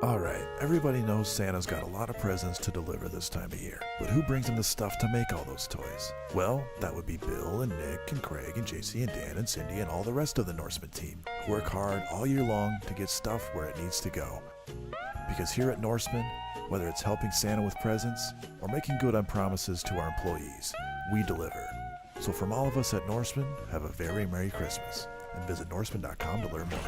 Alright, everybody knows Santa's got a lot of presents to deliver this time of year, but who brings him the stuff to make all those toys? Well, that would be Bill and Nick and Craig and JC and Dan and Cindy and all the rest of the Norseman team, who work hard all year long to get stuff where it needs to go. Because here at Norseman, whether it's helping Santa with presents or making good on promises to our employees, we deliver. So from all of us at Norseman, have a very Merry Christmas, and visit Norseman.com to learn more.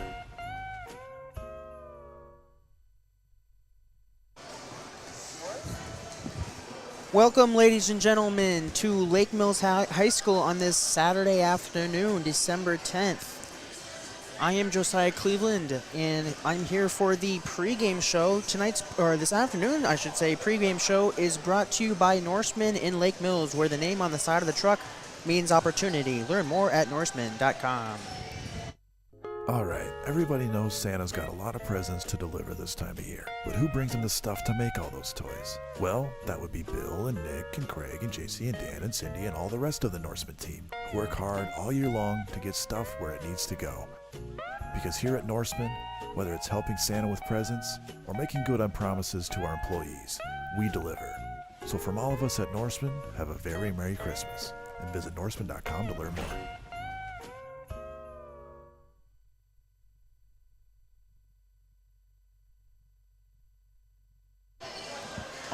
Welcome, ladies and gentlemen, to Lake Mills High School on this Saturday afternoon, December 10th. I am Josiah Cleveland, and I'm here for the pregame show. This afternoon, I should say, pregame show is brought to you by Norseman in Lake Mills, where the name on the side of the truck means opportunity. Learn more at Norseman.com. Alright, everybody knows Santa's got a lot of presents to deliver this time of year, but who brings him the stuff to make all those toys? Well, that would be Bill and Nick and Craig and JC and Dan and Cindy and all the rest of the Norseman team, who work hard all year long to get stuff where it needs to go. Because here at Norseman, whether it's helping Santa with presents or making good on promises to our employees, we deliver. So from all of us at Norseman, have a very Merry Christmas, and visit Norseman.com to learn more.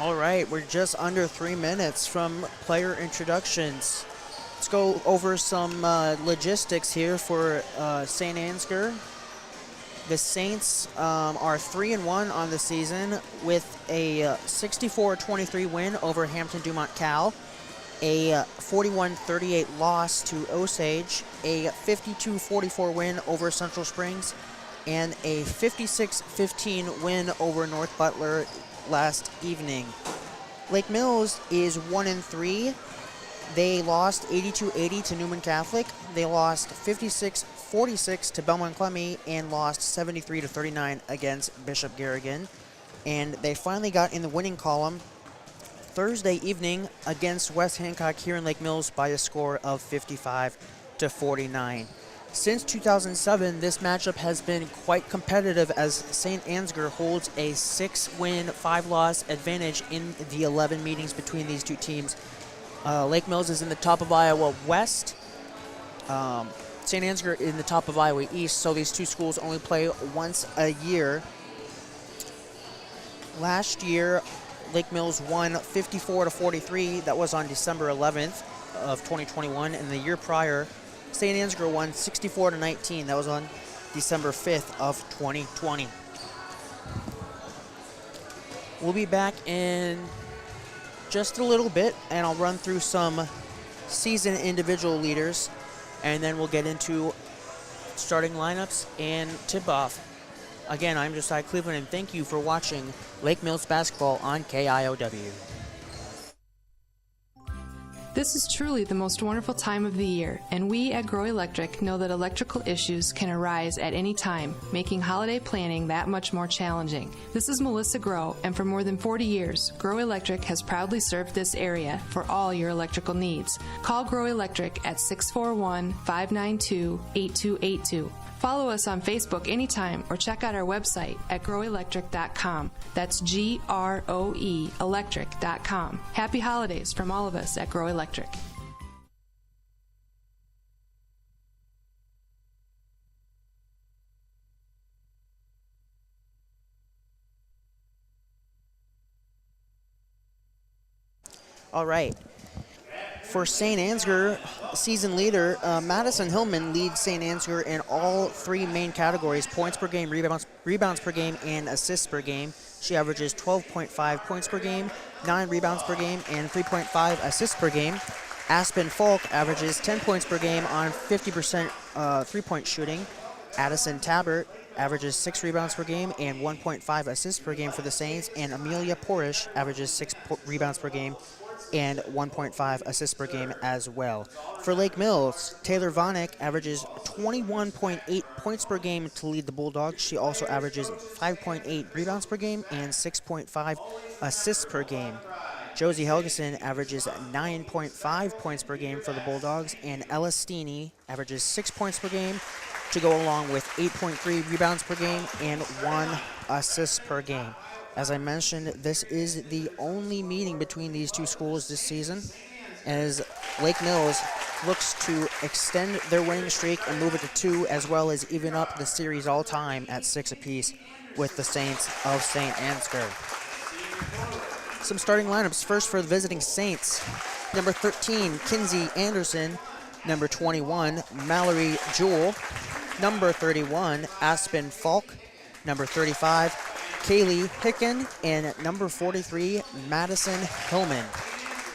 All right, we're just under 3 minutes from player introductions. Let's go over some logistics here for St Ansgar. The Saints are 3-1 on the season with a 64-23 win over Hampton Dumont Cal, a 41-38 loss to Osage, a 52-44 win over Central Springs, and a 56-15 win over North Butler last evening. Lake Mills is 1-3. They lost 82-80 to Newman Catholic. They lost 56-46 to Belmont Clemmy and lost 73-39 against Bishop Garrigan. And they finally got in the winning column Thursday evening against West Hancock here in Lake Mills by a score of 55-49. Since 2007, this matchup has been quite competitive as St. Ansgar holds a 6-win, 5-loss advantage in the 11 meetings between these two teams. Lake Mills is in the top of Iowa West, St. Ansgar in the top of Iowa East, so these two schools only play once a year. Last year, Lake Mills won 54-43. That was on December 11th of 2021, and the year prior, St. Ansgar won 64-19. That was on December 5th of 2020. We'll be back in just a little bit, and I'll run through some season individual leaders, and then we'll get into starting lineups and tip-off. Again, I'm Josiah Cleveland, and thank you for watching Lake Mills basketball on KIOW. This is truly the most wonderful time of the year, and we at Grow Electric know that electrical issues can arise at any time, making holiday planning that much more challenging. This is Melissa Grow, and for more than 40 years, Grow Electric has proudly served this area for all your electrical needs. Call Grow Electric at 641-592-8282. Follow us on Facebook anytime or check out our website at growelectric.com. That's GROE electric.com. Happy holidays from all of us at Grow Electric. All right. For St. Ansgar, season leader, Madison Hillman leads St. Ansgar in all three main categories: points per game, rebounds per game, and assists per game. She averages 12.5 points per game, 9 rebounds per game, and 3.5 assists per game. Aspen Falk averages 10 points per game on 50% three-point shooting. Addison Tabbert averages 6 rebounds per game and 1.5 assists per game for the Saints. And Amelia Porish averages 6 rebounds per game and 1.5 assists per game as well. For Lake Mills, Taylor Vanek averages 21.8 points per game to lead the Bulldogs. She also averages 5.8 rebounds per game and 6.5 assists per game. Josie Helgeson averages 9.5 points per game for the Bulldogs, and Ella Steeney averages 6 points per game to go along with 8.3 rebounds per game and 1 assist per game. As I mentioned, this is the only meeting between these two schools this season, as Lake Mills looks to extend their winning streak and move it to 2, as well as even up the series all time at 6 apiece with the Saints of St. Ansgar. Some starting lineups. First for the visiting Saints. Number 13, Kinsey Anderson. Number 21, Mallory Jewell. Number 31, Aspen Falk. Number 35, Kaylee Hicken. And number 43, Madison Hillman.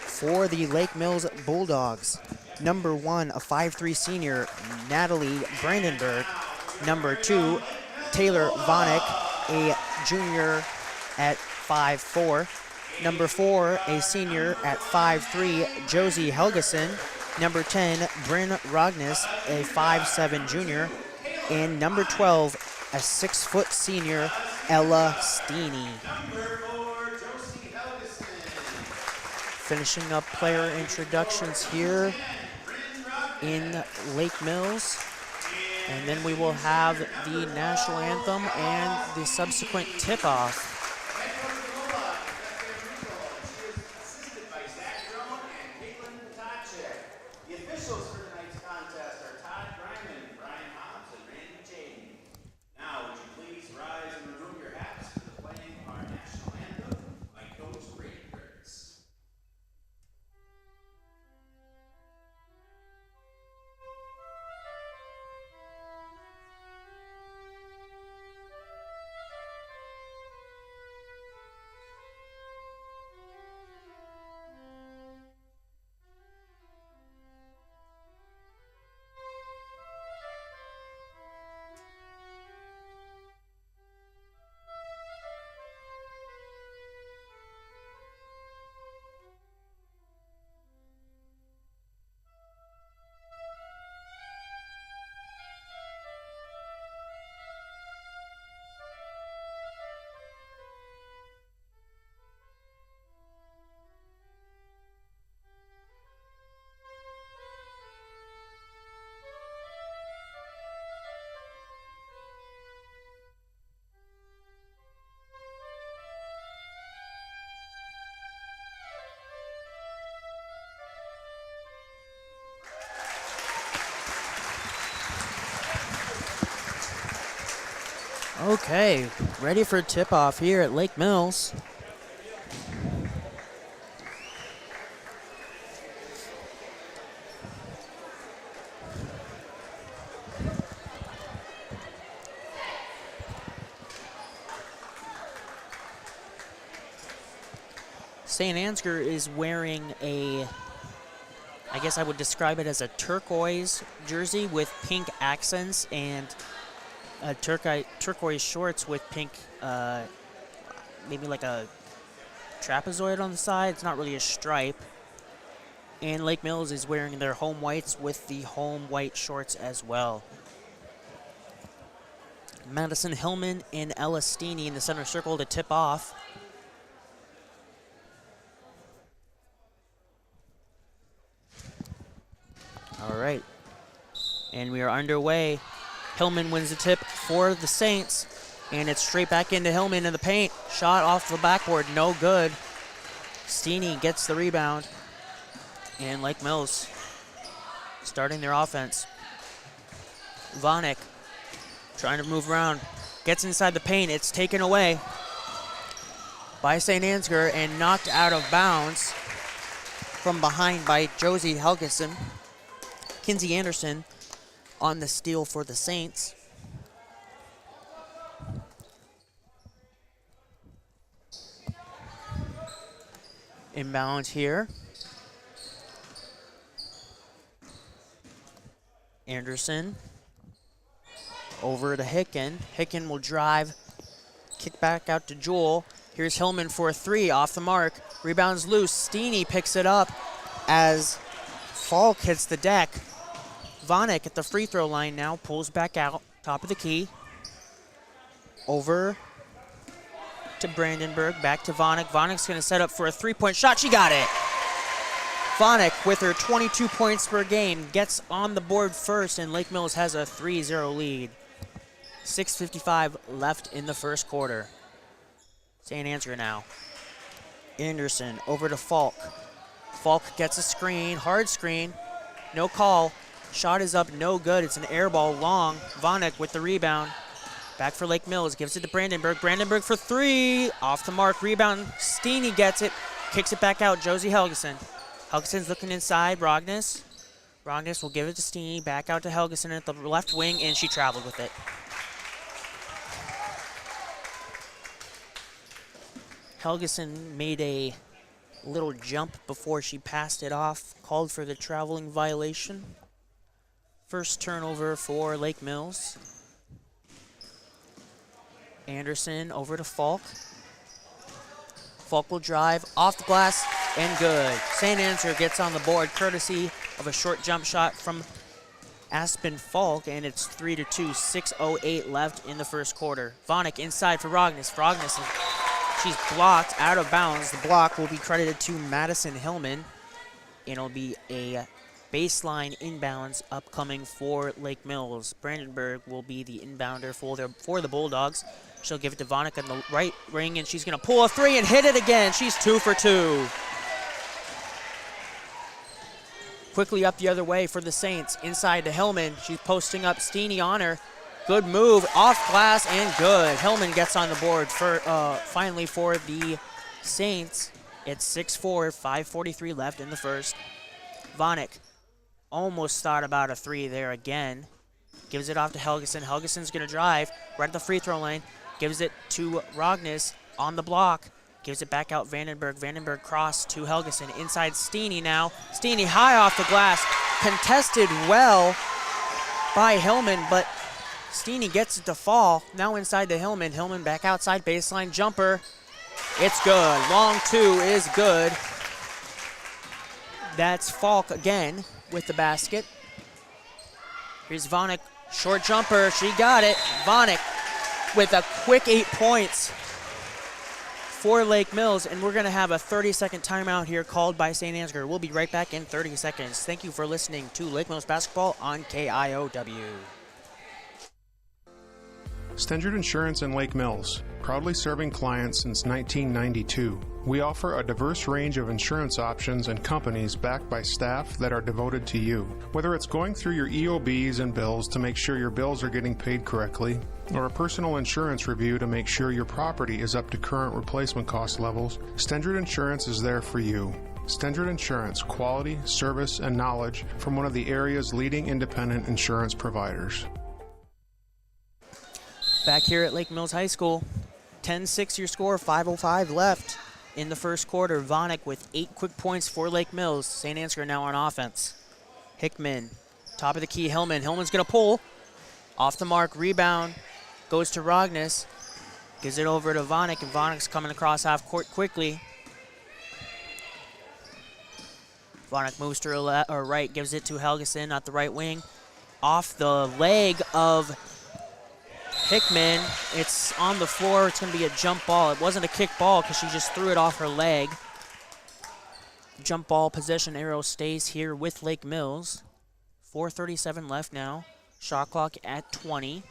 For the Lake Mills Bulldogs, number 1, a 5'3" senior, Natalie Brandenburg. Number 2, Taylor Vonick, a junior at 5'4". Number 4, a senior at 5'3", Josie Helgeson. Number 10, Bryn Rognes, a 5'7" junior. And number 12, a 6' senior, Ella Steeny. Finishing up player introductions here in Lake Mills. And then we will have the national anthem and the subsequent tip-off. Okay, ready for tip-off here at Lake Mills. St. Ansgar is wearing a, I guess I would describe it as a turquoise jersey with pink accents and turquoise shorts with pink, maybe like a trapezoid on the side. It's not really a stripe. And Lake Mills is wearing their home whites with the home white shorts as well. Madison Hillman and Ella Steeny in the center circle to tip off. All right. And we are underway. Hillman wins the tip for the Saints, and it's straight back into Hillman in the paint. Shot off the backboard, no good. Steeny gets the rebound, and Lake Mills starting their offense. Vonick trying to move around, gets inside the paint. It's taken away by St. Ansgar and knocked out of bounds from behind by Josie Helgeson. Kinsey Anderson on the steal for the Saints. Inbound here. Anderson over to Hicken. Hicken will drive, kick back out to Jewell. Here's Hillman for a 3 off the mark. Rebounds loose. Steeny picks it up as Falk hits the deck. Vonick at the free throw line now, pulls back out, top of the key. Over to Brandenburg, back to Vonick. Vonick's gonna set up for a 3-point shot. She got it. Vonik with her 22 points per game gets on the board first, and Lake Mills has a 3-0 lead. 6:55 left in the first quarter. St. Ansgar now. Anderson over to Falk. Falk gets a screen, hard screen, no call. Shot is up, no good. It's an air ball long. Vonik with the rebound. Back for Lake Mills, gives it to Brandenburg. Brandenburg for three, off the mark, rebound. Steeny gets it, kicks it back out. Josie Helgeson. Helgeson's looking inside, Rognes. Rognes will give it to Steeny, back out to Helgeson at the left wing, and she traveled with it. Helgeson made a little jump before she passed it off, called for the traveling violation. First turnover for Lake Mills. Anderson over to Falk. Falk will drive off the glass and good. St. Ansgar gets on the board courtesy of a short jump shot from Aspen Falk, and it's 3-2, 6:08 left in the first quarter. Vonik inside for Rognes. Rognes, she's blocked out of bounds. The block will be credited to Madison Hillman, and it'll be a baseline inbounds upcoming for Lake Mills. Brandenburg will be the inbounder for the Bulldogs. She'll give it to Vonik on the right ring, and she's going to pull a three and hit it again. She's 2 for 2. Quickly up the other way for the Saints. Inside to Hillman. She's posting up Steeny on her. Good move, off glass and good. Hillman gets on the board for finally for the Saints. It's 6-4, 5:43 left in the first. Vonik almost thought about a three there again. Gives it off to Helgeson. Helgeson's going to drive right at the free throw line. Gives it to Rognes on the block. Gives it back out Vandenberg. Vandenberg cross to Helgeson. Inside Steeny now. Steeny high off the glass. Contested well by Hillman, but Steeny gets it to fall. Now inside to Hillman. Hillman back outside baseline jumper. It's good. Long two is good. That's Falk again with the basket. Here's Vonik. Short jumper. She got it. Vonik with a quick 8 points for Lake Mills, and we're going to have a 30-second timeout here called by St. Ansgar. We'll be right back in 30 seconds. Thank you for listening to Lake Mills Basketball on KIOW. Stengert Insurance in Lake Mills, proudly serving clients since 1992. We offer a diverse range of insurance options and companies backed by staff that are devoted to you. Whether it's going through your EOBs and bills to make sure your bills are getting paid correctly, or a personal insurance review to make sure your property is up to current replacement cost levels, Stengert Insurance is there for you. Stengert Insurance, quality, service, and knowledge from one of the area's leading independent insurance providers. Back here at Lake Mills High School, 10-6 your score, 5:05 left in the first quarter. Vonik with 8 quick points for Lake Mills. St. Ansgar now on offense. Hickman, top of the key, Hillman. Hillman's going to pull. Off the mark, rebound, goes to Rognes. Gives it over to Vonik, and Vonik's coming across half court quickly. Vonik moves to her right, gives it to Helgeson at the right wing. Off the leg of Hickman, it's on the floor. It's going to be a jump ball. It wasn't a kick ball because she just threw it off her leg. Jump ball possession arrow stays here with Lake Mills. 4:37 left now. Shot clock at 20.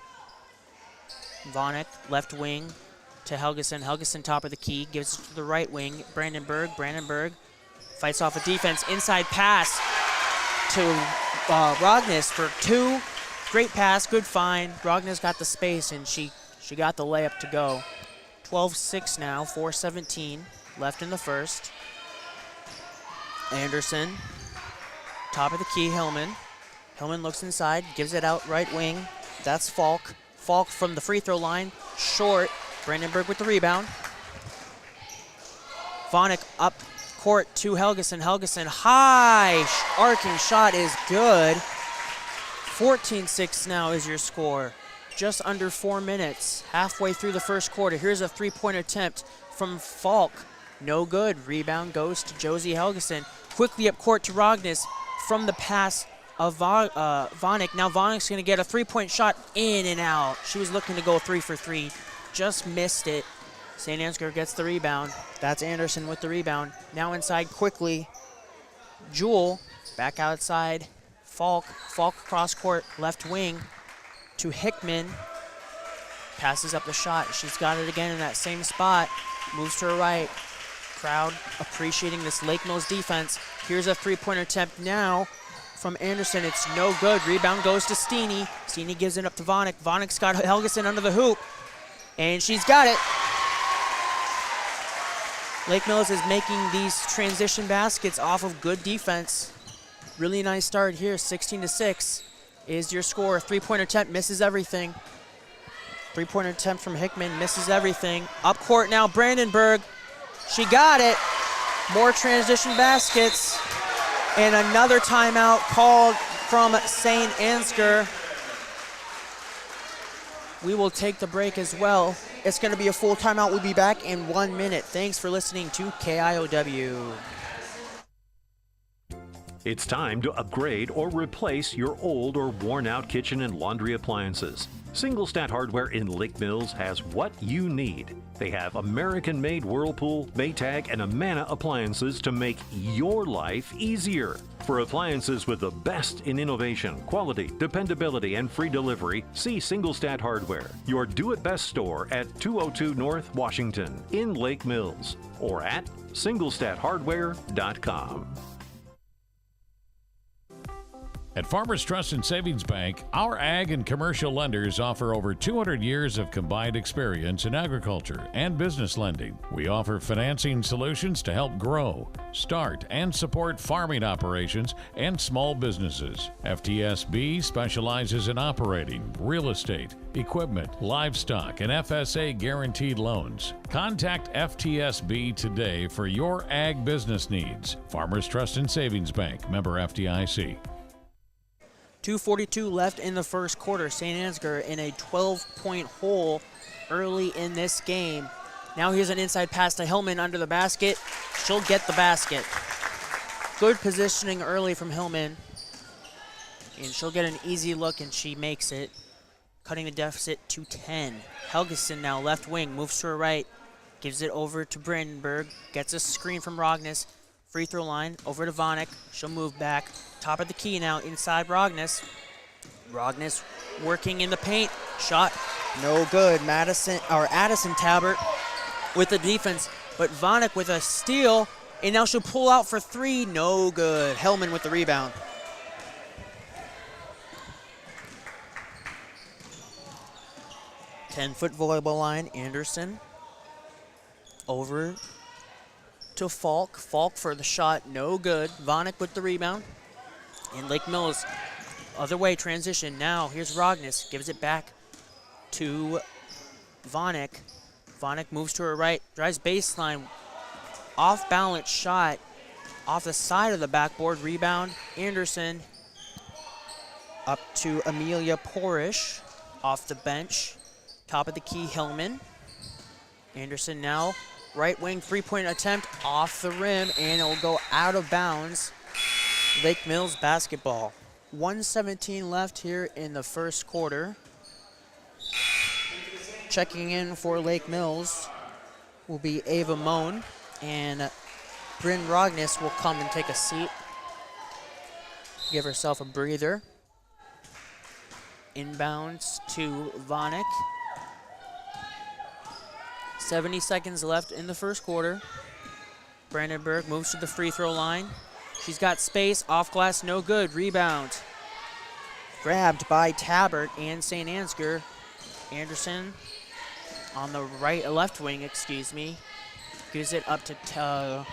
Vonik, left wing to Helgeson. Helgeson, top of the key, gives it to the right wing. Brandenburg. Brandenburg fights off a defense. Inside pass to Rognes for two. Great pass, good find. Rognes got the space, and she got the layup to go. 12-6 now, 4:17 left in the first. Anderson, top of the key, Hillman. Hillman looks inside, gives it out right wing. That's Falk. Falk from the free throw line, short. Brandenburg with the rebound. Vonik up court to Helgeson. Helgeson, high arcing shot is good. 14-6 now is your score. Just under 4 minutes, halfway through the first quarter. Here's a three-point attempt from Falk. No good. Rebound goes to Josie Helgeson. Quickly up court to Rognes from the pass of Vonik. Now Vonik's going to get a three-point shot in and out. She was looking to go 3 for 3. Just missed it. St. Ansgar gets the rebound. That's Anderson with the rebound. Now inside quickly. Jewel back outside. Falk cross court, left wing to Hickman. Passes up the shot. She's got it again in that same spot. Moves to her right. Crowd appreciating this Lake Mills defense. Here's a three-pointer attempt now from Anderson. It's no good. Rebound goes to Steeny. Steeny gives it up to Vonik. Vonik's got Helgeson under the hoop. And she's got it. Lake Mills is making these transition baskets off of good defense. Really nice start here. 16-6 is your score. Three-pointer attempt misses everything. Three-pointer attempt from Hickman misses everything. Up court now, Brandenburg. She got it. More transition baskets. And another timeout called from St Ansgar. We will take the break as well. It's going to be a full timeout. We'll be back in 1 minute. Thanks for listening to KIOW. It's time to upgrade or replace your old or worn-out kitchen and laundry appliances. Single Stat Hardware in Lake Mills has what you need. They have American-made Whirlpool, Maytag, and Amana appliances to make your life easier. For appliances with the best in innovation, quality, dependability, and free delivery, see Single Stat Hardware, your do-it-best store at 202 North Washington in Lake Mills, or at singlestathardware.com. At Farmers Trust and Savings Bank, our ag and commercial lenders offer over 200 years of combined experience in agriculture and business lending. We offer financing solutions to help grow, start, and support farming operations and small businesses. FTSB specializes in operating, real estate, equipment, livestock, and FSA guaranteed loans. Contact FTSB today for your ag business needs. Farmers Trust and Savings Bank, member FDIC. 2:42 left in the first quarter. St. Ansgar in a 12-point hole early in this game. Now here's an inside pass to Hillman under the basket. She'll get the basket. Good positioning early from Hillman. And she'll get an easy look, and she makes it, cutting the deficit to 10. Helgeson now left wing, moves to her right, gives it over to Brandenburg, gets a screen from Rognes. Free throw line, over to Vonik. She'll move back. Top of the key now, inside Rognes. Rognes working in the paint. Shot, no good. Addison Tabert with the defense, but Vonik with a steal, and now she'll pull out for three. No good. Hellman with the rebound. Ten-foot volleyball line, Anderson. Over to Falk. Falk for the shot, no good. Vonik with the rebound. And Lake Mills, other way, transition. Now, here's Rognes, gives it back to Vonik. Vonik moves to her right, drives baseline. Off-balance shot off the side of the backboard. Rebound, Anderson. Up to Amelia Porish off the bench. Top of the key, Hillman. Anderson now. Right wing three-point attempt off the rim, and it'll go out of bounds. Lake Mills basketball. 1:17 left here in the first quarter. Checking in for Lake Mills will be Ava Moan, and Bryn Rognes will come and take a seat. Give herself a breather. Inbounds to Vonik. 70 seconds left in the first quarter. Brandenburg moves to the free throw line. She's got space, off glass, no good. Rebound. Grabbed by Tabert and St. Ansgar. Anderson on the left wing, gives it up to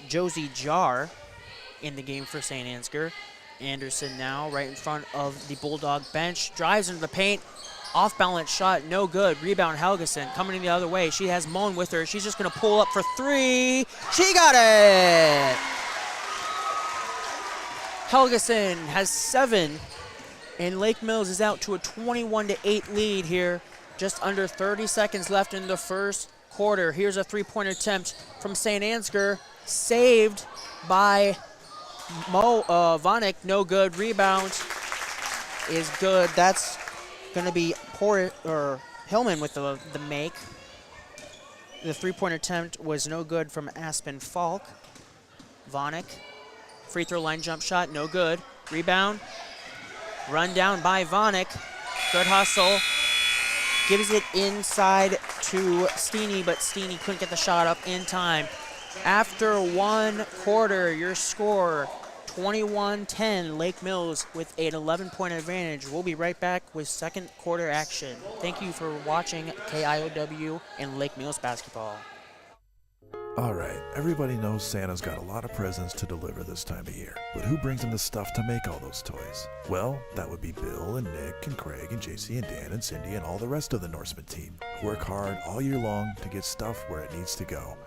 Josie Jar in the game for St. Ansgar. Anderson now right in front of the Bulldog bench. Drives into the paint. Off-balance shot, no good. Rebound, Helgeson coming in the other way. She has Moan with her. She's just going to pull up for three. She got it! Helgeson has 7, and Lake Mills is out to a 21-8 lead here. Just under 30 seconds left in the first quarter. Here's a three-point attempt from St. Ansgar, saved by Vonik. No good. Rebound is good. That's going to be Hillman with the make. The three-point attempt was no good from Aspen Falk. Vonik Free throw line jump shot, no good. Rebound, run down by Vanek. Good hustle. Gives it inside to Steeny, but Steeny couldn't get the shot up in time. After one quarter, your score, 21-10, Lake Mills with an 11-point advantage. We'll be right back with second quarter action. Thank you for watching KIOW and Lake Mills basketball. All right, everybody knows Santa's got a lot of presents to deliver this time of year. But who brings him the stuff to make all those toys? Well, that would be Bill and Nick and Craig and JC and Dan and Cindy and all the rest of the Norseman team, who work hard all year long to get stuff where it needs to go.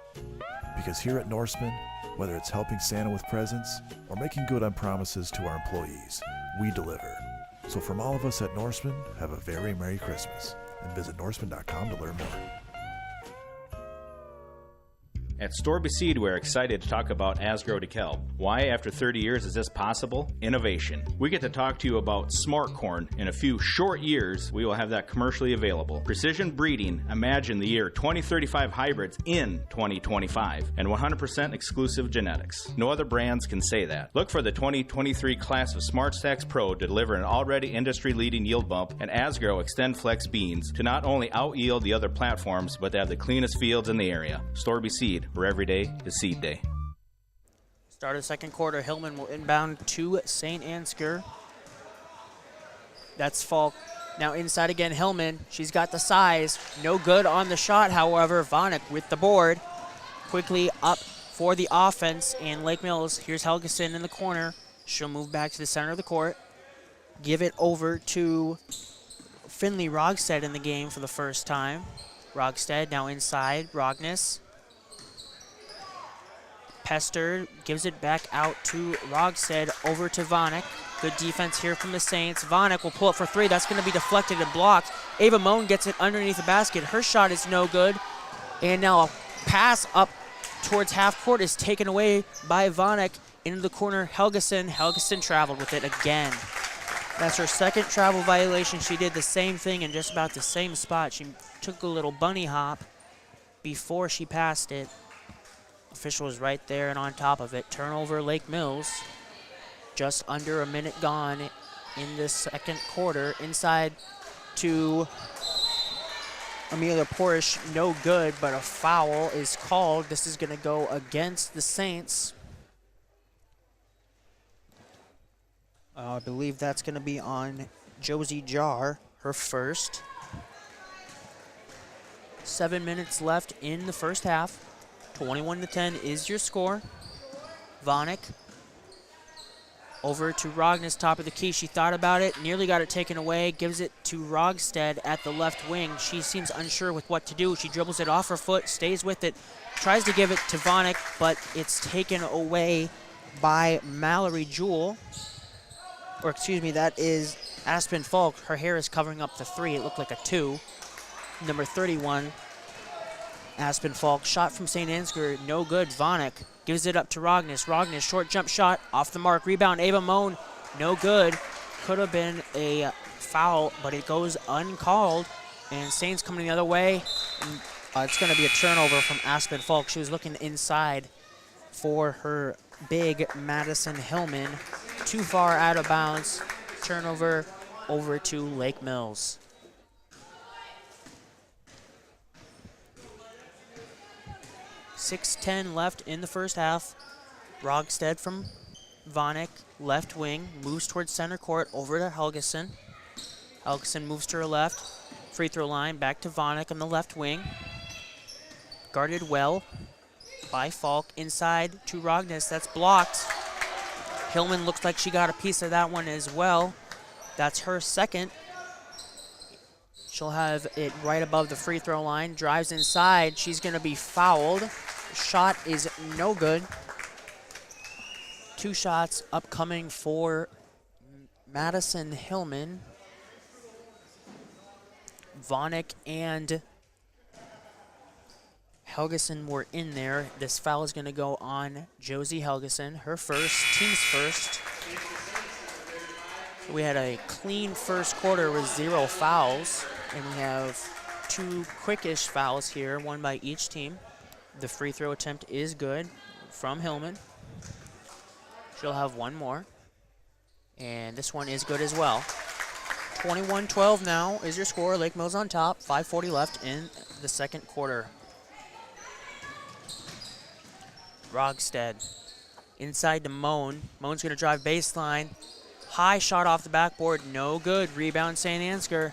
Because here at Norseman, whether it's helping Santa with presents or making good on promises to our employees, we deliver. So from all of us at Norseman, have a very Merry Christmas and visit norseman.com to learn more. At Storby Seed, we're excited to talk about Asgrow DeKalb. Why, after 30 years, is this possible? Innovation. We get to talk to you about smart corn. In a few short years, we will have that commercially available. Precision breeding. Imagine the year 2035 hybrids in 2025. And 100% exclusive genetics. No other brands can say that. Look for the 2023 class of Smart Stacks Pro to deliver an already industry-leading yield bump and Asgrow Extend Flex beans to not only out-yield the other platforms, but to have the cleanest fields in the area. Storby Seed, where every day is seed day. Start of the second quarter, Hillman will inbound to St. Ansgar. That's Falk. Now inside again, Hillman. She's got the size. No good on the shot, however. Vanek with the board. Quickly up for the offense, and Lake Mills. Here's Helgeson in the corner. She'll move back to the center of the court. Give it over to Finley Rogstead in the game for the first time. Rogstead now inside, Rogness. Pester gives it back out to Rogstead, over to Vanek. Good defense here from the Saints. Vanek will pull it for three. That's going to be deflected and blocked. Ava Moan gets it underneath the basket. Her shot is no good. And now a pass up towards half court is taken away by Vanek into the corner. Helgeson. Helgeson traveled with it again. That's her second travel violation. She did the same thing in just about the same spot. She took a little bunny hop before she passed it. Official was right there and on top of it. Turnover, Lake Mills. Just under a minute gone in this second quarter. Inside to Amelia Porish, no good, but a foul is called. This is going to go against the Saints. I believe that's going to be on Josie Jar, her first. 7 minutes left in the first half. 21-10 is your score. Vanek over to Rogness, top of the key. She thought about it, nearly got it taken away, gives it to Rogstead at the left wing. She seems unsure with what to do. She dribbles it off her foot, stays with it, tries to give it to Vanek, but it's taken away by Mallory Jewell. Or excuse me, that is Aspen Falk. Her hair is covering up the three. It looked like a 2. Number 31. Aspen Falk, shot from St. Ansgar, no good. Vanek gives it up to Rogness. Rogness, short jump shot, off the mark. Rebound, Ava Moan, no good. Could have been a foul, but it goes uncalled. And Saints coming the other way. And, it's going to be a turnover from Aspen Falk. She was looking inside for her big Madison Hillman. Too far out of bounds. Turnover over to Lake Mills. 6:10 left in the first half. Rogstead from Vanek, left wing, moves towards center court, over to Helgeson. Helgeson moves to her left. Free throw line, back to Vanek on the left wing. Guarded well by Falk, inside to Rogness. That's blocked. Hillman looks like she got a piece of that one as well. That's her second. She'll have it right above the free throw line. Drives inside. She's going to be fouled. Shot is no good. 2 shots upcoming for Madison Hillman. Vanek and Helgeson were in there. This foul is going to go on Josie Helgeson, her first, team's first. We had a clean first quarter with 0 fouls, and we have 2 quickish fouls here, one by each team. The free throw attempt is good from Hillman. She'll have one more. And this one is good as well. 21-12 now is your score. Lake Mills on top. 5:40 left in the second quarter. Rogstead inside to Moan. Moan's going to drive baseline. High shot off the backboard. No good. Rebound St. Ansgar.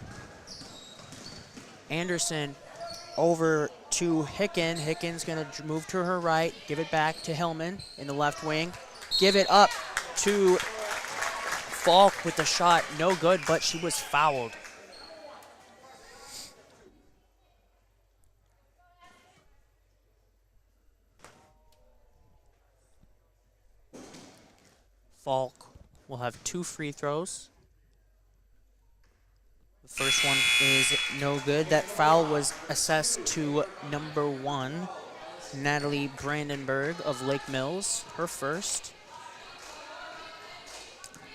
Anderson over to Hicken. Hicken's going to move to her right. Give it back to Hillman in the left wing. Give it up to Falk with the shot. No good, but she was fouled. Falk will have 2 free throws. The first one is no good. That foul was assessed to number 1, Natalie Brandenburg of Lake Mills, her first.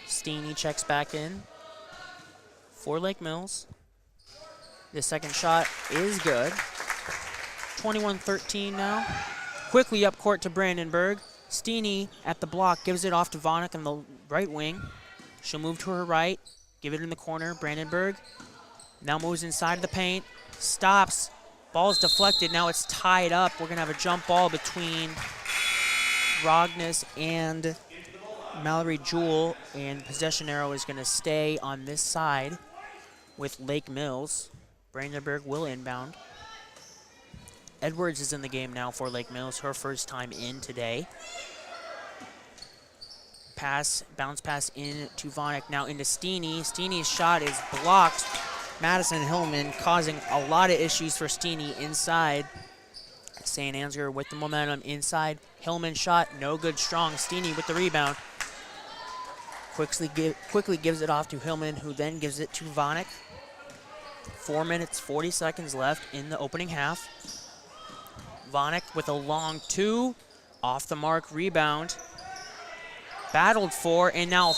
Steeney checks back in for Lake Mills. The second shot is good. 21-13 now. Quickly up court to Brandenburg. Steeney at the block gives it off to Vonik on the right wing. She'll move to her right, give it in the corner. Brandenburg now moves inside the paint, stops. Ball's deflected. Now it's tied up. We're going to have a jump ball between Rognes and Mallory Jewell, and possession arrow is going to stay on this side with Lake Mills. Brandenburg will inbound. Edwards is in the game now for Lake Mills, her first time in today. Bounce pass in to Vonik, now into Steeney. Steeney's shot is blocked. Madison Hillman causing a lot of issues for Steeney inside. St. Ansgar with the momentum inside. Hillman shot, no good, strong. Steeney with the rebound. Quickly gives it off to Hillman, who then gives it to Vonik. 4 minutes, 40 seconds left in the opening half. Vonik with a long 2, off the mark, rebound. Battled for, and now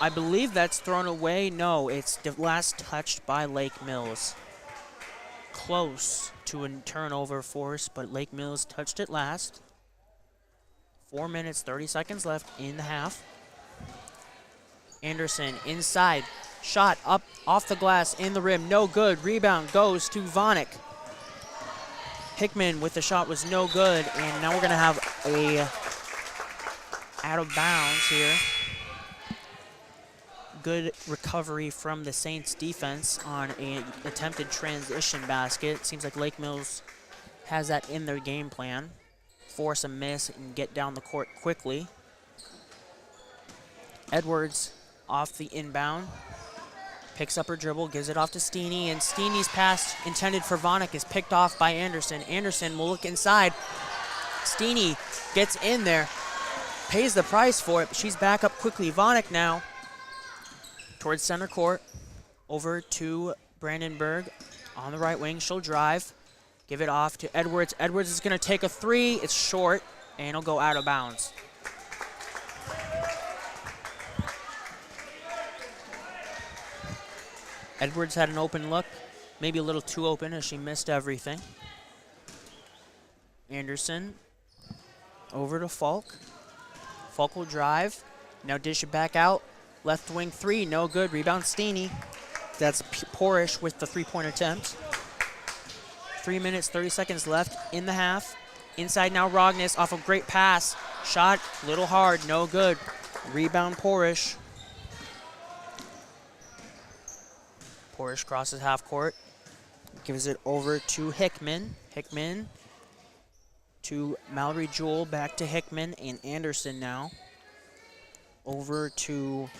I believe that's thrown away. No, it's last touched by Lake Mills. Close to a turnover force, but Lake Mills touched it last. 4 minutes, 30 seconds left in the half. Anderson inside, shot up off the glass in the rim, no good. Rebound goes to Vonik. Hickman with the shot was no good, and now we're going to have a out of bounds here. Good recovery from the Saints defense on an attempted transition basket. Seems like Lake Mills has that in their game plan. Force a miss and get down the court quickly. Edwards off the inbound. Picks up her dribble, gives it off to Steeney, and Steeney's pass intended for Vonik is picked off by Anderson. Anderson will look inside. Steeney gets in there, pays the price for it, but she's back up quickly. Vonik now towards center court, over to Brandenburg on the right wing. She'll drive, give it off to Edwards. Edwards is going to take a 3. It's short, and it'll go out of bounds. Edwards had an open look, maybe a little too open as she missed everything. Anderson over to Falk. Falk will drive, now dish it back out. Left wing 3, no good. Rebound Steeney. That's Porish with the 3-point attempt. 3 minutes, 30 seconds left in the half. Inside now Rognes off a great pass. Shot, little hard, no good. Rebound Porish. Porish crosses half court. Gives it over to Hickman. Hickman to Mallory Jewell, back to Hickman and Anderson now. Over to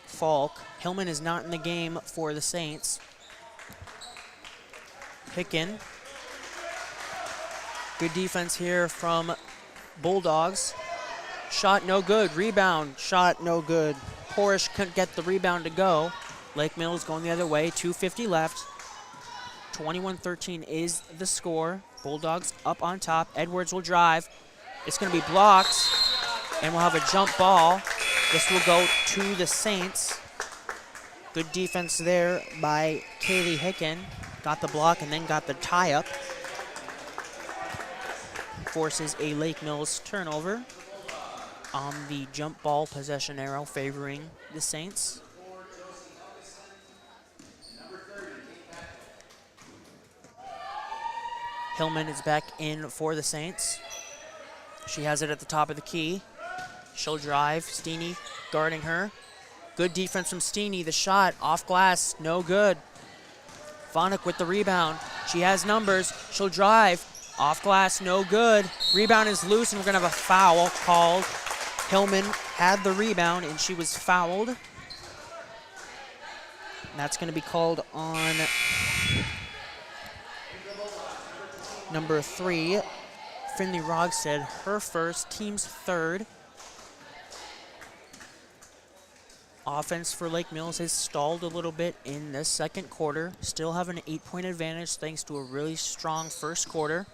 Falk. Hillman is not in the game for the Saints. Hicken. Good defense here from Bulldogs. Shot no good. Rebound. Shot no good. Porish couldn't get the rebound to go. Lake Mills going the other way. 2:50 left. 21-13 is the score. Bulldogs up on top. Edwards will drive. It's going to be blocked, and we'll have a jump ball. This will go to the Saints. Good defense there by Kaylee Hicken. Got the block and then got the tie-up. Forces a Lake Mills turnover. on the jump ball possession arrow favoring the Saints. Hillman is back in for the Saints. She has it at the top of the key. She'll drive. Steeney guarding her. Good defense from Steeney. The shot off glass, no good. Vonik with the rebound. She has numbers. She'll drive. Off glass, no good. Rebound is loose, and we're going to have a foul called. Hillman had the rebound, and she was fouled. And that's going to be called on number 3, Finley Rogstead, her first, team's third. Offense for Lake Mills has stalled a little bit in the second quarter. Still have an 8-point advantage thanks to a really strong first quarter.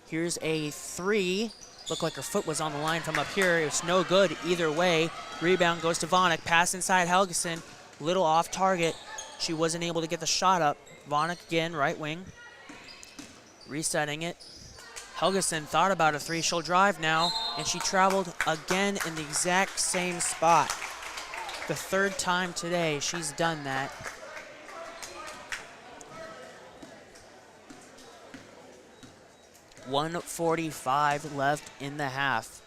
Here's a 3. Looked like her foot was on the line from up here. It's no good either way. Rebound goes to Vonik. Pass inside Helgeson. Little off target. She wasn't able to get the shot up. Vonik again, right wing. Resetting it. Helgeson thought about a 3. She'll drive now, and she traveled again in the exact same spot. The third time today she's done that. .145 left in the half.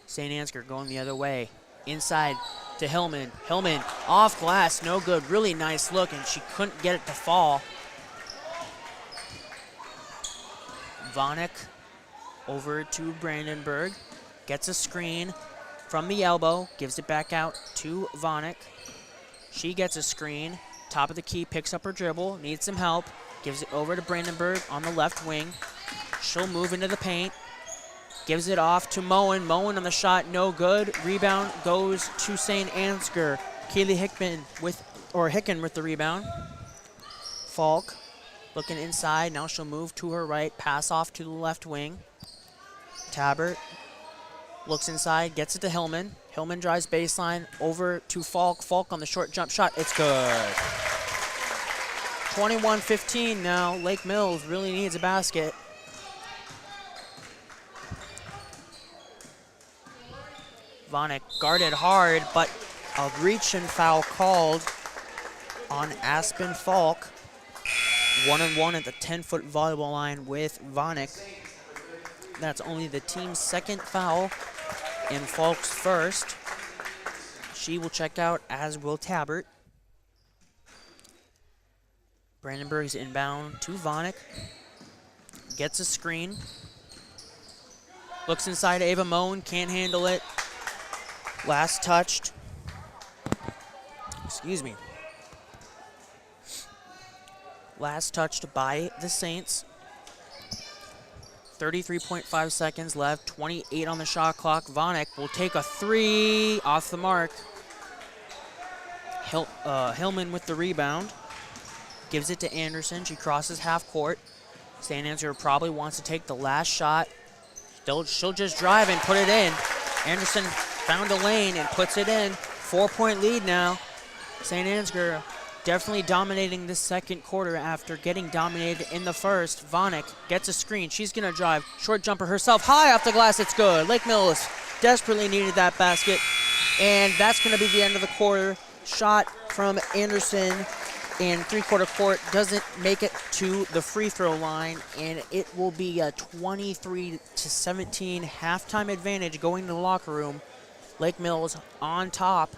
St. Ansgar going the other way. Inside to Hillman. Hillman off glass, no good. Really nice look, and she couldn't get it to fall. Vonik over to Brandenburg. Gets a screen from the elbow. Gives it back out to Vonik. She gets a screen. Top of the key, picks up her dribble. Needs some help. Gives it over to Brandenburg on the left wing. She'll move into the paint. Gives it off to Moen. Moen on the shot, no good. Rebound goes to St. Ansgar. Kaylee Hicken with the rebound. Falk looking inside. Now she'll move to her right. Pass off to the left wing. Tabbert looks inside, gets it to Hillman. Hillman drives baseline over to Falk. Falk on the short jump shot. It's good. 21-15 now. Lake Mills really needs a basket. Vonik guarded hard, but a reach and foul called on Aspen Falk. 1-on-1 at the 10-foot volleyball line with Vonik. That's only the team's second foul and Falk's first. She will check out, as will Tabbert. Brandenburg's inbound to Vonik. Gets a screen. Looks inside Ava Moen, can't handle it. Last touched. Excuse me. Last touched by the Saints. 33.5 seconds left, 28 on the shot clock. Vonik will take a 3 off the mark. Hillman with the rebound. Gives it to Anderson. She crosses half court. St. Ansgar probably wants to take the last shot. She'll just drive and put it in. Anderson found a lane and puts it in. 4-point lead now. St. Ansgar definitely dominating this second quarter after getting dominated in the first. Vonik gets a screen. She's going to drive. Short jumper herself. High off the glass. It's good. Lake Mills desperately needed that basket. And that's going to be the end of the quarter. Shot from Anderson in three-quarter court doesn't make it to the free throw line. And it will be a 23-17 halftime advantage going to the locker room. Lake Mills on top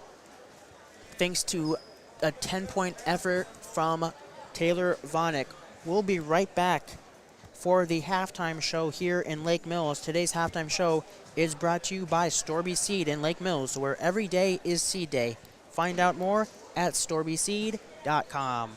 thanks to a 10-point effort from Taylor Vonik. We'll be right back for the halftime show here in Lake Mills. Today's halftime show is brought to you by Storby Seed in Lake Mills, where every day is seed day. Find out more at storbyseed.com.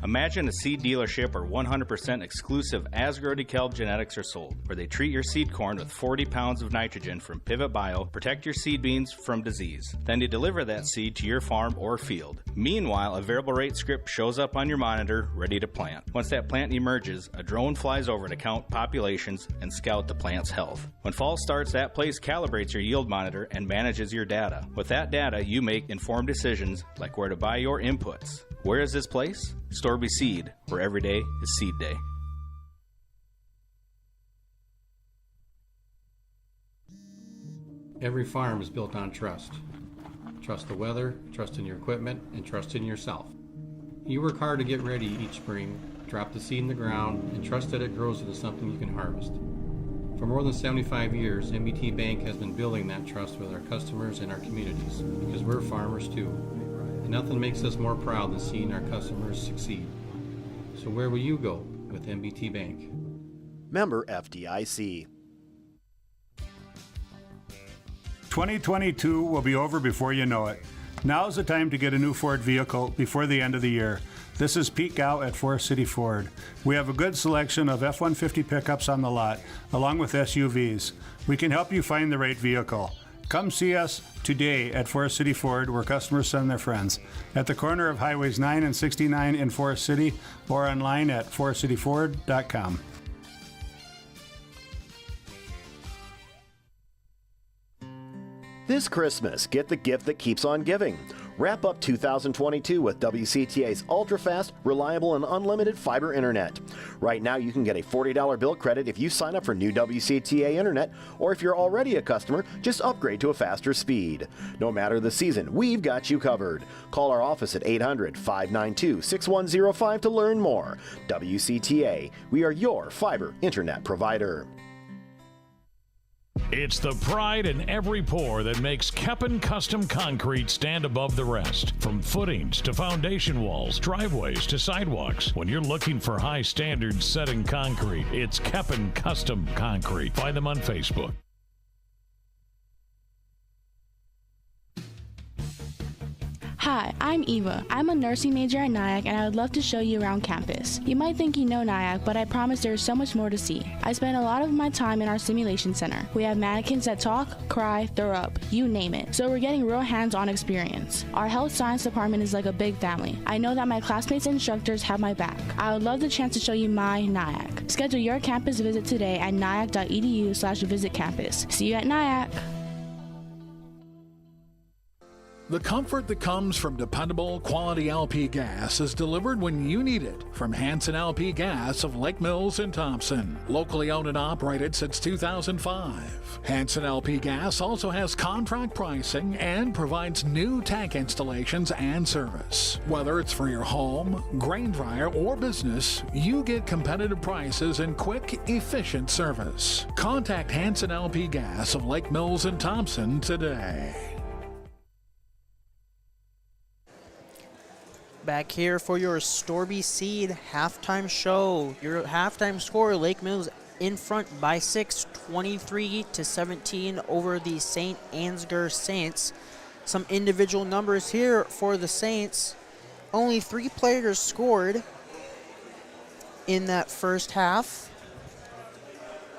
Imagine a seed dealership where 100% exclusive Asgrow DeKalb genetics are sold, where they treat your seed corn with 40 pounds of nitrogen from Pivot Bio, protect your seed beans from disease. Then they deliver that seed to your farm or field. Meanwhile, a variable rate script shows up on your monitor, ready to plant. Once that plant emerges, a drone flies over to count populations and scout the plant's health. When fall starts, that place calibrates your yield monitor and manages your data. With that data, you make informed decisions like where to buy your inputs. Where is this place? Storby Seed, where every day is seed day. Every farm is built on trust. Trust the weather, trust in your equipment, and trust in yourself. You work hard to get ready each spring, drop the seed in the ground, and trust that it grows into something you can harvest. For more than 75 years, MBT Bank has been building that trust with our customers and our communities, because we're farmers too. And nothing makes us more proud than seeing our customers succeed. So where will you go with MBT Bank? Member FDIC. 2022 will be over before you know it. Now's the time to get a new Ford vehicle before the end of the year. This is Pete Gow at Forest City Ford. We have a good selection of F-150 pickups on the lot, along with SUVs. We can help you find the right vehicle. Come see us today at Forest City Ford, where customers send their friends, at the corner of Highways 9 and 69 in Forest City, or online at forestcityford.com. This Christmas, get the gift that keeps on giving. Wrap up 2022 with WCTA's ultra-fast, reliable, and unlimited fiber internet. Right now, you can get a $40 bill credit if you sign up for new WCTA internet, or if you're already a customer, just upgrade to a faster speed. No matter the season, we've got you covered. Call our office at 800-592-6105 to learn more. WCTA, we are your fiber internet provider. It's the pride in every pour that makes Keppen Custom Concrete stand above the rest. From footings to foundation walls, driveways to sidewalks. When you're looking for high standards set in concrete, it's Keppen Custom Concrete. Find them on Facebook. Hi, I'm Eva. I'm a nursing major at NIAC and I would love to show you around campus. You might think you know NIAC, but I promise there is so much more to see. I spend a lot of my time in our simulation center. We have mannequins that talk, cry, throw up, you name it. So we're getting real hands-on experience. Our health science department is like a big family. I know that my classmates and instructors have my back. I would love the chance to show you my NIAC. Schedule your campus visit today at niac.edu/visitcampus. See you at NIAC. The comfort that comes from dependable, quality LP gas is delivered when you need it from Hanson LP Gas of Lake Mills and Thompson. Locally owned and operated since 2005. Hanson LP Gas also has contract pricing and provides new tank installations and service. Whether it's for your home, grain dryer, or business, you get competitive prices and quick, efficient service. Contact Hanson LP Gas of Lake Mills and Thompson today. Back here for your Storby Seed halftime show. Your halftime score, Lake Mills in front by 6, 23-17 over the St Ansgar Saints. Some individual numbers here for the Saints. Only 3 players scored in that first half.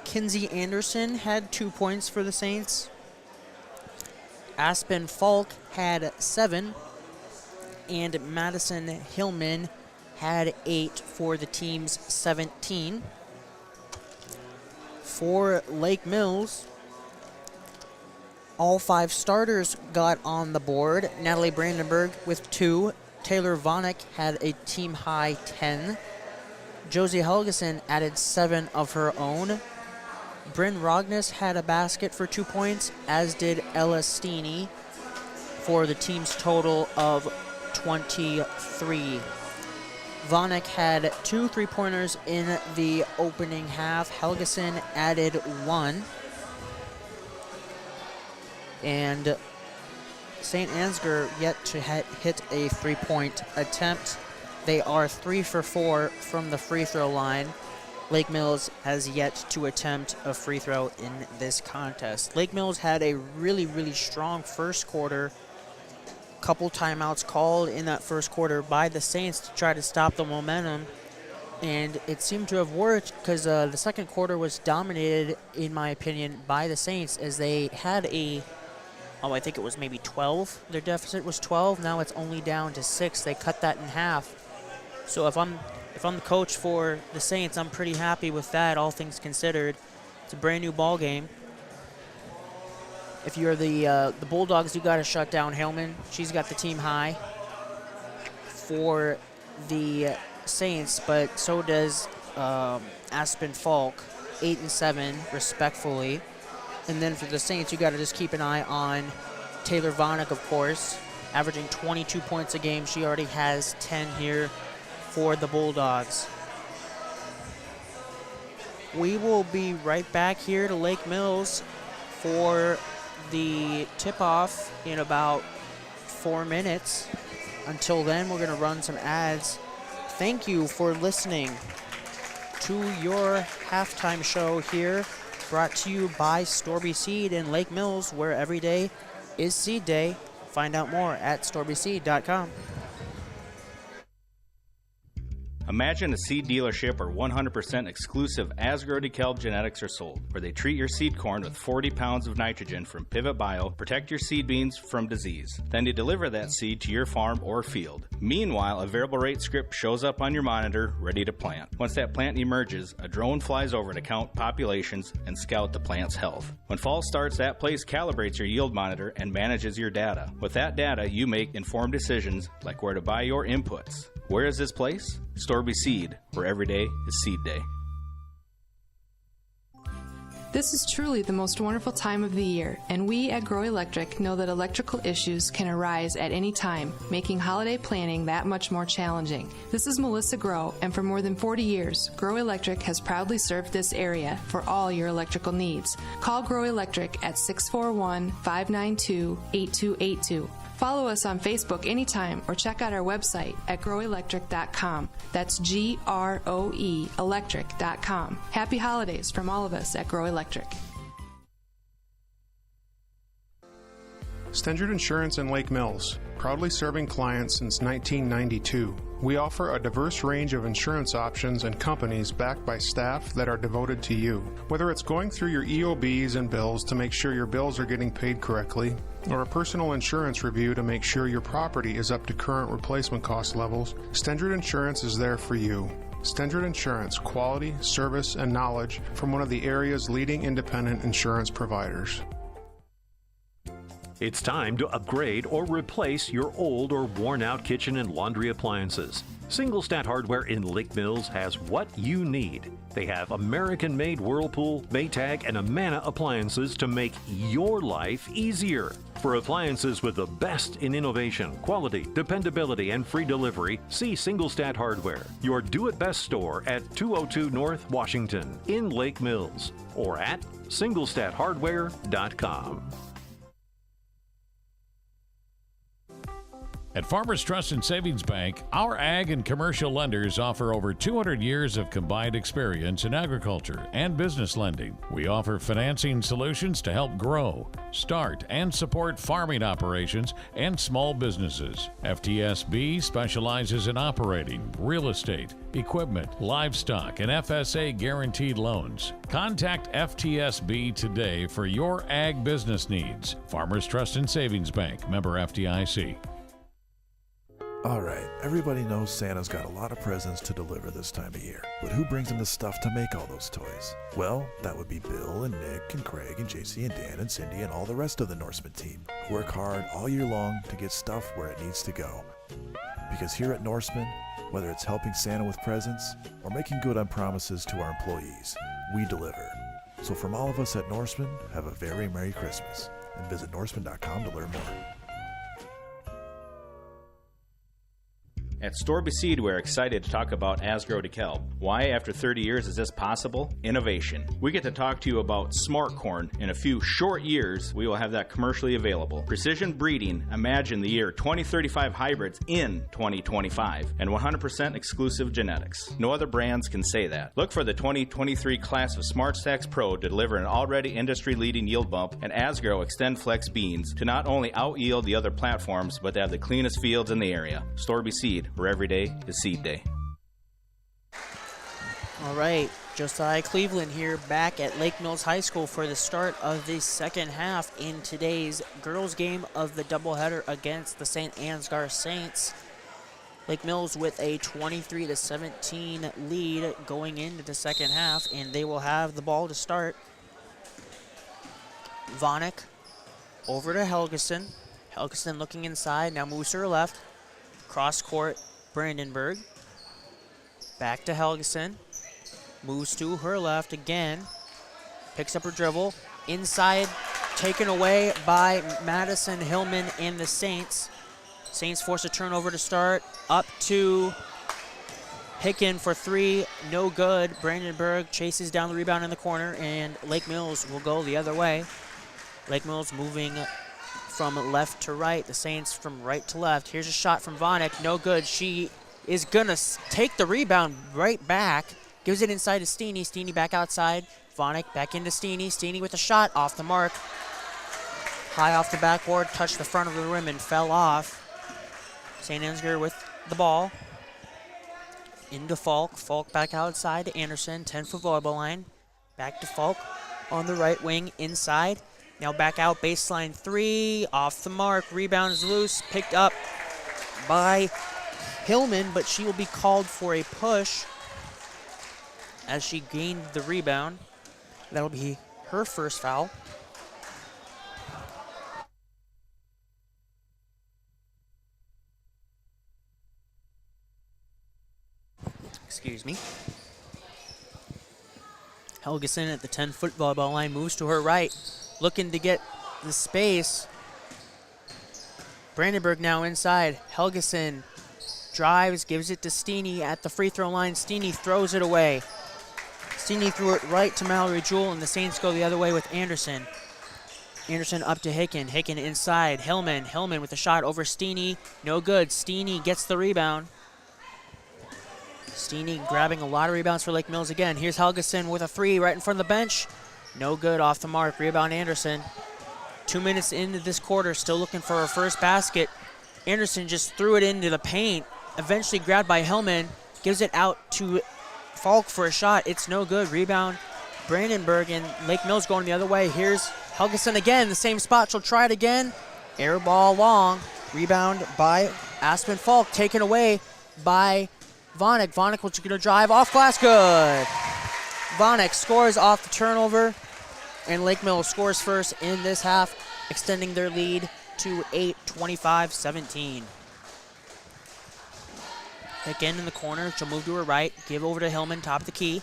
Kinsey Anderson had 2 points for the Saints. Aspen Falk had 7. And Madison Hillman had 8 for the team's 17. For Lake Mills, all 5 starters got on the board. Natalie Brandenburg with 2. Taylor Vonick had a team-high 10. Josie Helgeson added 7 of her own. Bryn Rognus had a basket for 2 points, as did Ella Steeney, for the team's total of 23. Vonick had 2 3-pointers in the opening half. Helgeson added 1. And St. Ansgar yet to hit a 3-point attempt. They are 3 for 4 from the free throw line. Lake Mills has yet to attempt a free throw in this contest. Lake Mills had a really, really strong first quarter. Couple timeouts called in that first quarter by the Saints to try to stop the momentum, and it seemed to have worked because the second quarter was dominated, in my opinion, by the Saints, as they had I think it was maybe 12. Their deficit was 12. Now it's only down to 6. They cut that in half. So if I'm the coach for the Saints, I'm pretty happy with that, all things considered. It's a brand new ball game. If you're the Bulldogs, you got to shut down Hillman. She's got the team high for the Saints, but so does Aspen Falk, 8 and 7, respectfully. And then for the Saints, you got to just keep an eye on Taylor Vonick, of course, averaging 22 points a game. She already has 10 here for the Bulldogs. We will be right back here to Lake Mills for the tip-off in about 4 minutes. Until then, we're going to run some ads. Thank you for listening to your halftime show here, brought to you by Storby Seed in Lake Mills, where every day is Seed Day. Find out more at storbyseed.com. Imagine a seed dealership where 100% exclusive Asgrow DeKalb genetics are sold, where they treat your seed corn with 40 pounds of nitrogen from Pivot Bio, protect your seed beans from disease. Then they deliver that seed to your farm or field. Meanwhile, a variable rate script shows up on your monitor, ready to plant. Once that plant emerges, a drone flies over to count populations and scout the plant's health. When fall starts, that place calibrates your yield monitor and manages your data. With that data, you make informed decisions like where to buy your inputs. Where is this place? Storby Seed, where every day is Seed Day. This is truly the most wonderful time of the year, and we at Grow Electric know that electrical issues can arise at any time, making holiday planning that much more challenging. This is Melissa Grow, and for more than 40 years, Grow Electric has proudly served this area for all your electrical needs. Call Grow Electric at 641-592-8282. Follow us on Facebook anytime or check out our website at growelectric.com. That's GROE electric.com. Happy holidays from all of us at Grow Electric. Stendard Insurance in Lake Mills, proudly serving clients since 1992. We offer a diverse range of insurance options and companies backed by staff that are devoted to you. Whether it's going through your EOBs and bills to make sure your bills are getting paid correctly, or a personal insurance review to make sure your property is up to current replacement cost levels, Stendard Insurance is there for you. Stendard Insurance, quality, service, and knowledge from one of the area's leading independent insurance providers. It's time to upgrade or replace your old or worn-out kitchen and laundry appliances. Single Stat Hardware in Lake Mills has what you need. They have American-made Whirlpool, Maytag, and Amana appliances to make your life easier. For appliances with the best in innovation, quality, dependability, and free delivery, see Single Stat Hardware, your do-it-best store at 202 North Washington in Lake Mills, or at singlestathardware.com. At Farmers Trust and Savings Bank, our ag and commercial lenders offer over 200 years of combined experience in agriculture and business lending. We offer financing solutions to help grow, start, and support farming operations and small businesses. FTSB specializes in operating, real estate, equipment, livestock, and FSA guaranteed loans. Contact FTSB today for your ag business needs. Farmers Trust and Savings Bank, member FDIC. All right, everybody knows Santa's got a lot of presents to deliver this time of year. But who brings him the stuff to make all those toys? Well, that would be Bill and Nick and Craig and JC and Dan and Cindy and all the rest of the Norseman team, who work hard all year long to get stuff where it needs to go. Because here at Norseman, whether it's helping Santa with presents or making good on promises to our employees, we deliver. So from all of us at Norseman, have a very Merry Christmas, and visit Norseman.com to learn more. At Storby Seed, we're excited to talk about Asgrow DeKalb. Why, after 30 years, is this possible? Innovation. We get to talk to you about smart corn. In a few short years, we will have that commercially available. Precision breeding. Imagine the year 2035 hybrids in 2025. And 100% exclusive genetics. No other brands can say that. Look for the 2023 class of Smart Stacks Pro to deliver an already industry-leading yield bump and Asgrow Extend Flex beans to not only out-yield the other platforms, but to have the cleanest fields in the area. Storby Seed, where every day is Seed Day. All right, Josiah Cleveland here back at Lake Mills High School for the start of the second half in today's girls game of the doubleheader against the St Ansgar Saints. Lake Mills with a 23-17 lead going into the second half, and they will have the ball to start. Vonick over to Helgeson. Helgeson looking inside, now moves to her left. Cross court, Brandenburg. Back to Helgeson. Moves to her left again. Picks up her dribble. inside, taken away by Madison Hillman and the Saints. Saints force a turnover to start. Up to Hicken for three, no good. Brandenburg chases down the rebound in the corner, and Lake Mills will go the other way. Lake Mills moving from left to right, the Saints from right to left. Here's a shot from Vonek, no good. She is gonna take the rebound right back, gives it inside to Steeny. Steeny back outside. Vonek back into Steeny. Steeny with a shot off the mark. High off the backboard, touched the front of the rim and fell off. St. Ansgar with the ball. Into Falk. Falk back outside to Anderson, 10-foot volleyball line. Back to Falk on the right wing, inside. Now back out, baseline three, off the mark. Rebound is loose, picked up by Hillman, but she will be called for a push as she gained the rebound. That'll be her first foul. Excuse me. Helgeson at the 10-foot volleyball line moves to her right, looking to get the space. Brandenburg now inside. Helgeson drives, gives it to Steeny at the free throw line. Steeny throws it away. Steeny threw it right to Mallory Jewell, and the Saints go the other way with Anderson. Anderson up to Hicken. Hicken inside. Hillman. Hillman with a shot over Steeny. No good. Steeny gets the rebound. Steeny grabbing a lot of rebounds for Lake Mills again. Here's Helgeson with a three right in front of the bench. No good, off the mark. Rebound Anderson. 2 minutes into this quarter, still looking for her first basket. Anderson just threw it into the paint. Eventually grabbed by Hillman. Gives it out to Falk for a shot. It's no good. Rebound Brandenburg, and Lake Mills going the other way. Here's Helgeson again, the same spot. She'll try it again. Air ball long. Rebound by Aspen Falk, taken away by Vonek. Vonek was going to drive off glass. Good. Vonek scores off the turnover, and Lake Mills scores first in this half, extending their lead to 8, 25-17. Again in the corner, she'll move to her right, give over to Hillman, top of the key.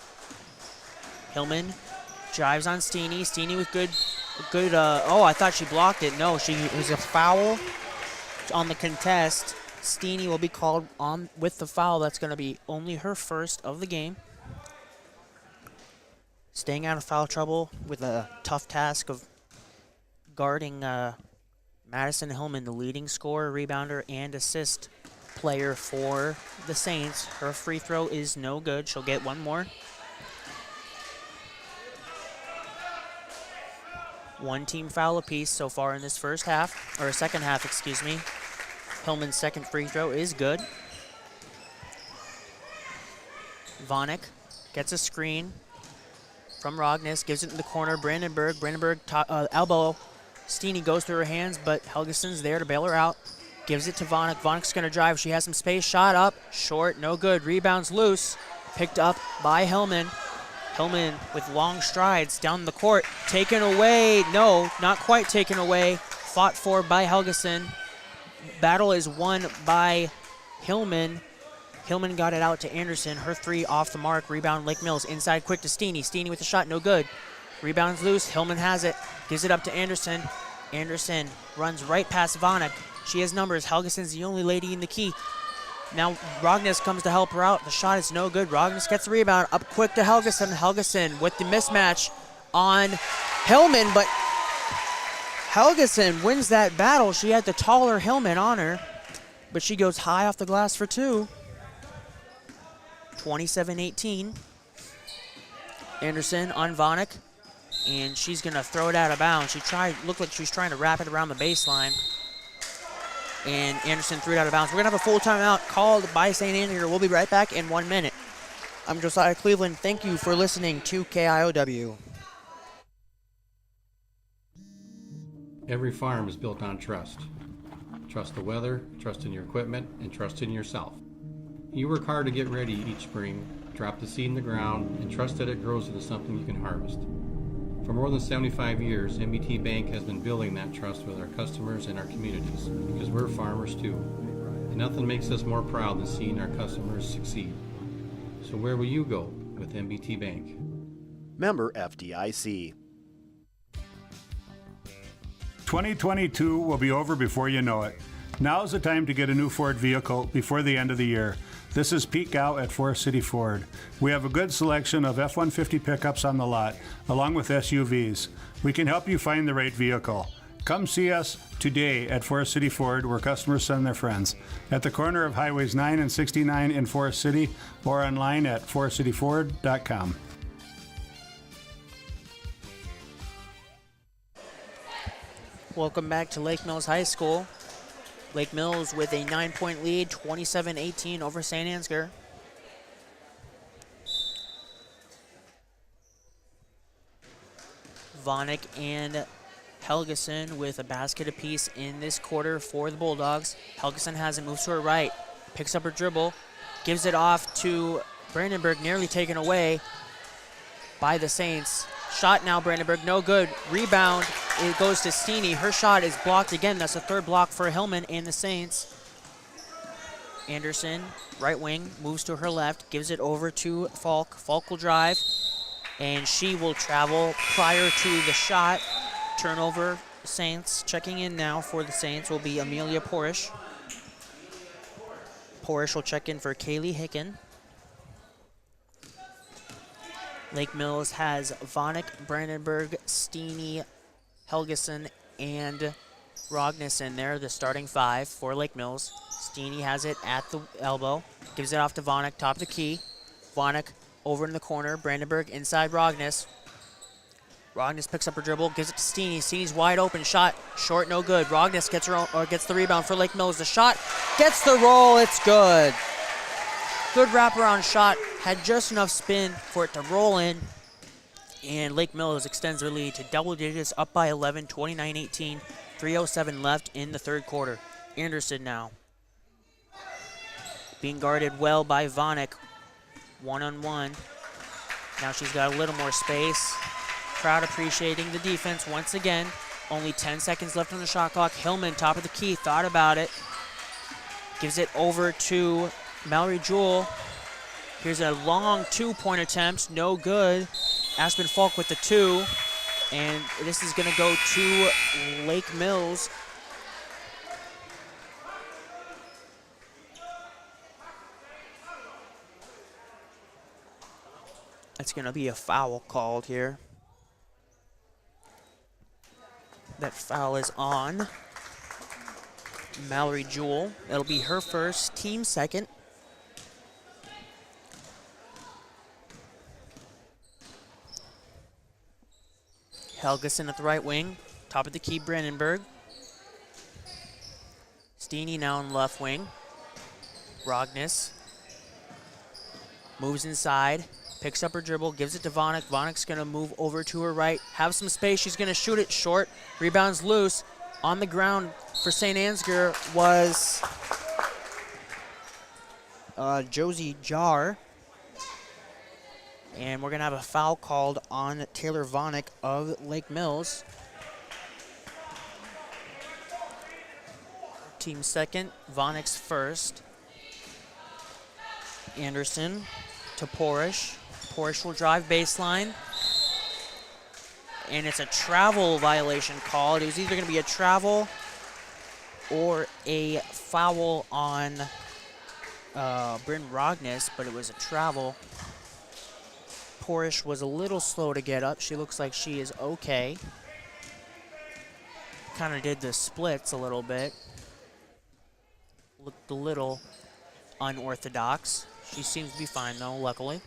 Hillman drives on Steeny. Steeny with good, oh, I thought she blocked it. No, it was a foul on the contest. Steeny will be called on with the foul. That's going to be only her first of the game. Staying out of foul trouble with a tough task of guarding Madison Hillman, the leading scorer, rebounder, and assist player for the Saints. Her free throw is no good. She'll get one more. One team foul apiece so far in this first half, or second half, excuse me. Hillman's second free throw is good. Vonek gets a screen from Rogness, gives it in the corner. Brandenburg elbow. Steeny goes through her hands, but Helgeson's there to bail her out. Gives it to Vonek. Vonek's going to drive. She has some space. Shot up. Short. No good. Rebounds loose. Picked up by Hillman. Hillman with long strides down the court. Taken away. No, not quite taken away. Fought for by Helgeson. Battle is won by Hillman. Hillman got it out to Anderson. Her three off the mark. Rebound Lake Mills. Inside quick to Steeny. Steeny with the shot. No good. Rebounds loose. Hillman has it. Gives it up to Anderson. Anderson runs right past Vonek. She has numbers. Helgeson's the only lady in the key. Now Rogness comes to help her out. The shot is no good. Rogness gets the rebound. Up quick to Helgeson. Helgeson with the mismatch on Hillman, but Helgeson wins that battle. She had the taller Hillman on her, but she goes high off the glass for two. 27-18. Anderson on Vonek, and she's going to throw it out of bounds. Looked like she was trying to wrap it around the baseline, and Anderson threw it out of bounds. We're going to have a full timeout called by St. Ansgar. We'll be right back in 1 minute. I'm Josiah Cleveland. Thank you for listening to KIOW. Every farm is built on trust. Trust the weather, trust in your equipment, and trust in yourself. You work hard to get ready each spring, drop the seed in the ground, and trust that it grows into something you can harvest. For more than 75 years, MBT Bank has been building that trust with our customers and our communities, because we're farmers too. And nothing makes us more proud than seeing our customers succeed. So where will you go with MBT Bank? Member FDIC. 2022 will be over before you know it. Now is the time to get a new Ford vehicle before the end of the year. This is Pete Gow at Forest City Ford. We have a good selection of F-150 pickups on the lot, along with SUVs. We can help you find the right vehicle. Come see us today at Forest City Ford, where customers send their friends. At the corner of Highways 9 and 69 in Forest City, or online at forestcityford.com. Welcome back to Lake Mills High School. Lake Mills with a 9-point lead, 27-18 over St Ansgar. Vonick and Helgeson with a basket apiece in this quarter for the Bulldogs. Helgeson has it, moves to her right, picks up her dribble, gives it off to Brandenburg, nearly taken away by the Saints. Shot now, Brandenburg, no good. Rebound, it goes to Steeny. Her shot is blocked again. That's a third block for Hillman and the Saints. Anderson, right wing, moves to her left, gives it over to Falk. Falk will drive, and she will travel prior to the shot. Turnover, Saints. Checking in now for the Saints will be Amelia Porish. Porish will check in for Kaylee Hicken. Lake Mills has Vonick, Brandenburg, Steeny, Helgeson, and Rognes there, the starting five for Lake Mills. Steeny has it at the elbow, gives it off to Vonick, top of the key. Vonick over in the corner, Brandenburg inside Rognes. Rognes picks up her dribble, gives it to Steeny. Steeny's wide open, shot short, no good. Rognes gets the rebound for Lake Mills. The shot gets the roll, it's good. Good wraparound shot, had just enough spin for it to roll in, and Lake Mills extends their lead to double digits, up by 11, 29-18, 3:07 left in the third quarter. Anderson now. Being guarded well by Vonick, one-on-one. Now she's got a little more space. Crowd appreciating the defense once again. Only 10 seconds left on the shot clock. Hillman, top of the key, thought about it. Gives it over to Mallory Jewell. Here's a long two-point attempt, no good. Aspen Falk with the two, and this is gonna go to Lake Mills. It's gonna be a foul called here. That foul is on Mallory Jewell. That'll be her first, team second. Helgeson at the right wing, top of the key, Brandenburg. Steeny now on left wing. Rognes moves inside, picks up her dribble, gives it to Vonick. Vonick's gonna move over to her right, have some space, she's gonna shoot it short. Rebounds loose. On the ground for St. Ansgar was Josie Jar. And we're going to have a foul called on Taylor Vonick of Lake Mills. Team second, Vonick's first. Anderson to Porish. Porish will drive baseline. And it's a travel violation call. It was either going to be a travel or a foul on Bryn Rognes, but it was a travel. Porish was a little slow to get up. She looks like she is okay. Kind of did the splits a little bit. Looked a little unorthodox. She seems to be fine though, luckily.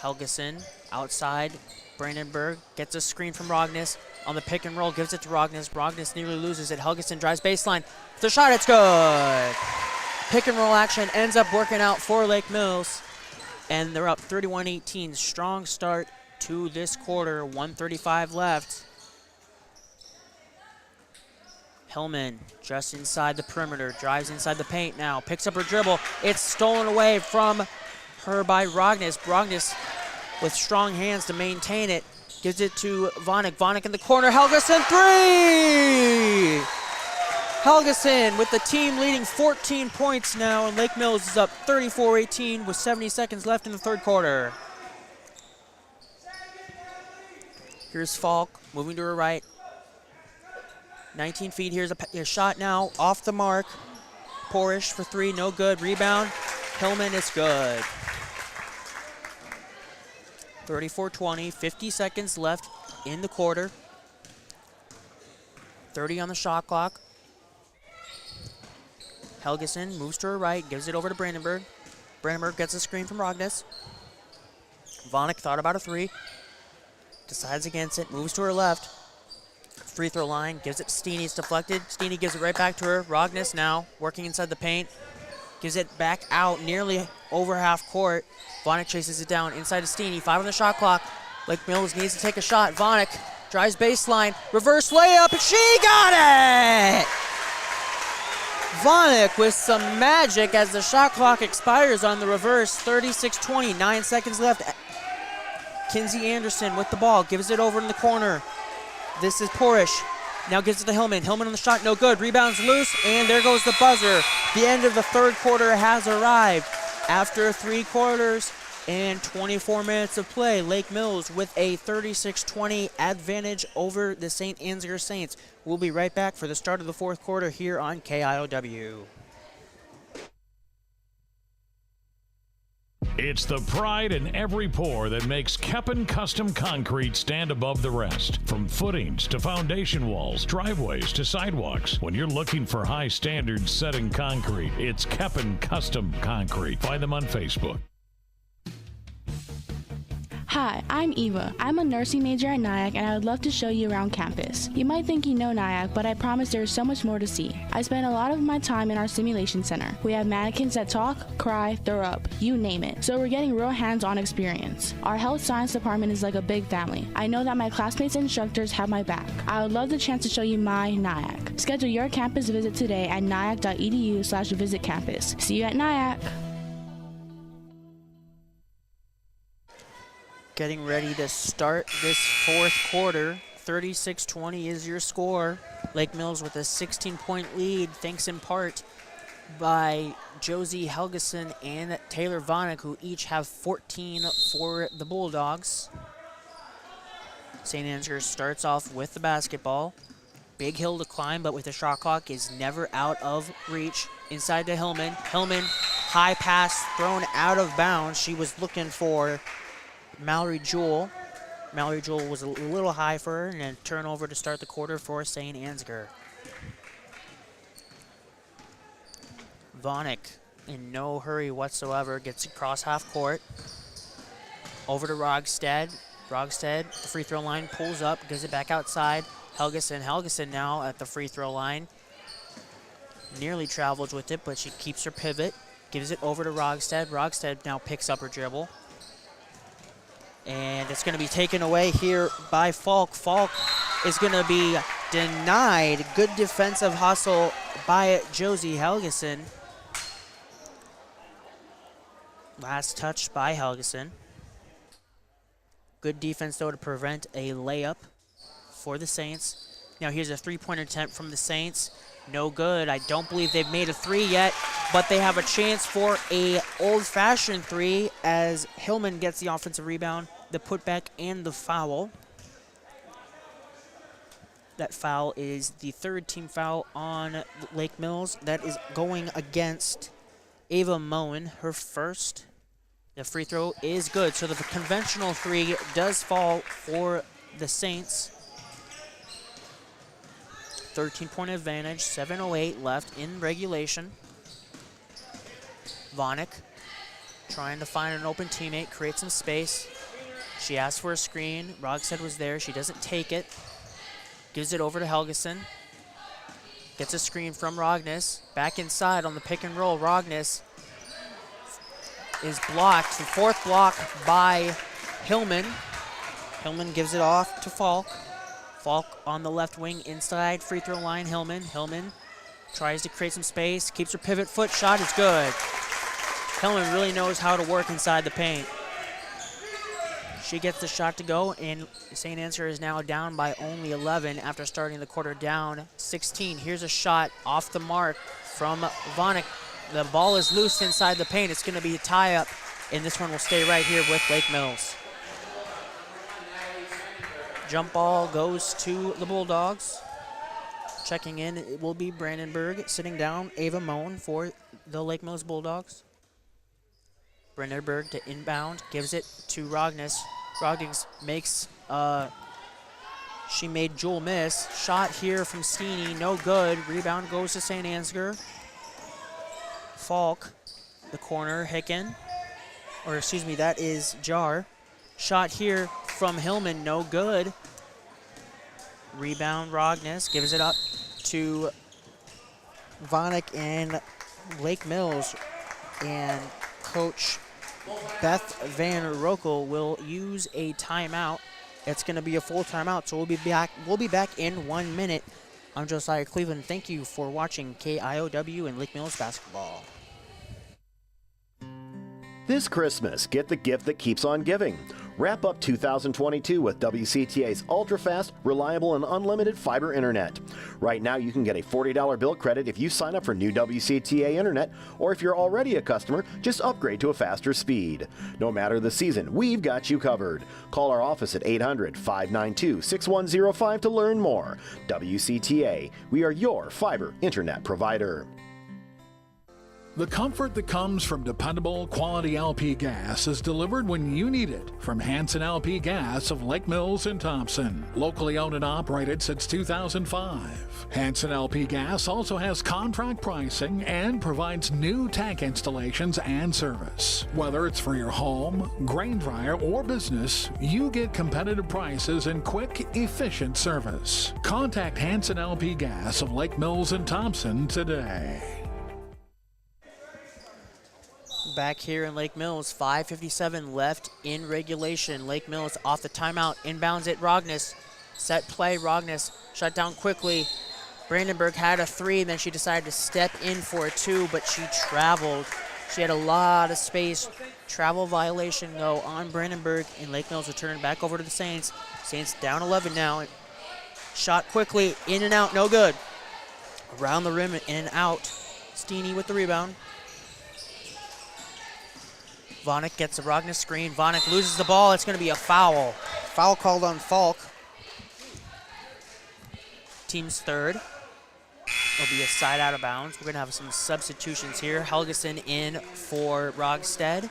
Helgeson outside. Brandenburg gets a screen from Rognes. On the pick and roll, gives it to Rognes. Rognes nearly loses it. Helgeson drives baseline. The shot, it's good. Pick and roll action ends up working out for Lake Mills. And they're up 31-18. Strong start to this quarter. 1:35 left. Hillman just inside the perimeter. Drives inside the paint now. Picks up her dribble. It's stolen away from her by Rognes. Rognes with strong hands to maintain it. Gives it to Vonick. Vonick in the corner. Helgeson, three! Helgeson with the team leading 14 points now, and Lake Mills is up 34-18 with 70 seconds left in the third quarter. Here's Falk moving to her right. 19 feet. Here's a shot now. Off the mark. Porish for three. No good. Rebound. Hillman is good. 34-20. 50 seconds left in the quarter. 30 on the shot clock. Helgeson moves to her right. Gives it over to Brandenburg. Brandenburg gets a screen from Rognes. Vonik thought about a three. Decides against it. Moves to her left. Free throw line. Gives it to Steeny. It's deflected. Steeny gives it right back to her. Rognes now working inside the paint. Gives it back out nearly over half court. Vonik chases it down inside to Steeny. 5 on the shot clock. Lake Mills needs to take a shot. Vonik drives baseline. Reverse layup. And she got it! Vonik with some magic as the shot clock expires on the reverse. 36-20, 9 seconds left. Kinsey Anderson with the ball, gives it over in the corner. This is Porish. Now gives it to Hillman. Hillman on the shot, no good. Rebounds loose, and there goes the buzzer. The end of the third quarter has arrived. After 3 quarters and 24 minutes of play, Lake Mills with a 36-20 advantage over the St. Ansgar Saints. We'll be right back for the start of the fourth quarter here on KIOW. It's the pride in every pour that makes Keppen Custom Concrete stand above the rest. From footings to foundation walls, driveways to sidewalks. When you're looking for high standards set in concrete, it's Keppen Custom Concrete. Find them on Facebook. Hi, I'm Eva. I'm a nursing major at Nyack and I would love to show you around campus. You might think you know Nyack, but I promise there is so much more to see. I spend a lot of my time in our simulation center. We have mannequins that talk, cry, throw up, you name it. So we're getting real hands-on experience. Our health science department is like a big family. I know that my classmates and instructors have my back. I would love the chance to show you my Nyack. Schedule your campus visit today at nyack.edu/visitcampus. See you at Nyack. Getting ready to start this fourth quarter. 36-20 is your score. Lake Mills with a 16-point lead, thanks in part by Josie Helgeson and Taylor Vonik, who each have 14 for the Bulldogs. St. Ansgar starts off with the basketball. Big hill to climb, but with the shot clock is never out of reach. Inside to Hillman. Hillman, high pass thrown out of bounds. She was looking for Mallory Jewell. Mallory Jewell was a little high for her, and a turnover to start the quarter for St. Ansgar. Vonik, in no hurry whatsoever, gets across half court. Over to Rogstad. Rogstad, the free throw line, pulls up, gives it back outside. Helgeson now at the free throw line. Nearly travels with it, but she keeps her pivot. Gives it over to Rogstad. Rogstad now picks up her dribble. And it's going to be taken away here by Falk. Falk is going to be denied. Good defensive hustle by Josie Helgeson. Last touch by Helgeson. Good defense, though, to prevent a layup for the Saints. Now here's a three-point attempt from the Saints. No good. I don't believe they've made a three yet, but they have a chance for a old-fashioned three as Hillman gets the offensive rebound, the putback, and the foul. That foul is the third team foul on Lake Mills. That is going against Ava Moen, her first. The free throw is good, so the conventional three does fall for the Saints. 13-point advantage, 7:08 left in regulation. Vonik trying to find an open teammate, create some space. She asked for a screen. Rogstad was there. She doesn't take it. Gives it over to Helgeson. Gets a screen from Rognes. Back inside on the pick and roll. Rognes is blocked. The fourth block by Hillman. Hillman gives it off to Falk. Falk on the left wing inside. Free throw line, Hillman. Hillman tries to create some space. Keeps her pivot foot. Shot is good. Hillman really knows how to work inside the paint. She gets the shot to go, and St. Ansgar is now down by only 11 after starting the quarter down 16. Here's a shot off the mark from Vonik. The ball is loose inside the paint. It's going to be a tie-up, and this one will stay right here with Lake Mills. Jump ball goes to the Bulldogs. Checking in, it will be Brandenburg. Sitting down, Ava Moan for the Lake Mills Bulldogs. Brandenburg to inbound, gives it to Rogness. Rogness makes, she made Jewel miss. Shot here from Steeny, no good. Rebound goes to St Ansgar. Falk, the corner, Hicken. Or excuse me, that is Jar. Shot here from Hillman, no good. Rebound, Rogness gives it up to Vonik and Lake Mills. And Coach Beth Van Rokel will use a timeout. It's going to be a full timeout, so we'll be back in 1 minute. I'm Josiah Cleveland. Thank you for watching KIOW and Lake Mills basketball. This Christmas, get the gift that keeps on giving. Wrap up 2022 with WCTA's ultra-fast, reliable, and unlimited fiber internet. Right now, you can get a $40 bill credit if you sign up for new WCTA internet, or if you're already a customer, just upgrade to a faster speed. No matter the season, we've got you covered. Call our office at 800-592-6105 to learn more. WCTA, we are your fiber internet provider. The comfort that comes from dependable, quality LP gas is delivered when you need it from Hanson LP Gas of Lake Mills and Thompson. Locally owned and operated since 2005. Hanson LP Gas also has contract pricing and provides new tank installations and service. Whether it's for your home, grain dryer, or business, you get competitive prices and quick, efficient service. Contact Hanson LP Gas of Lake Mills and Thompson today. Back here in Lake Mills, 5:57 left in regulation. Lake Mills off the timeout, inbounds at Rogness. Set play, Rogness shut down quickly. Brandenburg had a three, and then she decided to step in for a two, but she traveled. She had a lot of space. Travel violation, though, on Brandenburg, and Lake Mills returned back over to the Saints. Saints down 11 now. Shot quickly, in and out, no good. Around the rim, in and out. Steeny with the rebound. Vonik gets a Rogness screen. Vonik loses the ball. It's going to be a foul. Foul called on Falk. Team's third. It'll be a side out of bounds. We're going to have some substitutions here. Helgeson in for Rogstead.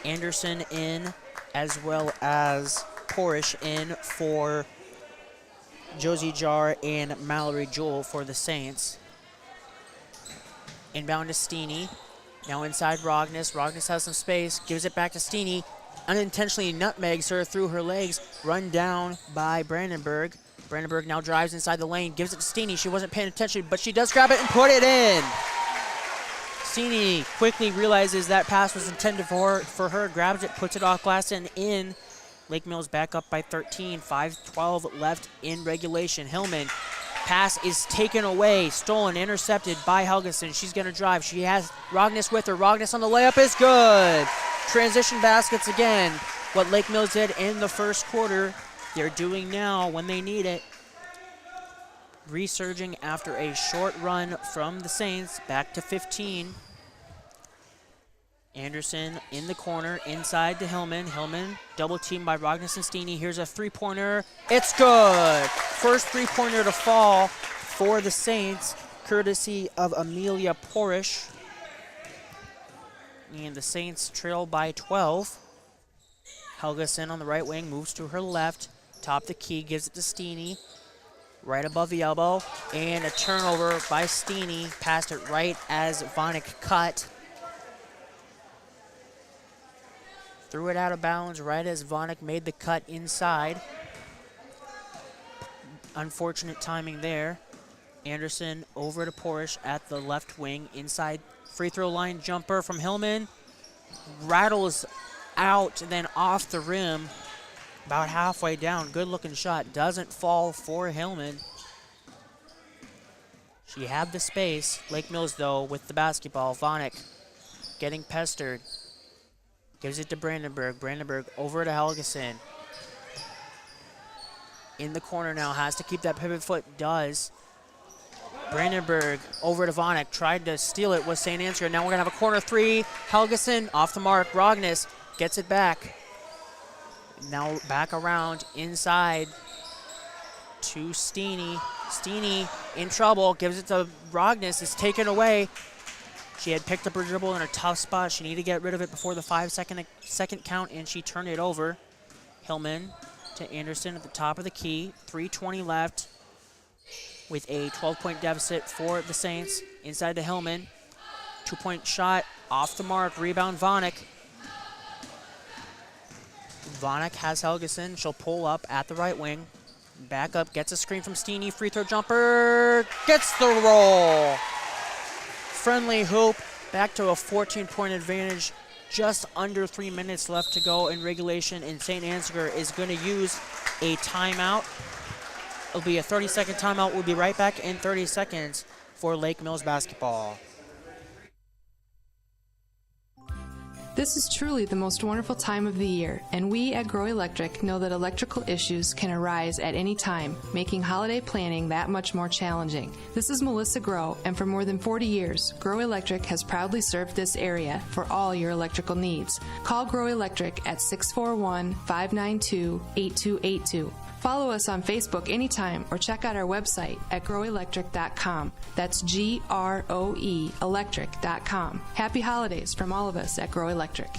Anderson in, as well as Porish in for Josie Jar and Mallory Jewell for the Saints. Inbound to Steeny. Now inside Rogness. Rogness has some space, gives it back to Steeny. Unintentionally nutmegs her through her legs. Run down by Brandenburg. Brandenburg now drives inside the lane, gives it to Steeny. She wasn't paying attention, but she does grab it and put it in. Steeny quickly realizes that pass was intended for her, grabs it, puts it off glass and in. Lake Mills back up by 13, 5:12 left in regulation. Hillman. Pass is taken away, stolen, intercepted by Helgeson. She's going to drive. She has Rogness with her. Rogness on the layup is good. Transition baskets again. What Lake Mills did in the first quarter, they're doing now when they need it. Resurging after a short run from the Saints, back to 15. Anderson in the corner, inside to Hillman. Hillman double teamed by Rogness and Steeny. Here's a three-pointer. It's good. First three-pointer to fall for the Saints, courtesy of Amelia Porish. And the Saints trail by 12. Helgeson on the right wing moves to her left. Top the key, gives it to Steeny. Right above the elbow. And a turnover by Steeny. Passed it right as Vonik cut. Threw it out of bounds right as Vonik made the cut inside. Unfortunate timing there. Anderson over to Porish at the left wing. Inside free throw line jumper from Hillman. Rattles out, then off the rim. About halfway down. Good looking shot. Doesn't fall for Hillman. She had the space. Lake Mills, though, with the basketball. Vonik getting pestered. Gives it to Brandenburg. Brandenburg over to Helgeson. In the corner now. Has to keep that pivot foot. Does. Brandenburg over to Vonik. Tried to steal it with St Ansgar. Now we're going to have a corner three. Helgeson off the mark. Rogness gets it back. Now back around inside to Steeny. Steeny in trouble, gives it to Rogness, is taken away. She had picked up her dribble in a tough spot. She needed to get rid of it before the 5-second count, and she turned it over. Hillman to Anderson at the top of the key. 3:20 left with a 12-point deficit for the Saints. Inside to Hillman. 2-point shot off the mark. Rebound Vonik. Vonik has Helgeson. She'll pull up at the right wing. Back up, gets a screen from Steeny. Free throw jumper. Gets the roll. Friendly hoop. Back to a 14-point advantage. Just under 3 minutes left to go in regulation, and St. Ansgar is going to use a timeout. It'll be a 30-second timeout. We'll be right back in 30 seconds for Lake Mills basketball. This is truly the most wonderful time of the year, and we at Grow Electric know that electrical issues can arise at any time, making holiday planning that much more challenging. This is Melissa Grow, and for more than 40 years, Grow Electric has proudly served this area for all your electrical needs. Call Grow Electric at 641-592-8282. Follow us on Facebook anytime or check out our website at growelectric.com. That's GROE electric.com. Happy holidays from all of us at Grow Electric.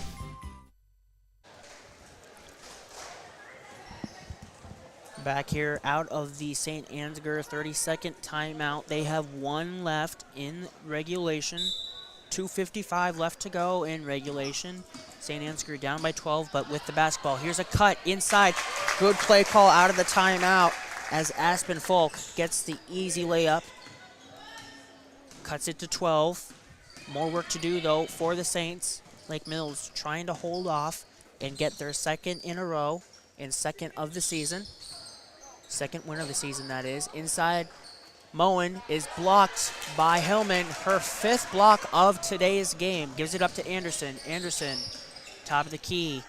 Back here out of the St. Ansgar 30-second timeout. They have one left in regulation. 2:55 left to go in regulation. St. Ansgar down by 12, but with the basketball. Here's a cut inside. Good play call out of the timeout as Aspen Folk gets the easy layup. Cuts it to 12. More work to do, though, for the Saints. Lake Mills trying to hold off and get their second in a row and second of the season. Second win of the season, that is. Inside, Moen is blocked by Hillman. Her fifth block of today's game. Gives it up to Anderson. Anderson, top of the key.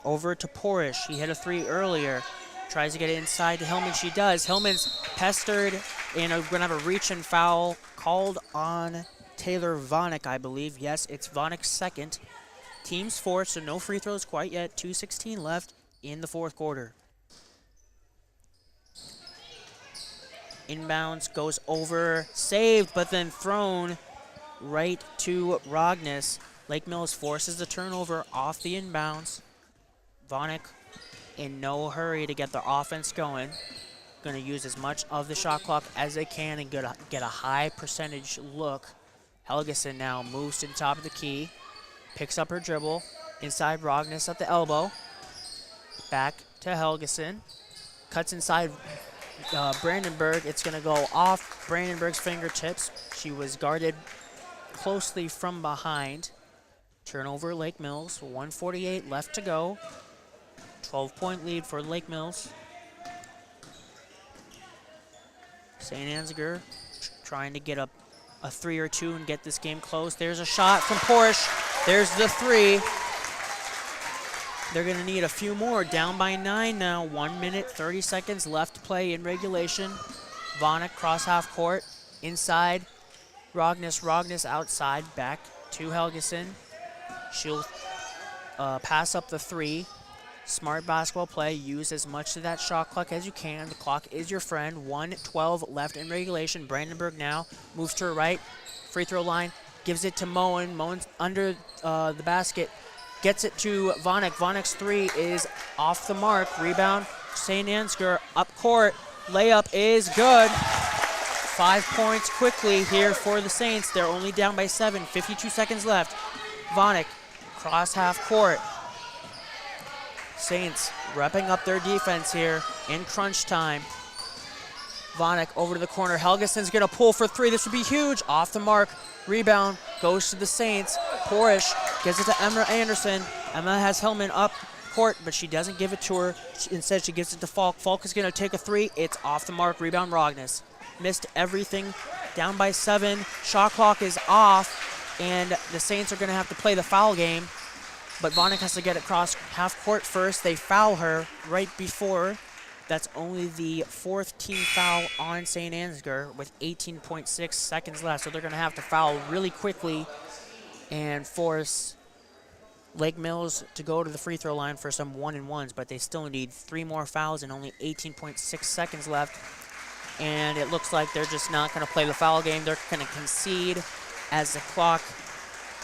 Over to Porish. He hit a three earlier. Tries to get it inside to Hillman. She does. Hillman's pestered, and we're going to have a reach and foul called on Taylor Vonik, I believe. Yes, it's Vonik's second. Team's fourth, so no free throws quite yet. 2:16 left in the fourth quarter. Inbounds goes over, saved, but then thrown right to Rogness. Lake Mills forces the turnover off the inbounds. Vonik in no hurry to get the offense going. Going to use as much of the shot clock as they can and get a high percentage look. Helgeson now moves to the top of the key, picks up her dribble, inside Rogness at the elbow. Back to Helgeson, cuts inside Brandenburg. It's going to go off Brandenburg's fingertips. She was guarded closely from behind. Turnover, Lake Mills. 1:48 left to go. 12-point lead for Lake Mills. St. Ansgar trying to get a three or two and get this game close. There's a shot from Porish. There's the three. They're going to need a few more. Down by 9 now. 1 minute, 30 seconds left to play in regulation. Vonik cross half court. Inside. Rogness outside. Back to Helgeson. She'll pass up the three. Smart basketball play. Use as much of that shot clock as you can. The clock is your friend. 1:12 left in regulation. Brandenburg now moves to her right. Free throw line. Gives it to Moen. Moen's under the basket. Gets it to Vonik. Vonik's three is off the mark. Rebound, St. Ansgar up court. Layup is good. 5 points quickly here for the Saints. They're only down by 7. 52 seconds left. Vonik, cross half court. Saints repping up their defense here in crunch time. Vonik over to the corner. Helgeson's going to pull for three. This would be huge. Off the mark. Rebound goes to the Saints. Porish gives it to Emma Anderson. Emma has Hillman up court, but she doesn't give it to her. Instead, she gives it to Falk. Falk is going to take a three. It's off the mark. Rebound, Rogness. Missed everything. Down by 7. Shot clock is off, and the Saints are going to have to play the foul game. But Vonik has to get across half court first. They foul her right before. That's only the 4th team foul on St. Ansgar with 18.6 seconds left. So they're going to have to foul really quickly and force Lake Mills to go to the free throw line for some 1-and-1s, but they still need 3 more fouls and only 18.6 seconds left. And it looks like they're just not going to play the foul game. They're going to concede as the clock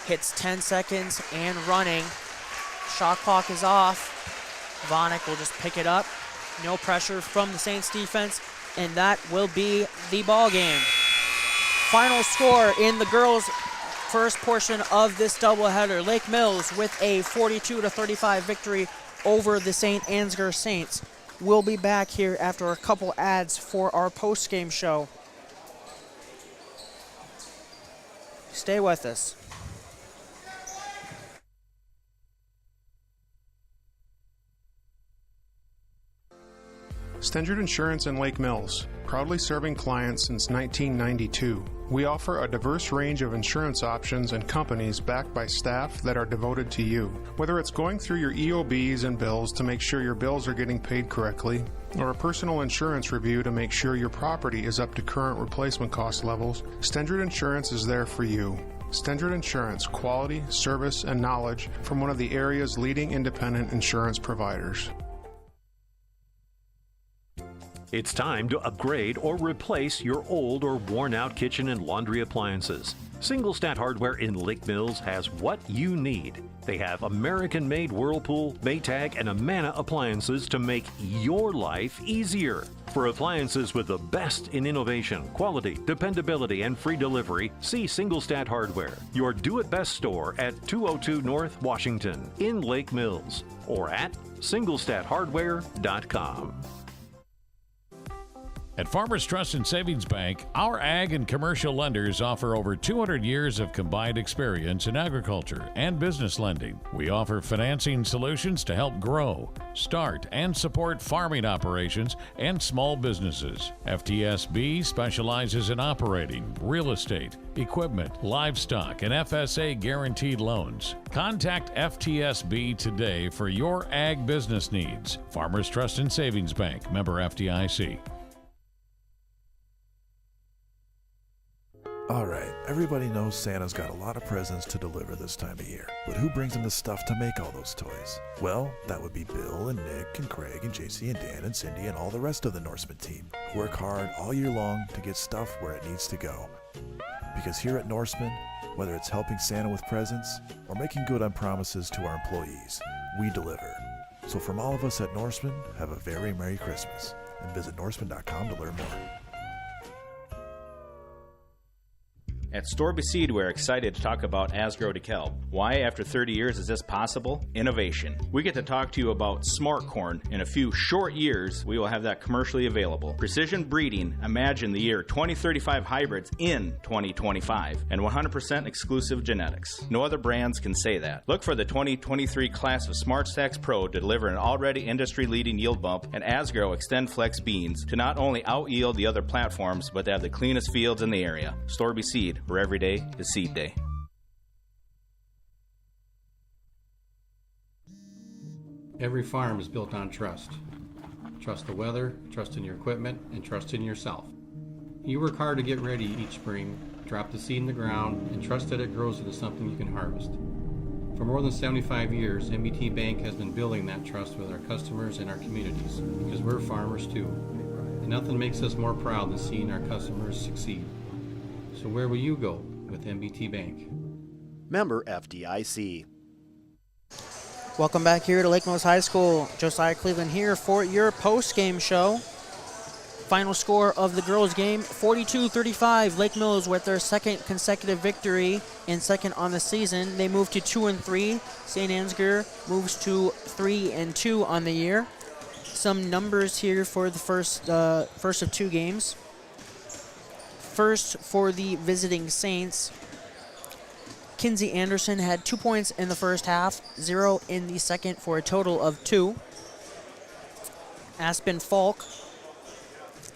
hits 10 seconds and running. Shot clock is off. Vonick will just pick it up. No pressure from the Saints defense, and that will be the ball game. Final score in the girls' first portion of this doubleheader. Lake Mills with a 42-35 victory over the St. Ansgar Saints. We'll be back here after a couple ads for our post-game show. Stay with us. St Insurance in Lake Mills, proudly serving clients since 1992. We offer a diverse range of insurance options and companies backed by staff that are devoted to you. Whether it's going through your EOBs and bills to make sure your bills are getting paid correctly, or a personal insurance review to make sure your property is up to current replacement cost levels, Stendard Insurance is there for you. Stendard Insurance, quality, service, and knowledge from one of the area's leading independent insurance providers. It's time to upgrade or replace your old or worn-out kitchen and laundry appliances. Single Stat Hardware in Lake Mills has what you need. They have American-made Whirlpool, Maytag, and Amana appliances to make your life easier. For appliances with the best in innovation, quality, dependability, and free delivery, see Single Stat Hardware, your do-it-best store at 202 North Washington in Lake Mills, or at singlestathardware.com. At Farmers Trust and Savings Bank, our ag and commercial lenders offer over 200 years of combined experience in agriculture and business lending. We offer financing solutions to help grow, start, and support farming operations and small businesses. FTSB specializes in operating, real estate, equipment, livestock, and FSA guaranteed loans. Contact FTSB today for your ag business needs. Farmers Trust and Savings Bank, member FDIC. Alright, everybody knows Santa's got a lot of presents to deliver this time of year. But who brings him the stuff to make all those toys? Well, that would be Bill and Nick and Craig and JC and Dan and Cindy and all the rest of the Norseman team, who work hard all year long to get stuff where it needs to go. Because here at Norseman, whether it's helping Santa with presents or making good on promises to our employees, we deliver. So from all of us at Norseman, have a very Merry Christmas, and visit Norseman.com to learn more. At Storby Seed, we're excited to talk about Asgrow DeKalb. Why, after 30 years, is this possible? Innovation. We get to talk to you about smart corn. In a few short years, we will have that commercially available. Precision breeding. Imagine the year 2035 hybrids in 2025. And 100% exclusive genetics. No other brands can say that. Look for the 2023 class of Smart Stacks Pro to deliver an already industry-leading yield bump and Asgrow Extend Flex beans to not only out-yield the other platforms, but to have the cleanest fields in the area. Storby Seed, where every day is seed day. Every farm is built on trust. Trust the weather, trust in your equipment, and trust in yourself. You work hard to get ready each spring, drop the seed in the ground, and trust that it grows into something you can harvest. For more than 75 years, MBT Bank has been building that trust with our customers and our communities, because we're farmers too. And nothing makes us more proud than seeing our customers succeed. So where will you go with MBT Bank? Member FDIC. Welcome back here to Lake Mills High School. Josiah Cleveland here for your post-game show. Final score of the girls' game, 42-35. Lake Mills with their second consecutive victory and second on the season. They move to 2-3. St. Ansgar moves to 3-2 on the year. Some numbers here for the first of two games. First, for the visiting Saints, Kinsey Anderson had 2 points in the first half, 0 in the second for a total of 2. Aspen Falk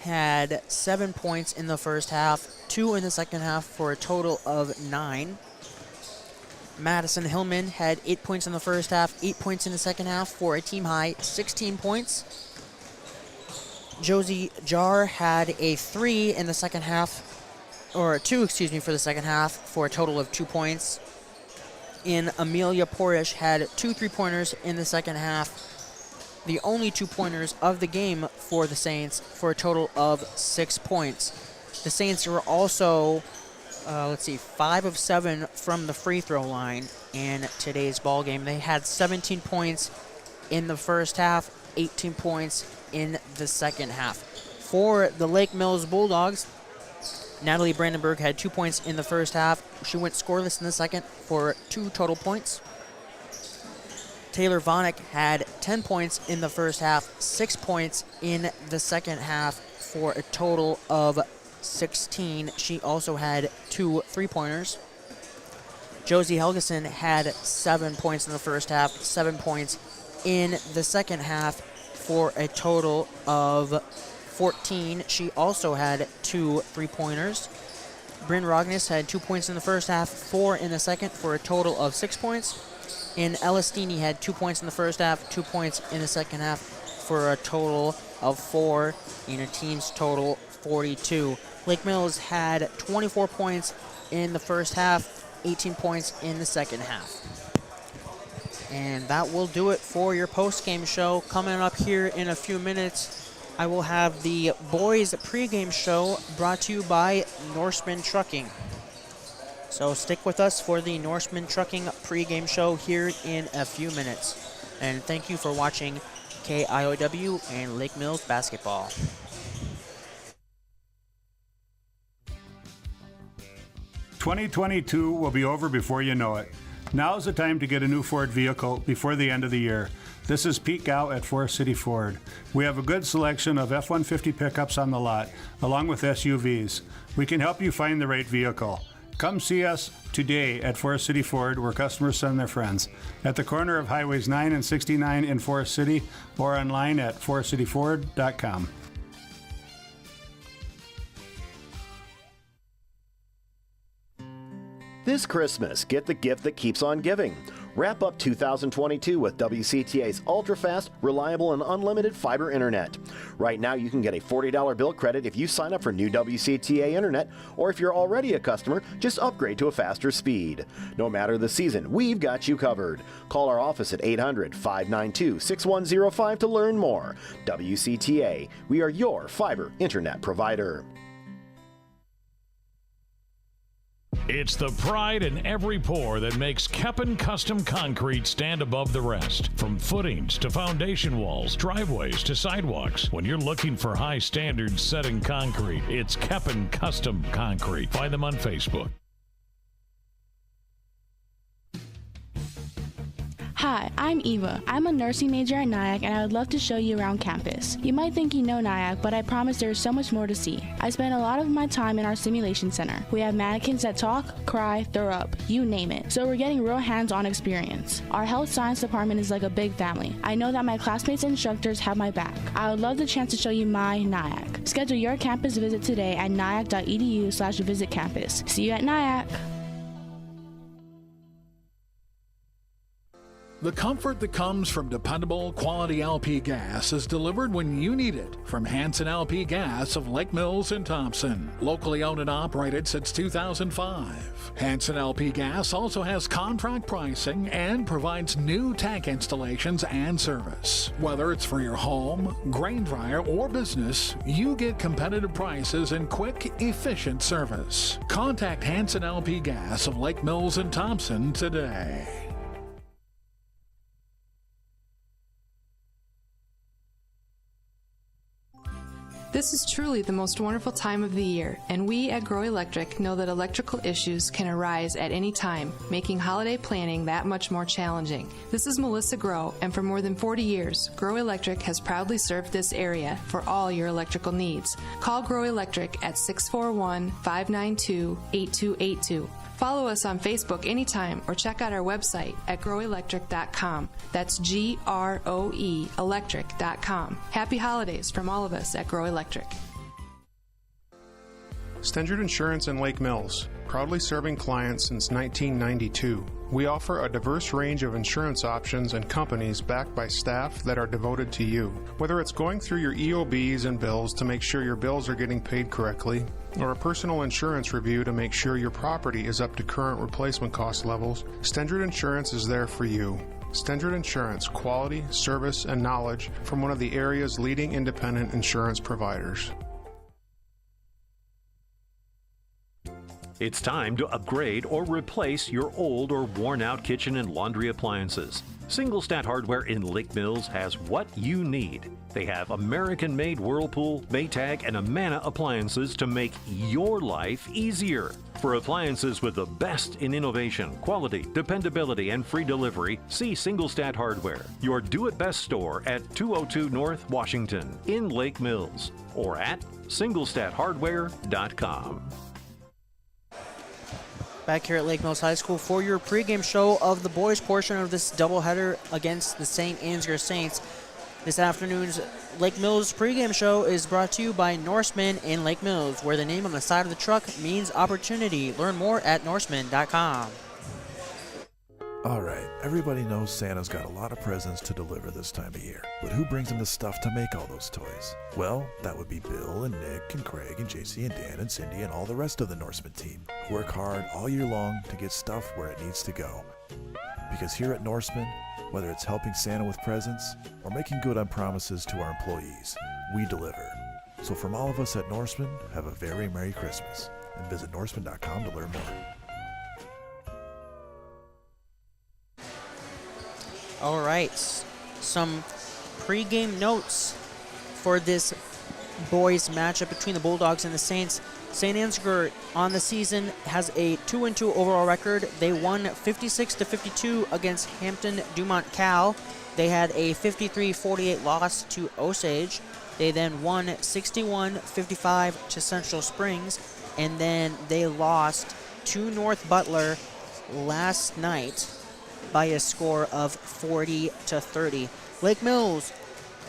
had 7 points in the first half, 2 in the second half for a total of 9. Madison Hillman had 8 points in the first half, 8 points in the second half for a team high 16 points. Josie Jar had a 3 in the second half, or 2, for the second half for a total of 2 points. in Amelia Porish had 2 3-pointers in the second half. The only 2-pointers of the game for the Saints for a total of 6 points. The Saints were also, 5 of 7 from the free throw line in today's ball game. They had 17 points in the first half, 18 points in the second half. For the Lake Mills Bulldogs, Natalie Brandenburg had 2 points in the first half. She went scoreless in the second for 2 total points. Taylor Vonick had 10 points in the first half, 6 points in the second half for a total of 16. She also had 2 3-pointers. Josie Helgeson had 7 points in the first half, 7 points in the second half for a total of 14. She also had 2 3-pointers. Bryn Rognes had 2 points in the first half, 4 in the second for a total of 6 points. And Elistini had 2 points in the first half, 2 points in the second half for a total of 4 in a team's total 42. Lake Mills had 24 points in the first half, 18 points in the second half. And that will do it for your post-game show. Coming up here in a few minutes, I will have the boys pregame show brought to you by Norseman Trucking. So stick with us for the Norseman Trucking pregame show here in a few minutes. And thank you for watching KIOW and Lake Mills basketball. "2022 will be over before you know it. Now is the time to get a new Ford vehicle before the end of the year. This is Pete Gow at Forest City Ford. We have a good selection of F-150 pickups on the lot, along with SUVs. We can help you find the right vehicle. Come see us today at Forest City Ford, where customers send their friends, at the corner of Highways 9 and 69 in Forest City, or online at forestcityford.com. This Christmas, get the gift that keeps on giving. Wrap up 2022 with WCTA's ultra-fast, reliable, and unlimited fiber internet. Right now, you can get a $40 bill credit if you sign up for new WCTA internet, or if you're already a customer, just upgrade to a faster speed. No matter the season, we've got you covered. Call our office at 800-592-6105 to learn more. WCTA, we are your fiber internet provider. It's the pride in every pour that makes Keppen Custom Concrete stand above the rest. From footings to foundation walls, driveways to sidewalks. When you're looking for high standards set in concrete, it's Keppen Custom Concrete. Find them on Facebook. Hi, I'm Eva. I'm a nursing major at Nyack, and I would love to show you around campus. You might think you know Nyack, but I promise there is so much more to see. I spend a lot of my time in our simulation center. We have mannequins that talk, cry, throw up, you name it. So we're getting real hands-on experience. Our health science department is like a big family. I know that my classmates and instructors have my back. I would love the chance to show you my Nyack. Schedule your campus visit today at nyack.edu/visitcampus. See you at Nyack. The comfort that comes from dependable, quality LP gas is delivered when you need it from Hanson LP Gas of Lake Mills and Thompson. Locally owned and operated since 2005. Hanson LP Gas also has contract pricing and provides new tank installations and service. Whether it's for your home, grain dryer, or business, you get competitive prices and quick, efficient service. Contact Hanson LP Gas of Lake Mills and Thompson today. This is truly the most wonderful time of the year, and we at Grow Electric know that electrical issues can arise at any time, making holiday planning that much more challenging. This is Melissa Grow, and for more than 40 years, Grow Electric has proudly served this area for all your electrical needs. Call Grow Electric at 641-592-8282. Follow us on Facebook anytime or check out our website at growelectric.com. That's GROE electric.com. Happy holidays from all of us at Grow Electric. St Ansgar Insurance in Lake Mills, proudly serving clients since 1992. We offer a diverse range of insurance options and companies backed by staff that are devoted to you. Whether it's going through your EOBs and bills to make sure your bills are getting paid correctly, or a personal insurance review to make sure your property is up to current replacement cost levels, Stendrud Insurance is there for you. Stendrud Insurance, quality, service, and knowledge from one of the area's leading independent insurance providers. It's time to upgrade or replace your old or worn-out kitchen and laundry appliances. Single Stat Hardware in Lake Mills has what you need. They have American-made Whirlpool, Maytag, and Amana appliances to make your life easier. For appliances with the best in innovation, quality, dependability, and free delivery, see Single Stat Hardware, your do-it-best store at 202 North Washington in Lake Mills, or at singlestathardware.com. Back here at Lake Mills High School for your pregame show of the boys portion of this doubleheader against the St. Ansgar Saints. This afternoon's Lake Mills pregame show is brought to you by Norseman in Lake Mills, where the name on the side of the truck means opportunity. Learn more at norseman.com. Alright, everybody knows Santa's got a lot of presents to deliver this time of year. But who brings him the stuff to make all those toys? Well, that would be Bill and Nick and Craig and JC and Dan and Cindy and all the rest of the Norseman team, who work hard all year long to get stuff where it needs to go. Because here at Norseman, whether it's helping Santa with presents or making good on promises to our employees, we deliver. So from all of us at Norseman, have a very Merry Christmas and visit norseman.com to learn more. All right, some pregame notes for this boys matchup between the Bulldogs and the Saints. St. Ansgar on the season has a 2-2 overall record. They won 56-52 against Hampton Dumont Cal. They had a 53-48 loss to Osage. They then won 61-55 to Central Springs, and then they lost to North Butler last night by a score of 40-30. Lake Mills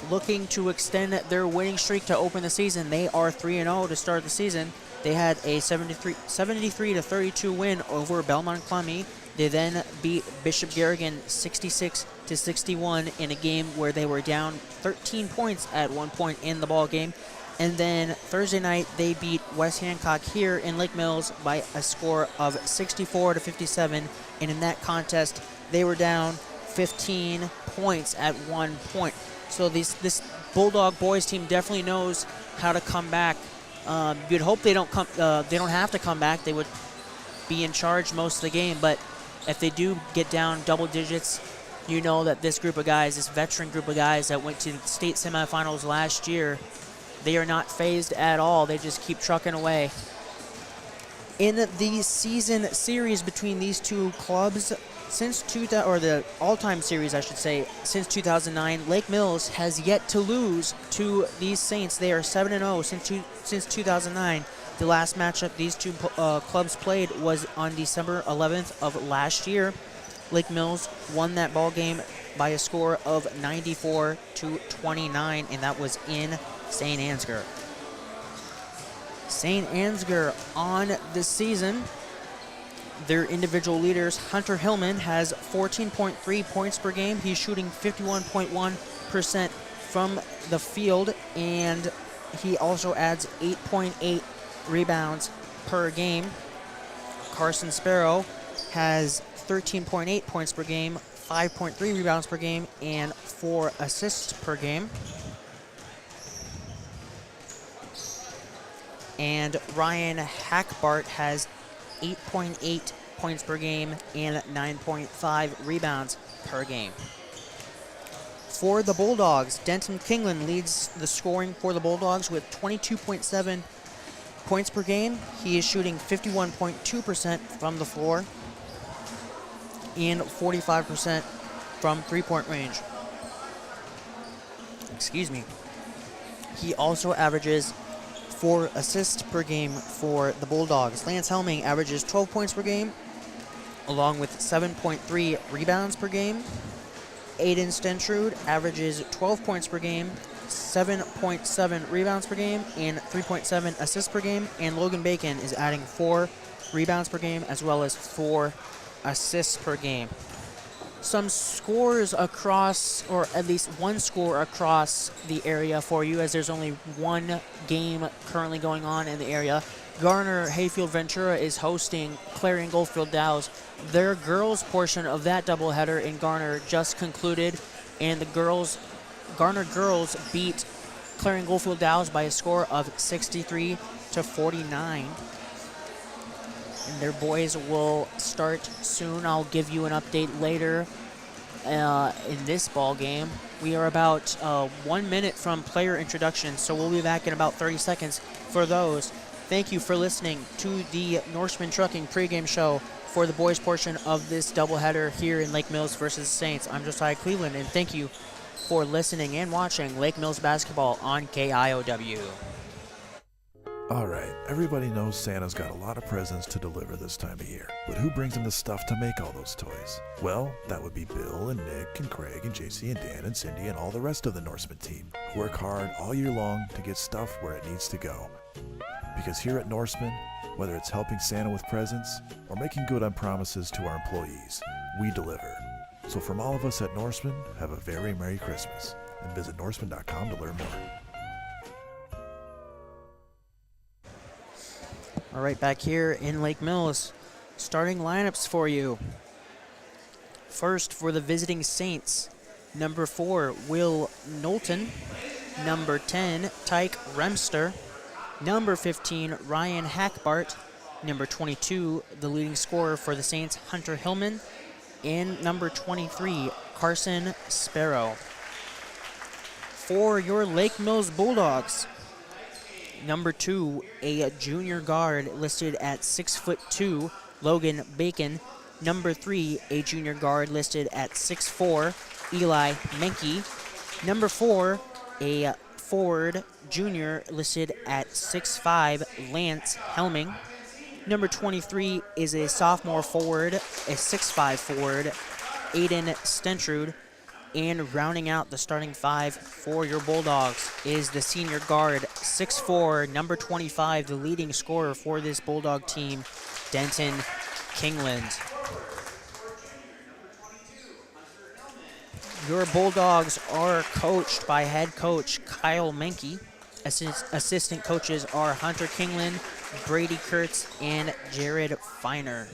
looking to extend their winning streak to open the season. They are 3-0 to start the season. They had a 73-32 win over Belmont Clummy. They then beat Bishop Garrigan 66-61 in a game where they were down 13 points at one point in the ball game. And then Thursday night, they beat West Hancock here in Lake Mills by a score of 64-57. And in that contest, they were down 15 points at one point. So this Bulldog boys team definitely knows how to come back. You'd hope they don't have to come back. They would be in charge most of the game. But if they do get down double digits, you know that this group of guys, this veteran group of guys that went to the state semifinals last year, they are not phased at all. They just keep trucking away. In the season series between these two clubs, the all-time series, I should say, since 2009, Lake Mills has yet to lose to these Saints. They are 7-0 since 2009. The last matchup these two clubs played was on December 11th of last year. Lake Mills won that ball game by a score of 94-29, and that was in St. Ansgar. St. Ansgar on the season, their individual leaders, Hunter Hillman has 14.3 points per game. He's shooting 51.1% from the field, and he also adds 8.8 rebounds per game. Carson Sparrow has 13.8 points per game, 5.3 rebounds per game, and 4 assists per game. And Ryan Hackbart has 8.8 points per game and 9.5 rebounds per game. For the Bulldogs, Denton Kingland leads the scoring for the Bulldogs with 22.7 points per game. He is shooting 51.2% from the floor and 45% from three-point range. Excuse me. He also averages 4 assists per game for the Bulldogs. Lance Helming averages 12 points per game, along with 7.3 rebounds per game. Aiden Stentrud averages 12 points per game, 7.7 rebounds per game, and 3.7 assists per game. And Logan Bacon is adding 4 rebounds per game, as well as 4 assists per game. Some scores across, or at least one score across the area for you, as there's only one game currently going on in the area. Garner Hayfield Ventura is hosting Clarion Goldfield Dows. Their girls portion of that doubleheader in Garner just concluded, and the Garner girls beat Clarion Goldfield Dows by a score of 63-49. And their boys will start soon. I'll give you an update later in this ball game. We are about 1 minute from player introduction, so we'll be back in about 30 seconds for those. Thank you for listening to the Norseman Trucking pregame show for the boys portion of this doubleheader here in Lake Mills versus Saints. I'm Josiah Cleveland, and thank you for listening and watching Lake Mills basketball on KIOW. All right, everybody knows Santa's got a lot of presents to deliver this time of year. But who brings him the stuff to make all those toys? Well, that would be Bill and Nick and Craig and JC and Dan and Cindy and all the rest of the Norseman team, who work hard all year long to get stuff where it needs to go. Because here at Norseman, whether it's helping Santa with presents or making good on promises to our employees, we deliver. So from all of us at Norseman, have a very Merry Christmas, and visit norseman.com to learn more. All right, back here in Lake Mills, starting lineups for you. First, for the visiting Saints, number 4, Will Knowlton. Number 10, Tyke Remster. Number 15, Ryan Hackbart. Number 22, the leading scorer for the Saints, Hunter Hillman. And number 23, Carson Sparrow. For your Lake Mills Bulldogs, number 2, a junior guard listed at 6'2", Logan Bacon. Number 3, a junior guard listed at 6'4", Eli Menke. Number 4, a forward junior listed at 6'5", Lance Helming. Number 23 is a sophomore forward, a 6'5" forward, Aiden Stentrud. And rounding out the starting 5 for your Bulldogs is the senior guard, 6'4", number 25, the leading scorer for this Bulldog team, Denton Kingland. Your Bulldogs are coached by head coach Kyle Menke. Assistant coaches are Hunter Kingland, Brady Kurtz, and Jared Feiner.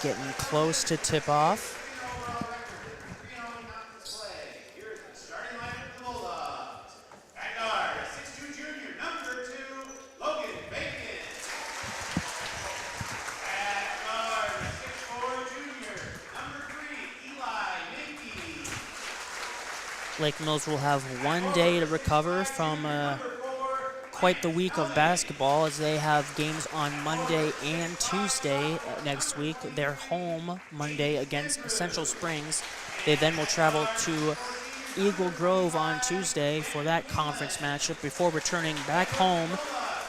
Getting close to tip-off. Lake Mills will have 1 day to recover from quite the week of basketball, as they have games on Monday and Tuesday next week. They're home Monday against Central Springs. They then will travel to Eagle Grove on Tuesday for that conference matchup before returning back home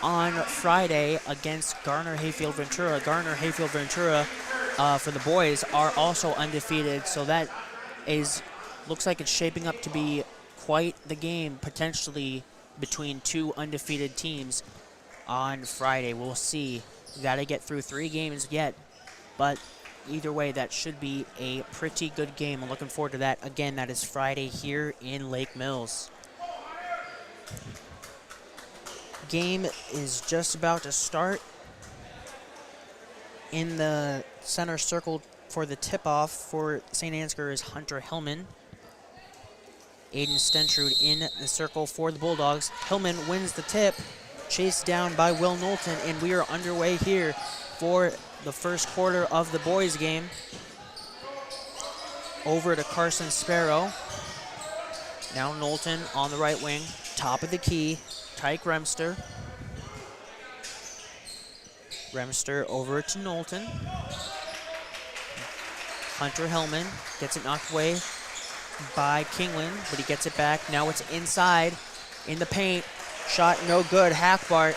on Friday against Garner Hayfield Ventura. Garner Hayfield Ventura for the boys are also undefeated, so that looks like it's shaping up to be quite the game potentially between two undefeated teams on Friday. We'll see. We got to get through 3 games yet, but either way, that should be a pretty good game. I'm looking forward to that. Again, that is Friday here in Lake Mills. Game is just about to start. In the center circle for the tip-off for St. Ansgar is Hunter Hillman. Aiden Stentrud in the circle for the Bulldogs. Hillman wins the tip, chased down by Will Knowlton, and we are underway here for the first quarter of the boys' game. Over to Carson Sparrow. Now Knowlton on the right wing, top of the key, Tyke Remster. Remster over to Knowlton. Hunter Hillman gets it knocked away by Kingland, but he gets it back. Now it's inside in the paint. Shot no good. Hackbart.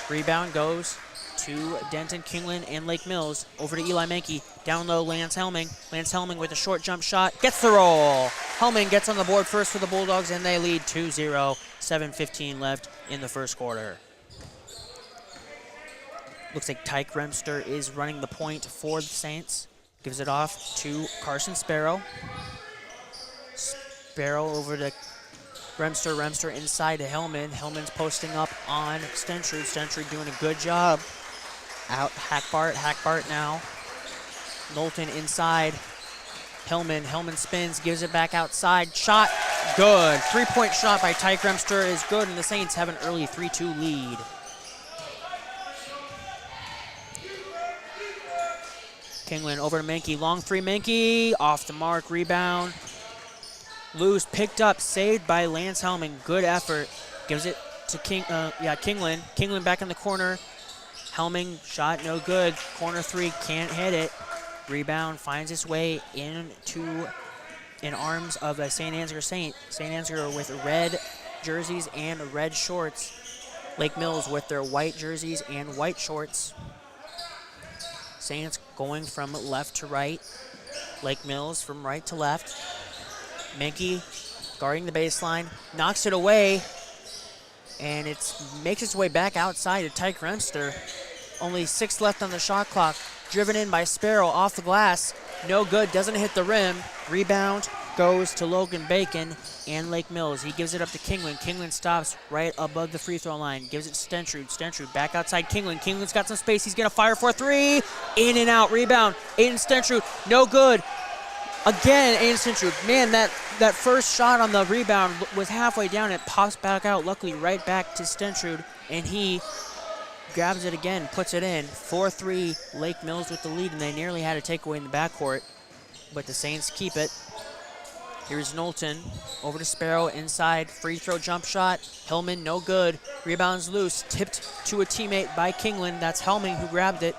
Rebound goes to Denton Kingland and Lake Mills. Over to Eli Menke. Down low, Lance Helming. Lance Helming with a short jump shot. Gets the roll. Helming gets on the board first for the Bulldogs, and they lead 2-0. 7:15 left in the first quarter. Looks like Tyke Remster is running the point for the Saints. Gives it off to Carson Sparrow. Sparrow over to Remster. Remster inside to Hellman. Hellman's posting up on Stentrud. Stentrud doing a good job. Out Hackbart. Hackbart now. Knowlton inside. Hellman. Hellman spins, gives it back outside. Shot, good. 3-point shot by Tyke Remster is good, and the Saints have an early 3-2 lead. Kingland over to Menke. Long three, Menke. Off the mark, rebound. Loose, picked up, saved by Lance Helming. Good effort. Gives it to Kingland. Kingland back in the corner. Helming, shot no good. Corner three, can't hit it. Rebound finds its way in arms of a St Ansgar Saint. St Ansgar with red jerseys and red shorts. Lake Mills with their white jerseys and white shorts. Saints going from left to right. Lake Mills from right to left. Menke guarding the baseline, knocks it away, and it makes its way back outside to Tyke Remster. Only 6 left on the shot clock. Driven in by Sparrow off the glass. No good, doesn't hit the rim. Rebound goes to Logan Bacon and Lake Mills. He gives it up to Kingland. Kingland stops right above the free throw line. Gives it to Stentrud. Stentrud back outside Kingland. Kingland's got some space. He's going to fire for 3. In and out. Rebound. Aiden Stentrud. No good. Again, Aiden Stentrud. Man, that first shot on the rebound was halfway down. It pops back out. Luckily, right back to Stentrud. And he grabs it again, puts it in. 4-3, Lake Mills with the lead, and they nearly had a takeaway in the backcourt, but the Saints keep it. Here's Knowlton, over to Sparrow, inside, free throw jump shot. Hellman, no good. Rebounds loose, tipped to a teammate by Kingland. That's Helming who grabbed it.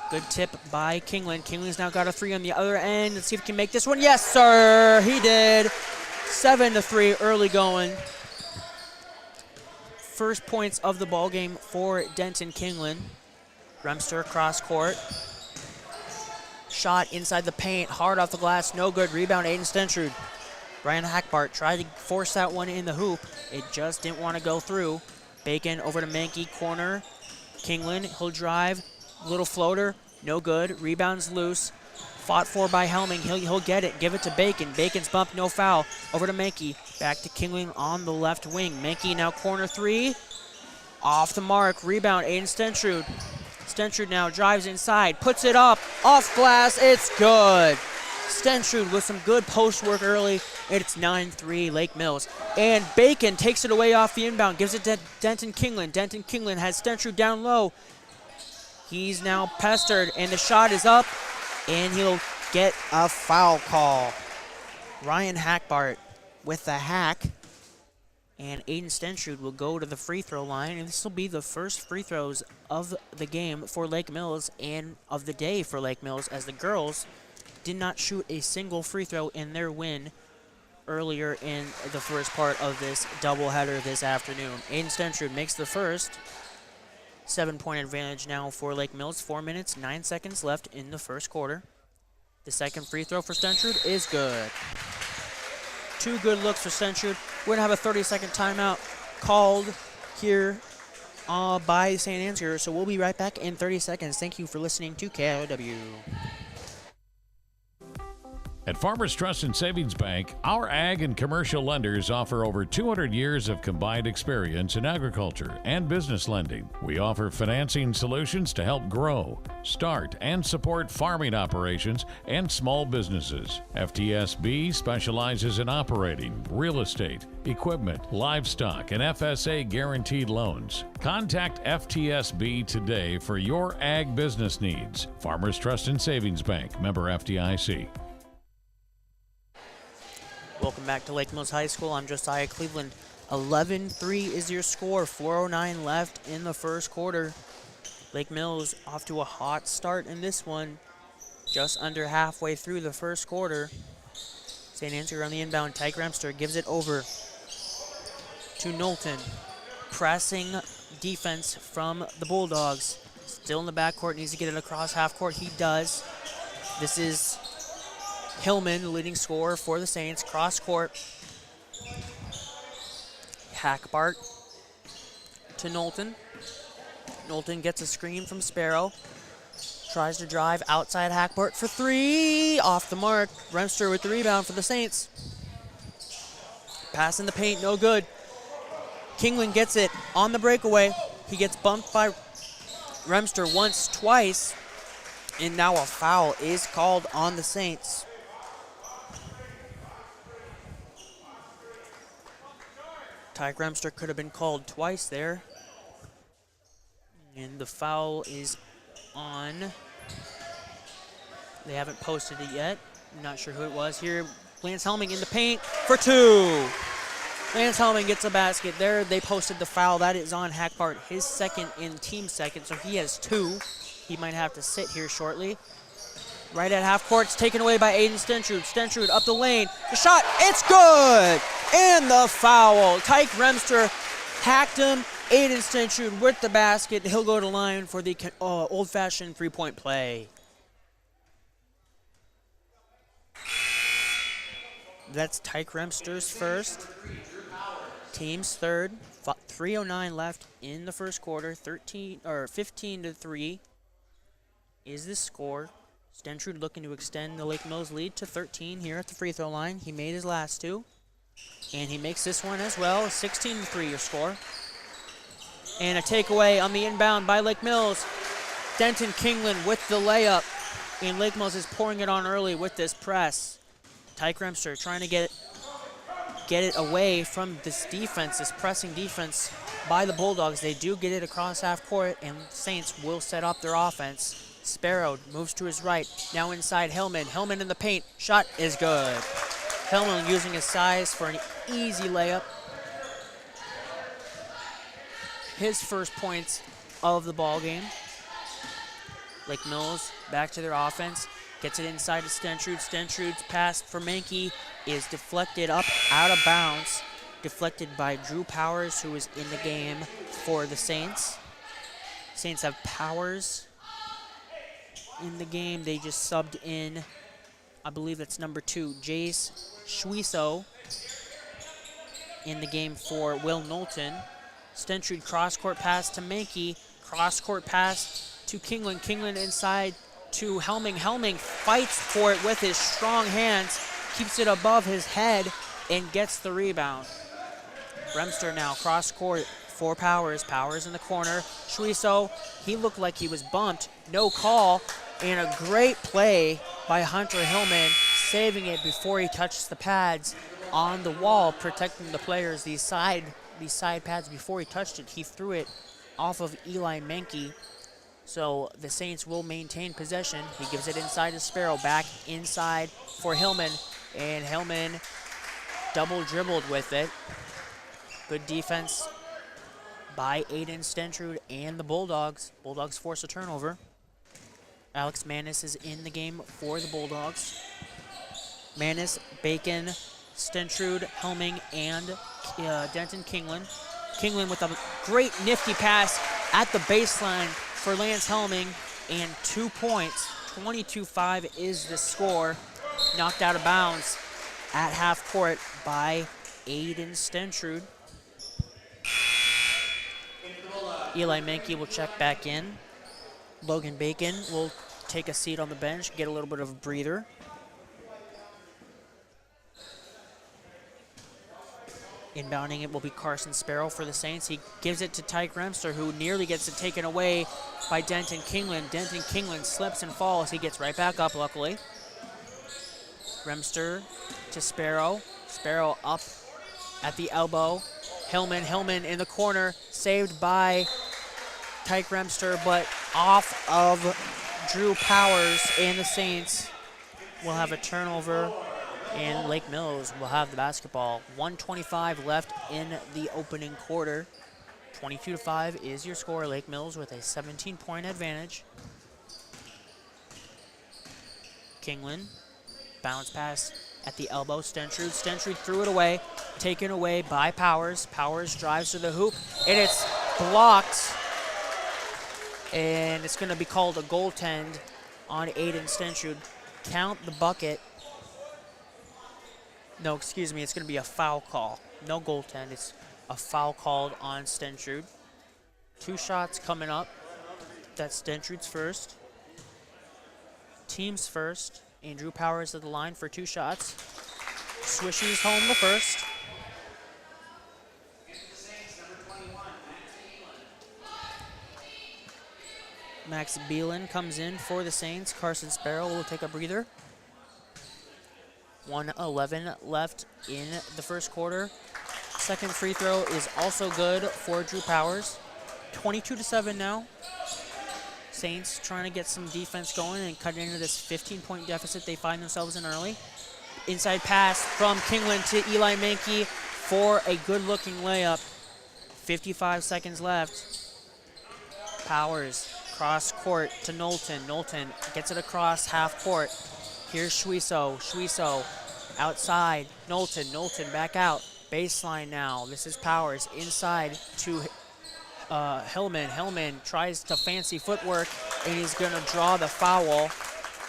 Good tip by Kingland. Kingland's now got a 3 on the other end. Let's see if he can make this one. Yes, sir, he did. 7-3, early going. First points of the ball game for Denton Kingland. Remster cross court. Shot inside the paint, hard off the glass, no good. Rebound, Aiden Stentrud. Brian Hackbart tried to force that one in the hoop. It just didn't want to go through. Bacon over to Menke, corner. Kingland, he'll drive. Little floater, no good. Rebounds loose. Fought for by Helming. He'll get it. Give it to Bacon. Bacon's bump, no foul. Over to Menke. Back to Kingland on the left wing. Menke now corner 3. Off the mark. Rebound, Aiden Stentrud. Stentrud now drives inside. Puts it up. Off glass. It's good. Stentrud with some good post work early. It's 9-3 Lake Mills. And Bacon takes it away off the inbound. Gives it to Denton Kingland. Denton Kingland has Stentrud down low. He's now pestered. And the shot is up. And he'll get a foul call. Ryan Hackbart with the hack. And Aiden Stentrud will go to the free throw line. And this will be the first free throws of the game for Lake Mills and of the day for Lake Mills, as the girls did not shoot a single free throw in their win earlier in the first part of this doubleheader this afternoon. Aiden Stentrud makes the first. 7-point advantage now for Lake Mills. 4 minutes, 9 seconds left in the first quarter. The second free throw for Stentrud is good. 2 good looks for Stentrud. We're going to have a 30-second timeout called here by St Ansgar, so we'll be right back in 30 seconds. Thank you for listening to KIOW. At Farmers Trust and Savings Bank, our ag and commercial lenders offer over 200 years of combined experience in agriculture and business lending. We offer financing solutions to help grow, start, and support farming operations and small businesses. FTSB specializes in operating, real estate, equipment, livestock, and FSA guaranteed loans. Contact FTSB today for your ag business needs. Farmers Trust and Savings Bank, member FDIC. Welcome back to Lake Mills High School. I'm Josiah Cleveland. 11-3 is your score. 4:09 left in the first quarter. Lake Mills off to a hot start in this one. Just under halfway through the first quarter. St. Ansgar on the inbound. Tyke Remster gives it over to Knowlton. Pressing defense from the Bulldogs. Still in the backcourt. Needs to get it across half court. He does. This is Hillman, the leading scorer for the Saints. Cross court. Hackbart to Knowlton. Knowlton gets a screen from Sparrow. Tries to drive outside Hackbart for three. Off the mark. Remster with the rebound for the Saints. Pass in the paint, no good. Kingland gets it on the breakaway. He gets bumped by Remster once, twice, and now a foul is called on the Saints. Tyke Remster could have been called twice there. And the foul is on. They haven't posted it yet. I'm not sure who it was here. Lance Helming in the paint for two. Lance Helming gets a basket there. They posted the foul. That is on Hackbart, his second and team second, so he has two. He might have to sit here shortly. Right at half court, it's taken away by Aiden Stentrud. Stentrud up the lane. The shot, it's good! And the foul. Tyke Remster hacked him. Aiden Stentrud with the basket. He'll go to line for the old-fashioned three-point play. That's Tyke Remster's first. Team's third. 3:09 left in the first quarter. 15-3 is the score. Stentrud looking to extend the Lake Mills lead to 13 here at the free throw line. He made his last two, and he makes this one as well. 16-3 your score. And a takeaway on the inbound by Lake Mills. Denton Kingland with the layup, and Lake Mills is pouring it on early with this press. Tyke Remster trying to get it away from this defense, this pressing defense by the Bulldogs. They do get it across half court, and Saints will set up their offense. Sparrow moves to his right, now inside Hillman. Hillman in the paint, shot is good. Hillman using his size for an easy layup. His first points of the ball game. Lake Mills back to their offense. Gets it inside to Stentrud. Stentrud's pass for Mankey is deflected up out of bounds. Deflected by Drew Powers, who is in the game for the Saints. Saints have Powers in the game. They just subbed in, I believe that's number 2, Jace Schwiso in the game for Will Knowlton. Stentrud cross-court pass to Mankey. Cross-court pass to Kingland. Kingland inside to Helming. Helming fights for it with his strong hands, keeps it above his head, and gets the rebound. Remster now cross-court for Powers. Powers in the corner. Schwiso, he looked like he was bumped. No call, and a great play by Hunter Hillman, saving it before he touches the pads on the wall, protecting the players. These side pads, before he touched it, he threw it off of Eli Mankey. So the Saints will maintain possession. He gives it inside to Sparrow, back inside for Hillman, and Hillman double dribbled with it. Good defense by Aiden Stentrud and the Bulldogs. Bulldogs force a turnover. Alex Manis is in the game for the Bulldogs. Manis, Bacon, Stentrud, Helming, and Denton Kingland. Kingland with a great nifty pass at the baseline for Lance Helming, and 2 points. 22-5 is the score. Knocked out of bounds at half court by Aiden Stentrud. Eli Mankey will check back in. Logan Bacon will take a seat on the bench, get a little bit of a breather. Inbounding it will be Carson Sparrow for the Saints. He gives it to Tyke Remster, who nearly gets it taken away by Denton Kingland. Denton Kingland slips and falls. He gets right back up, luckily. Remster to Sparrow. Sparrow up at the elbow. Hillman in the corner, saved by Tyke Remster, but off of Drew Powers, and the Saints will have a turnover, and Lake Mills will have the basketball. 1:25 left in the opening quarter. 22-5 is your score. Lake Mills with a 17-point advantage. Kingland, bounce pass at the elbow. Stentrud threw it away, taken away by Powers. Powers drives to the hoop, and it's blocked. And it's going to be called a goaltend on Aiden Stentrud. count the bucket. No, excuse me, it's going to be a foul call. No goaltend, it's a foul called on Stentrud. 2 shots coming up. That's Stentrud's first. Team's first. Andrew Powers at the line for 2 shots. Swishes home the first. Max Beelan comes in for the Saints. Carson Sparrow will take a breather. 1:11 left in the first quarter. Second free throw is also good for Drew Powers. 22-7 now. Saints trying to get some defense going and cut into this 15-point deficit they find themselves in early. Inside pass from Kingland to Eli Mankey for a good-looking layup. 55 seconds left. Powers cross court to Knowlton. Knowlton gets it across half court. Here's Schwiso. Schwiso outside. Knowlton. Knowlton back out. Baseline now. This is Powers inside to Hillman. Hillman tries to fancy footwork and he's going to draw the foul.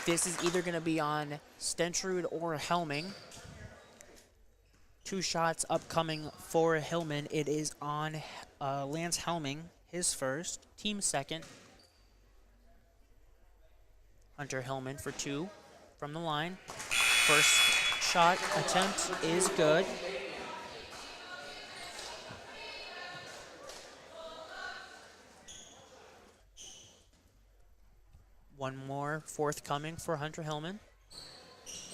This is either going to be on Stentrud or Helming. 2 shots upcoming for Hillman. It is on Lance Helming, his first, team second. Hunter Hillman for 2 from the line. First shot attempt is good. One more forthcoming for Hunter Hillman.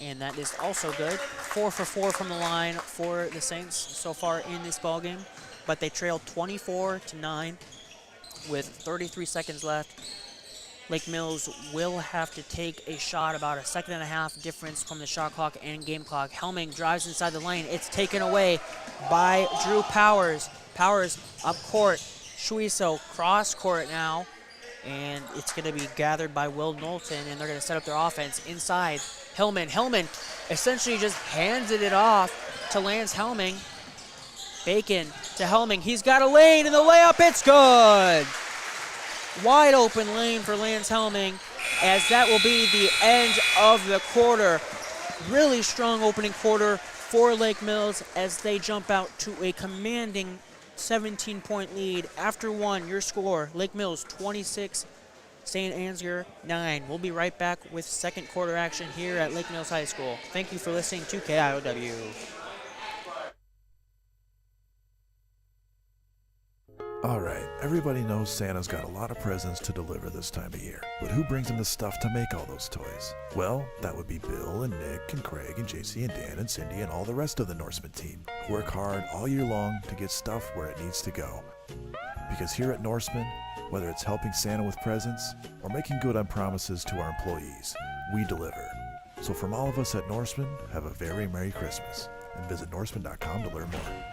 And that is also good. 4 for 4 from the line for the Saints so far in this ballgame. But they trailed 24-9 with 33 seconds left. Lake Mills will have to take a shot, about a 1.5 second difference from the shot clock and game clock. Helming drives inside the lane. It's taken away by Drew Powers. Powers up court. Schwiso cross court now. And it's going to be gathered by Will Knowlton, and they're going to set up their offense inside. Hillman. Hillman essentially just handed it off to Lance Helming. Bacon to Helming. He's got a lane, and the layup, it's good. Wide open lane for Lance Helming, as that will be the end of the quarter. Really strong opening quarter for Lake Mills as they jump out to a commanding 17-point lead. After 1, your score, Lake Mills 26, St Ansgar 9. We'll be right back with second quarter action here at Lake Mills High School. Thank you for listening to KIOW. All right, everybody knows Santa's got a lot of presents to deliver this time of year. But who brings him the stuff to make all those toys? Well, that would be Bill and Nick and Craig and JC and Dan and Cindy and all the rest of the Norseman team, who work hard all year long to get stuff where it needs to go. Because here at Norseman, whether it's helping Santa with presents or making good on promises to our employees, we deliver. So from all of us at Norseman, have a very Merry Christmas, and visit norseman.com to learn more.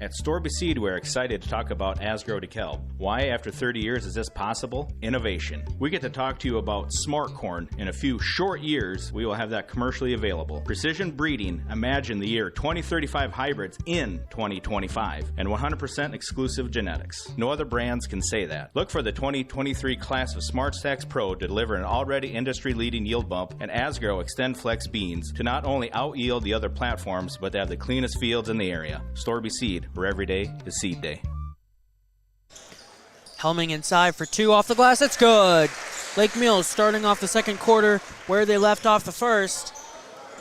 At Storby Seed, we're excited to talk about Asgrow DeKalb. Why, after 30 years, is this possible? Innovation. We get to talk to you about smart corn. In a few short years, we will have that commercially available. Precision breeding. Imagine the year 2035 hybrids in 2025. And 100% exclusive genetics. No other brands can say that. Look for the 2023 class of Smart Stacks Pro to deliver an already industry-leading yield bump and Asgrow Extend Flex beans to not only out-yield the other platforms, but to have the cleanest fields in the area. Storby Seed, where every day is seed day. Helming inside for 2 off the glass. That's good. Lake Mills starting off the second quarter where they left off the first.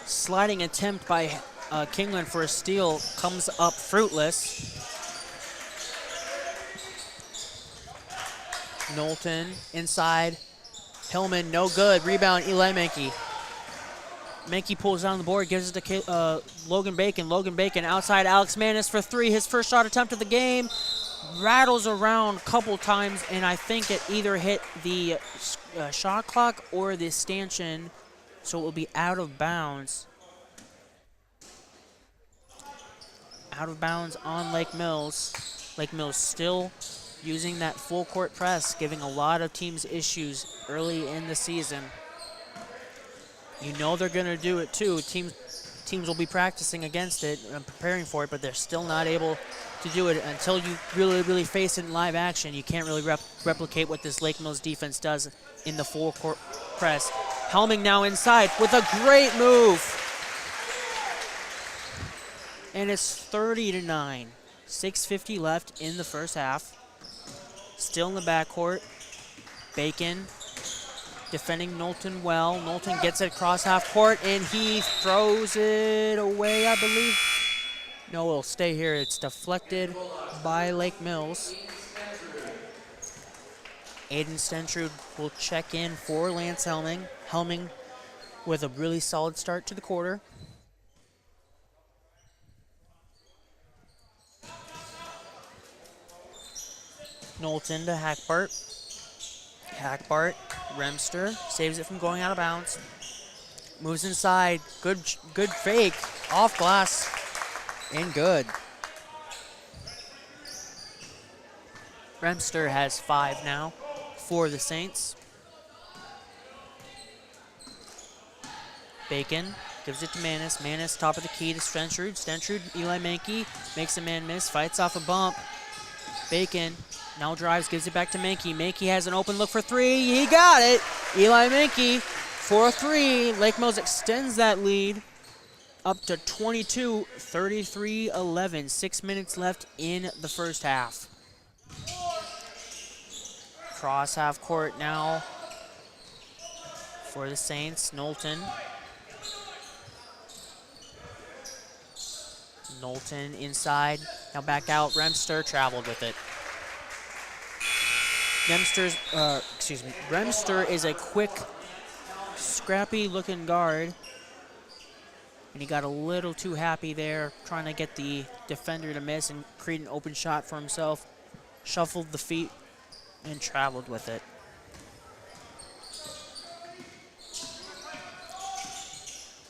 Sliding attempt by Kingland for a steal comes up fruitless. Knowlton inside. Hillman, no good. Rebound, Eli Mankey. Mankey pulls down the board, gives it to Logan Bacon. Logan Bacon outside Alex Manis for 3. His first shot attempt of the game. Rattles around a couple times, and I think it either hit the shot clock or the stanchion, so it will be out of bounds. Out of bounds on Lake Mills. Lake Mills still using that full court press, giving a lot of teams issues early in the season. You know they're going to do it too. Teams teams will be practicing against it and preparing for it, but they're still not able to do it until you really face it in live action. You can't really replicate what this Lake Mills defense does in the full court press. Helming now inside with a great move. And it's 30-9. 6:50 left in the first half. Still in the backcourt. Bacon defending Knowlton well. Knowlton gets it across half court, and he throws it away, I believe. No, it'll stay here. It's deflected by Lake Mills. Aiden Stentrud will check in for Lance Helming. Helming with a really solid start to the quarter. Knowlton to Hackbart. Hackbart, Remster, saves it from going out of bounds. Moves inside, good fake, off glass, and good. Remster has 5 now for the Saints. Bacon gives it to Manis. Manis, top of the key to Stentrud. Stentrud, Eli Mankey, makes a man miss, fights off a bump. Bacon now drives, gives it back to Mankey. Mankey has an open look for 3. He got it. Eli Mankey for a 3. Lake Mills extends that lead up to 22, 33-11. 6 minutes left in the first half. Cross half court now for the Saints. Knowlton. Knowlton inside. Now back out. Remster traveled with it. Remster is a quick, scrappy-looking guard, and he got a little too happy there, trying to get the defender to miss and create an open shot for himself. Shuffled the feet and traveled with it.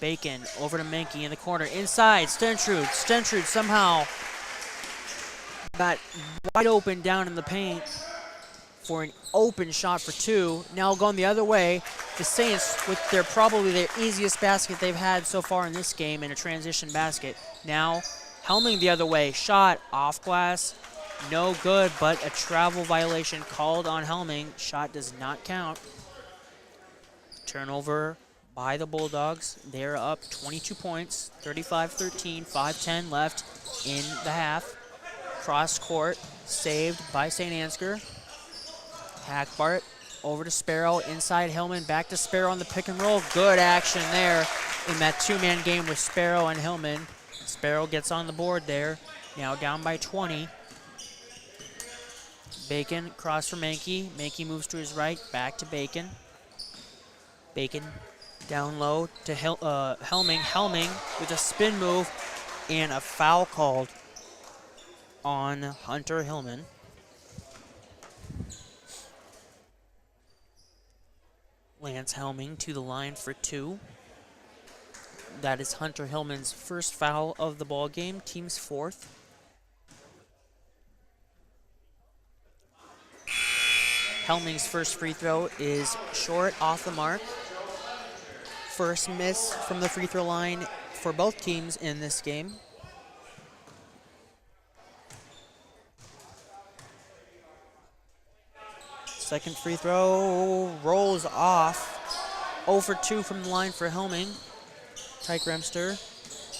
Bacon over to Mankey in the corner. Inside, Stentrud. Stentrud somehow got wide open down in the paint for an open shot for 2. Now going the other way, the Saints with probably their easiest basket they've had so far in this game in a transition basket. Now Helming the other way, shot off glass, no good, but a travel violation called on Helming. Shot does not count. Turnover by the Bulldogs. They're up 22 points, 35-13, 5:10 left in the half. Cross court, saved by St Ansgar. Hackbart over to Sparrow, inside Hillman, back to Sparrow on the pick and roll. Good action there in that 2-man game with Sparrow and Hillman. Sparrow gets on the board there, now down by 20. Bacon, cross for Mankey. Mankey moves to his right, back to Bacon. Bacon down low to Helming. Helming with a spin move and a foul called on Hunter Hillman. Lance Helming to the line for 2. That is Hunter Hillman's first foul of the ball game, team's 4th. Helming's first free throw is short, off the mark. First miss from the free throw line for both teams in this game. Second free throw rolls off. 0 for 2 from the line for Helming. Tyke Remster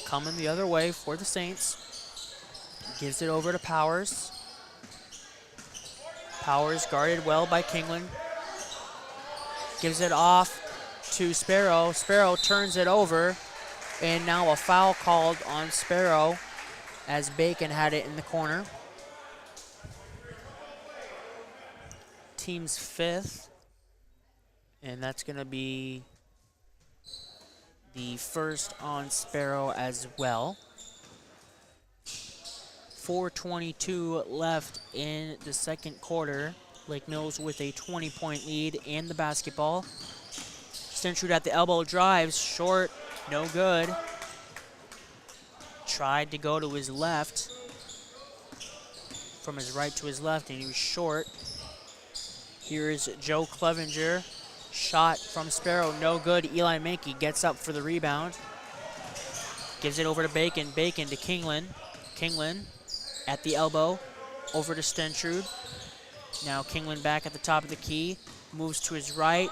coming the other way for the Saints. Gives it over to Powers. Powers guarded well by Kingland. Gives it off to Sparrow. Sparrow turns it over, and now a foul called on Sparrow as Bacon had it in the corner. Team's 5th, and that's going to be the first on Sparrow as well. 4:22 left in the second quarter. Lake Mills with a 20-point lead and the basketball. Stentrud at the elbow, drives, short, no good. Tried to go to his left, from his right to his left, and he was short. Here is Joe Clevenger. Shot from Sparrow, no good. Eli Mankey gets up for the rebound. Gives it over to Bacon. Bacon to Kingland. Kingland at the elbow. Over to Stentrude. Now Kingland back at the top of the key. Moves to his right.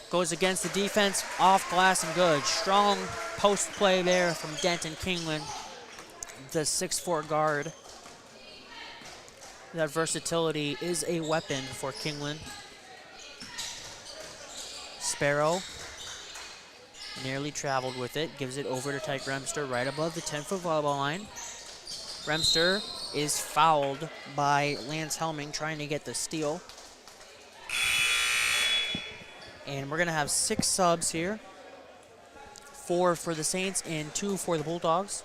Goes against the defense. Off glass and good. Strong post play there from Denton Kingland, the 6'4" guard. That versatility is a weapon for Kingland. Sparrow nearly traveled with it. Gives it over to Tyke Remster right above the 10-foot volleyball line. Remster is fouled by Lance Helming trying to get the steal. And we're going to have 6 subs here. 4 for the Saints and 2 for the Bulldogs.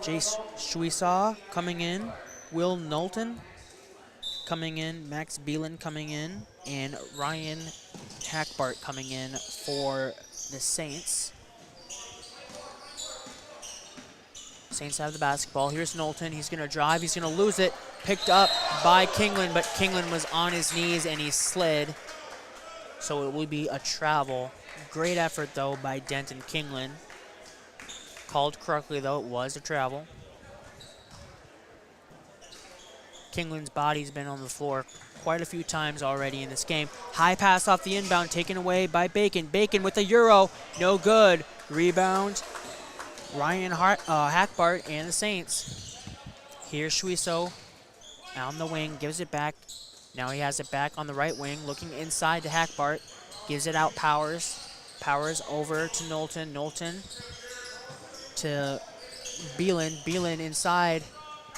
Jace Shuisa coming in. Will Knowlton coming in. Max Beelan coming in. And Ryan Hackbart coming in for the Saints. Saints have the basketball. Here's Knowlton. He's going to drive. He's going to lose it. Picked up by Kingland, but Kingland was on his knees and he slid. So it will be a travel. Great effort, though, by Denton Kingland. Called correctly, though. It was a travel. Kingland's body's been on the floor quite a few times already in this game. High pass off the inbound, taken away by Bacon. Bacon with a Euro. No good. Rebound. Ryan Hackbart and the Saints. Here's Shuiso on the wing, gives it back. Now he has it back on the right wing, looking inside to Hackbart. Gives it out Powers. Powers over to Knowlton. Knowlton to Beelan. Beelan inside.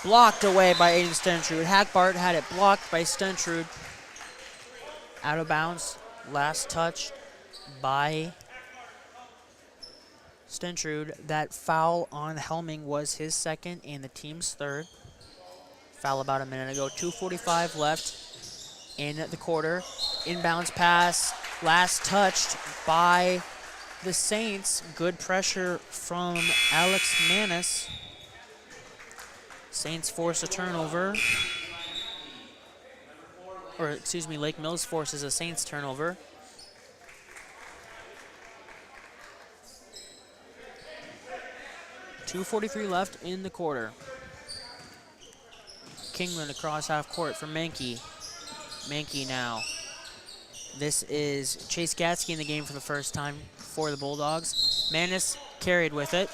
Blocked away by Aiden Stentrude. Hackbart had it blocked by Stentrude. Out of bounds. Last touch by Stentrude. That foul on Helming was his second and the team's third. Foul about a minute ago. 2:45 left in the quarter. Inbounds pass. Last touched by the Saints. Good pressure from Alex Manis. Saints force a turnover. Or, excuse me, Lake Mills forces a Saints turnover. .243 left in the quarter. Kingland across half court for Mankey. Mankey now. This is Chase Gatsky in the game for the first time for the Bulldogs. Manis carried with it.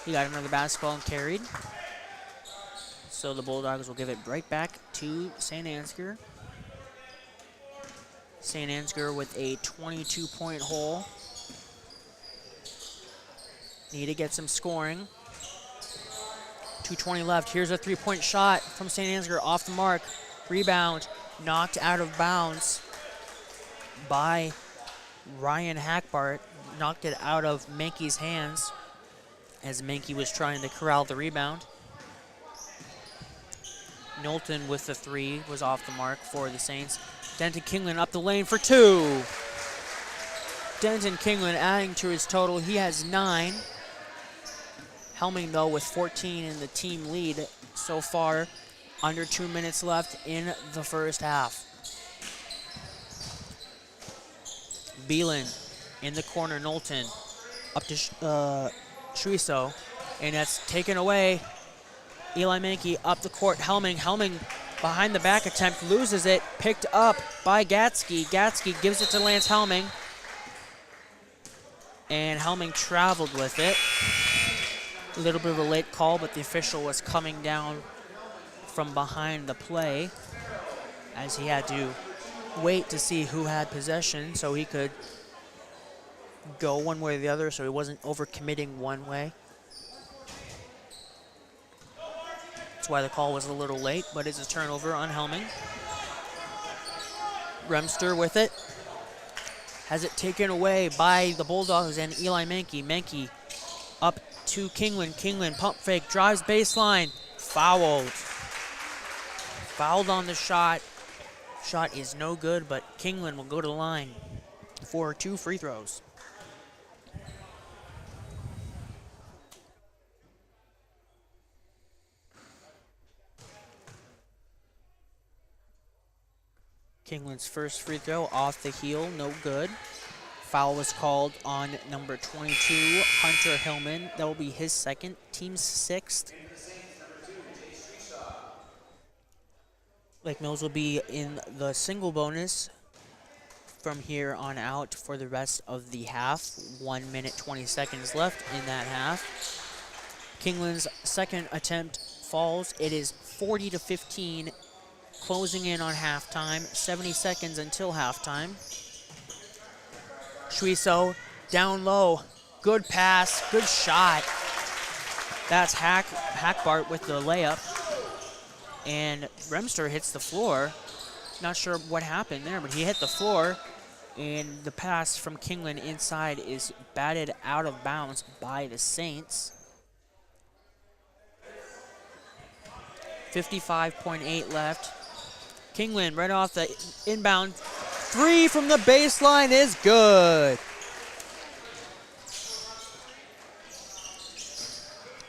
He got another basketball and carried. So the Bulldogs will give it right back to St Ansgar. St Ansgar with a 22-point hole. Need to get some scoring. 2:20 left. Here's a three-point shot from St Ansgar off the mark. Rebound knocked out of bounds by Ryan Hackbart. Knocked it out of Mankey's hands as Mankey was trying to corral the rebound. Knowlton with the three was off the mark for the Saints. Denton Kingland up the lane for 2. Denton Kingland adding to his total. He has 9. Helming, though, with 14 in the team lead so far. Under 2 minutes left in the first half. Beelan in the corner. Knowlton up to Shuiso. And that's taken away. Eli Mankey up the court. Helming behind the back attempt, loses it. Picked up by Gatsky. Gatsky gives it to Lance Helming. And Helming traveled with it. A little bit of a late call, but the official was coming down from behind the play as he had to wait to see who had possession so he could go one way or the other, so he wasn't overcommitting one way. That's why the call was a little late, but it's a turnover on Helming. Remster with it. Has it taken away by the Bulldogs and Eli Mankey. Mankey up to Kingland. Kingland pump fake, drives baseline. Fouled. Fouled on the shot. Shot is no good, but Kingland will go to the line for 2 free throws. Kingland's first free throw off the heel, no good. foul was called on number 22, Hunter Hillman. That will be his second, team's sixth. Lake Mills will be in the single bonus from here on out for the rest of the half. 1 minute, 20 seconds left in that half. Kingland's second attempt falls. It is 40-15, closing in on halftime. 70 seconds until halftime. Schwieso down low. Good pass, good shot. That's Hackbart with the layup. And Remster hits the floor. Not sure what happened there, but he hit the floor. And the pass from Kingland inside is batted out of bounds by the Saints. 55.8 left. Kingland right off the inbound. Three from the baseline is good.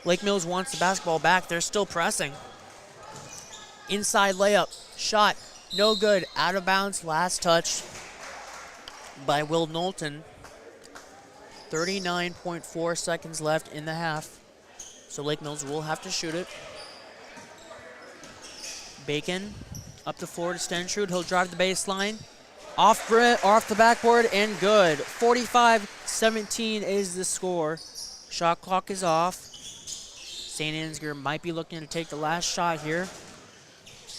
Lake Mills wants the basketball back. They're still pressing. Inside layup, shot, no good. Out of bounds, last touch by Will Knowlton. 39.4 seconds left in the half. So Lake Mills will have to shoot it. Bacon up the floor to Stentrud. He'll drive the baseline. Off the backboard and good. 45-17 is the score. Shot clock is off. St. Ansgar might be looking to take the last shot here.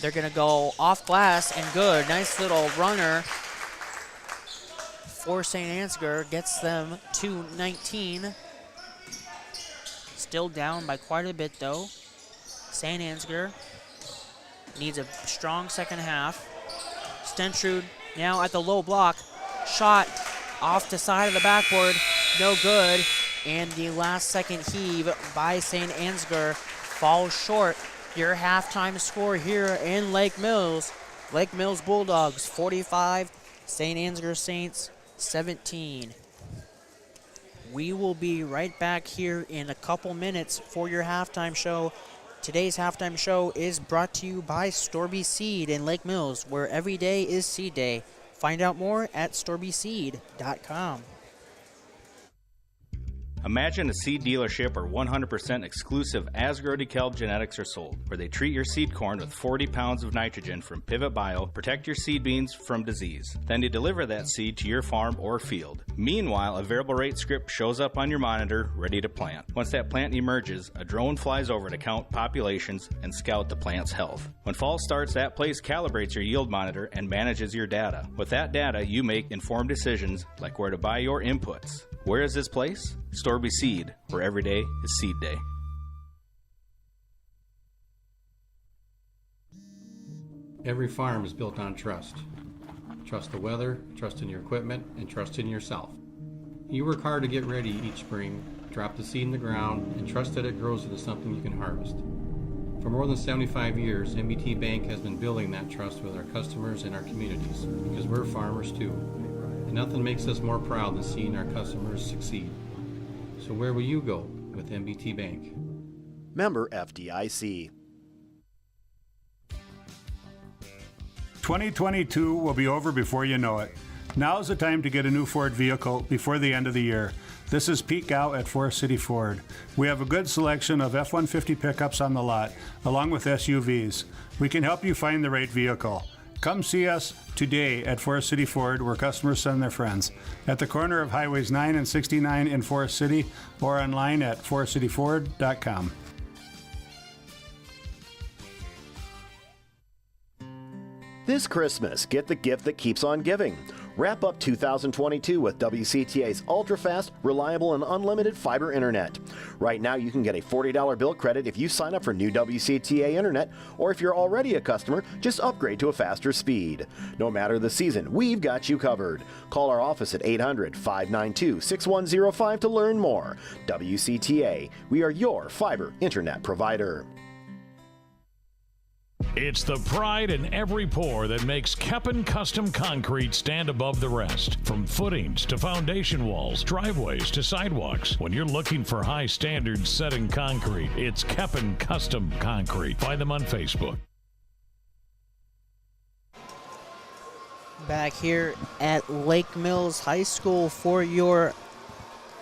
They're going to go off glass and good. Nice little runner for St. Ansgar. Gets them to 19. Still down by quite a bit though. St. Ansgar needs a strong second half. Stentrud now at the low block. Shot off the side of the backboard. No good. And the last second heave by St. Ansgar falls short. Your halftime score here in Lake Mills. Lake Mills Bulldogs 45, St. Ansgar Saints 17. We will be right back here in a couple minutes for your halftime show. Today's halftime show is brought to you by Storby Seed in Lake Mills, where every day is seed day. Find out more at storbyseed.com. Imagine a seed dealership where 100% exclusive Asgrow DeKalb genetics are sold, where they treat your seed corn with 40 pounds of nitrogen from Pivot Bio, protect your seed beans from disease. Then they deliver that seed to your farm or field. Meanwhile, a variable rate script shows up on your monitor, ready to plant. Once that plant emerges, a drone flies over to count populations and scout the plant's health. When fall starts, that place calibrates your yield monitor and manages your data. With that data, you make informed decisions like where to buy your inputs. Where is this place? Storby Seed, where every day is seed day. Every farm is built on trust. Trust the weather, trust in your equipment, and trust in yourself. You work hard to get ready each spring, drop the seed in the ground, and trust that it grows into something you can harvest. For more than 75 years, MBT Bank has been building that trust with our customers and our communities, because we're farmers too. And nothing makes us more proud than seeing our customers succeed. So where will you go with MBT Bank? Member FDIC. 2022 will be over before you know it. Now is the time to get a new Ford vehicle before the end of the year. This is Pete Gow at Forest City Ford. We have a good selection of F-150 pickups on the lot, along with SUVs. We can help you find the right vehicle. Come see us today at Forest City Ford, where customers send their friends. At the corner of Highways 9 and 69 in Forest City, or online at forestcityford.com. This Christmas, get the gift that keeps on giving. Wrap up 2022 with WCTA's ultra-fast, reliable, and unlimited fiber internet. Right now, you can get a $40 bill credit if you sign up for new WCTA internet, or if you're already a customer, just upgrade to a faster speed. No matter the season, we've got you covered. Call our office at 800-592-6105 to learn more. WCTA, we are your fiber internet provider. It's the pride in every pour that makes Keppen Custom Concrete stand above the rest. From footings to foundation walls, driveways to sidewalks. When you're looking for high standards set in concrete, it's Keppen Custom Concrete. Find them on Facebook. Back here at Lake Mills High School for your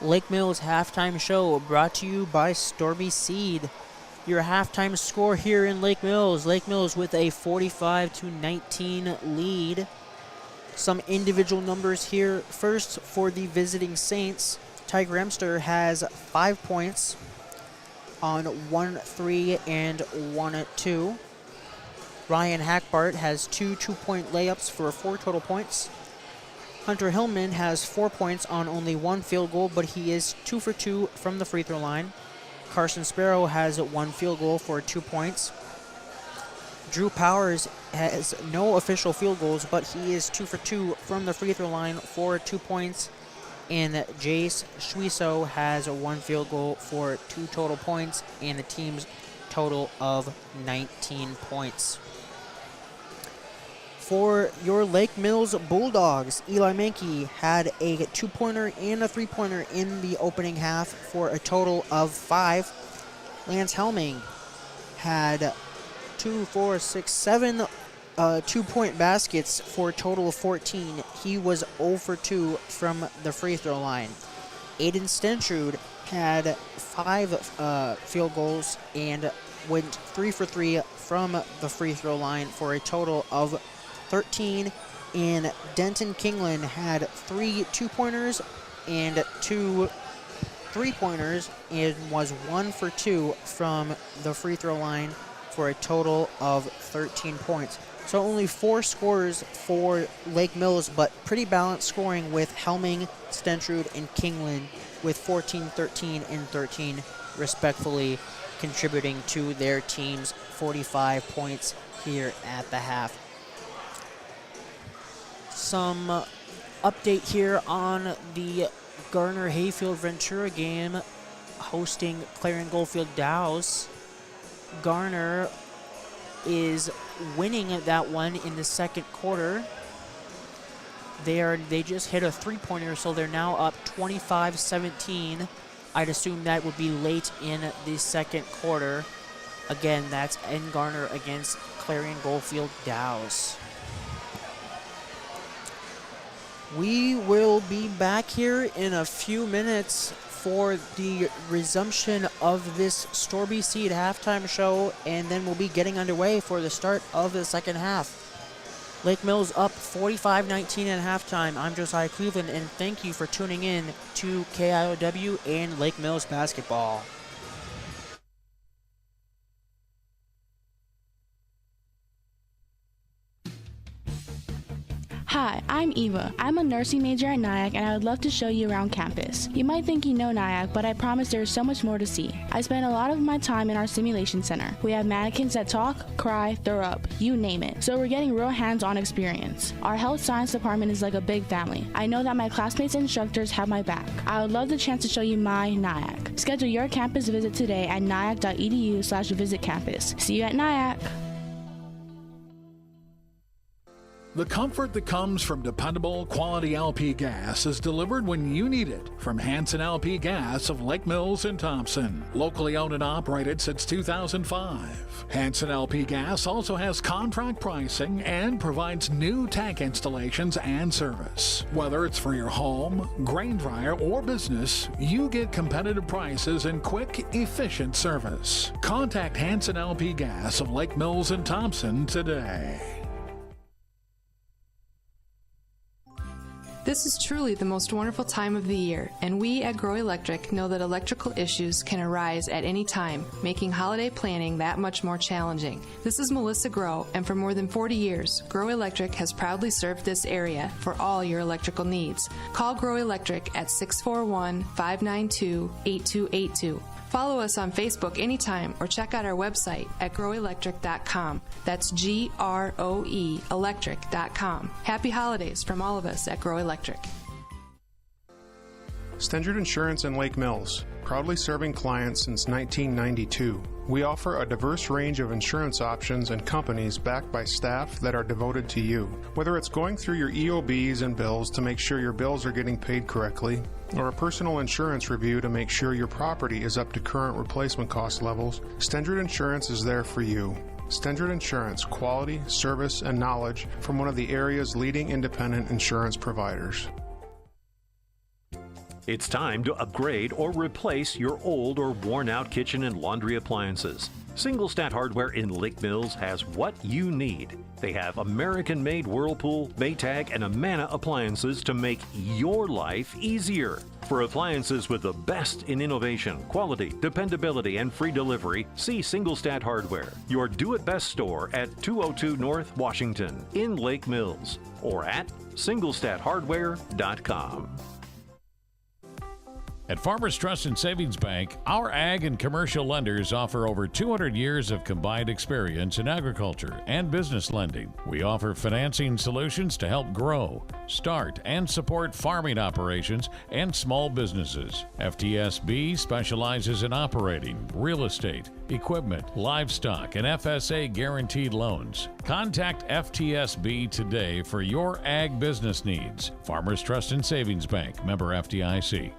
Lake Mills halftime show, brought to you by Storby Seed. Your halftime score here in Lake Mills with a 45-19 lead. Some individual numbers here. First, for the visiting Saints, Tiger Emster has 5 points on 1-3 and 1-2. Ryan Hackbart has 2 two-point layups for 4 total points. Hunter Hillman has 4 points on only 1 field goal, but he is 2 for 2 from the free throw line. Carson Sparrow has 1 field goal for 2 points. Drew Powers has no official field goals, but he is 2 for 2 from the free throw line for 2 points. And Jace Schwiso has 1 field goal for 2 total points, and the team's total of 19 points. For your Lake Mills Bulldogs, Eli Mankey had a 2-pointer and a 3-pointer in the opening half for a total of 5. Lance Helming had 2, 4, 6, 7 2-point baskets for a total of 14. He was 0 for 2 from the free throw line. Aiden Stentrud had 5 field goals and went 3 for 3 from the free throw line for a total of 13. And Denton Kingland had 3 2-pointers and 2 3-pointers and was 1 for 2 from the free throw line for a total of 13 points. So only 4 scorers for Lake Mills, but pretty balanced scoring with Helming, Stentrud, and Kingland with 14, 13, and 13 respectfully, contributing to their team's 45 points here at the half. Some update here on the Garner Hayfield Ventura game hosting Clarion Goldfield Dows. Garner is winning that one in the second quarter. They just hit a 3-pointer, so they're now up 25-17. I'd assume that would be late in the second quarter. Again, that's in Garner against Clarion Goldfield Dows. We will be back here in a few minutes for the resumption of this Storby Seed halftime show, and then we'll be getting underway for the start of the second half. Lake Mills up 45-19 at halftime. I'm Josiah Cleveland, and thank you for tuning in to KIOW and Lake Mills basketball. Hi, I'm Eva. I'm a nursing major at Nyack, and I would love to show you around campus. You might think you know Nyack, but I promise there is so much more to see. I spend a lot of my time in our simulation center. We have mannequins that talk, cry, throw up, you name it. So we're getting real hands-on experience. Our health science department is like a big family. I know that my classmates and instructors have my back. I would love the chance to show you my Nyack. Schedule your campus visit today at nyack.edu/visitcampus. See you at Nyack. The comfort that comes from dependable, quality LP gas is delivered when you need it from Hanson LP Gas of Lake Mills and Thompson. Locally owned and operated since 2005. Hanson LP Gas also has contract pricing and provides new tank installations and service. Whether it's for your home, grain dryer, or business, you get competitive prices and quick, efficient service. Contact Hanson LP Gas of Lake Mills and Thompson today. This is truly the most wonderful time of the year, and we at Grow Electric know that electrical issues can arise at any time, making holiday planning that much more challenging. This is Melissa Grow, and for more than 40 years, Grow Electric has proudly served this area for all your electrical needs. Call Grow Electric at 641-592-8282. Follow us on Facebook anytime or check out our website at growelectric.com. That's GROE electric.com. Happy holidays from all of us at Grow Electric. Stentrud Insurance in Lake Mills, proudly serving clients since 1992. We offer a diverse range of insurance options and companies backed by staff that are devoted to you. Whether it's going through your EOBs and bills to make sure your bills are getting paid correctly, or a personal insurance review to make sure your property is up to current replacement cost levels, Stentrud Insurance is there for you. Stendred Insurance, quality, service, and knowledge from one of the area's leading independent insurance providers. It's time to upgrade or replace your old or worn-out kitchen and laundry appliances. Single Stat Hardware in Lake Mills has what you need. They have American-made Whirlpool, Maytag, and Amana appliances to make your life easier. For appliances with the best in innovation, quality, dependability, and free delivery, see Single Stat Hardware, your do-it-best store at 202 North Washington in Lake Mills, or at singlestathardware.com. At Farmers Trust and Savings Bank, our ag and commercial lenders offer over 200 years of combined experience in agriculture and business lending. We offer financing solutions to help grow, start, and support farming operations and small businesses. FTSB specializes in operating, real estate, equipment, livestock, and FSA guaranteed loans. Contact FTSB today for your ag business needs. Farmers Trust and Savings Bank, member FDIC.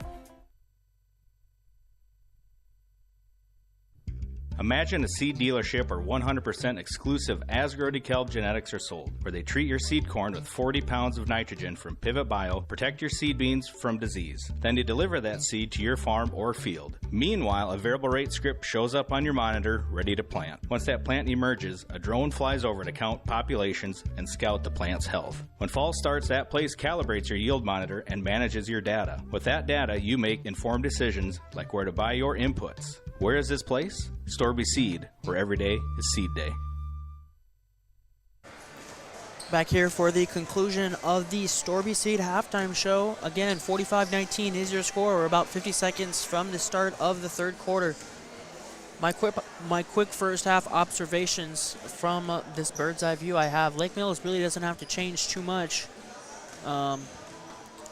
Imagine a seed dealership where 100% exclusive Asgrow DeKalb genetics are sold, where they treat your seed corn with 40 pounds of nitrogen from Pivot Bio, protect your seed beans from disease. Then they deliver that seed to your farm or field. Meanwhile, a variable rate script shows up on your monitor, ready to plant. Once that plant emerges, a drone flies over to count populations and scout the plant's health. When fall starts, that place calibrates your yield monitor and manages your data. With that data, you make informed decisions like where to buy your inputs. Where is this place? Storby Seed, where every day is seed day. Back here for the conclusion of the Storby Seed halftime show. Again, 45-19 is your score. We're about 50 seconds from the start of the third quarter. My quick first half observations from this bird's eye view I have. Lake Mills really doesn't have to change too much.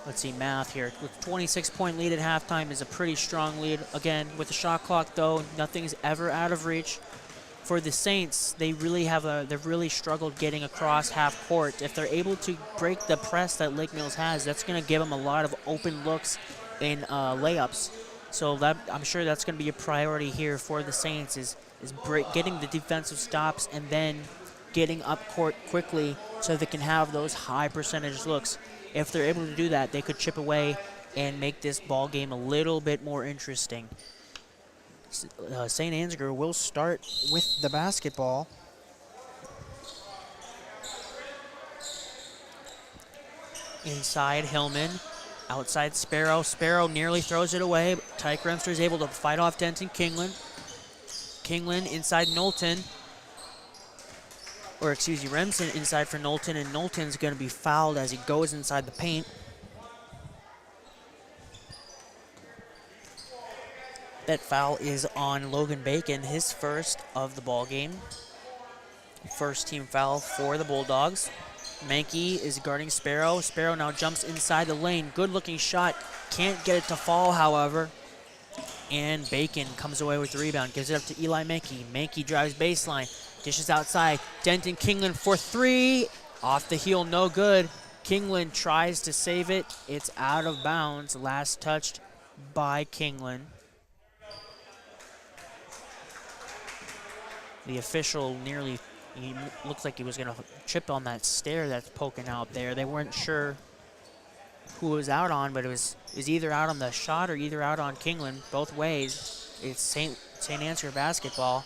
Let's see, math here. With 26-point lead at halftime is a pretty strong lead. Again, with the shot clock, though, nothing's ever out of reach. For the Saints, they've really struggled getting across half court. If they're able to break the press that Lake Mills has, that's going to give them a lot of open looks in layups. So I'm sure that's going to be a priority here for the Saints is getting the defensive stops and then getting up court quickly so they can have those high percentage looks. If they're able to do that, they could chip away and make this ball game a little bit more interesting. St Ansgar will start with the basketball. Inside, Hillman. Outside, Sparrow. Sparrow nearly throws it away. Tyke Remster is able to fight off Denton Kingland. Kingland inside Knowlton. Or excuse me, Remsen inside for Knowlton, and Knowlton's going to be fouled as he goes inside the paint. That foul is on Logan Bacon, his first of the ball game. First team foul for the Bulldogs. Mankey is guarding Sparrow. Sparrow now jumps inside the lane. Good looking shot. Can't get it to fall, however. And Bacon comes away with the rebound. Gives it up to Eli Mankey. Mankey drives baseline. Dishes outside. Denton Kingland for three. Off the heel, no good. Kingland tries to save it. It's out of bounds. Last touched by Kingland. The official he looked like he was going to chip on that stair that's poking out there. They weren't sure who it was out on, but it was either out on the shot or either out on Kingland. Both ways, it's St Ansgar basketball.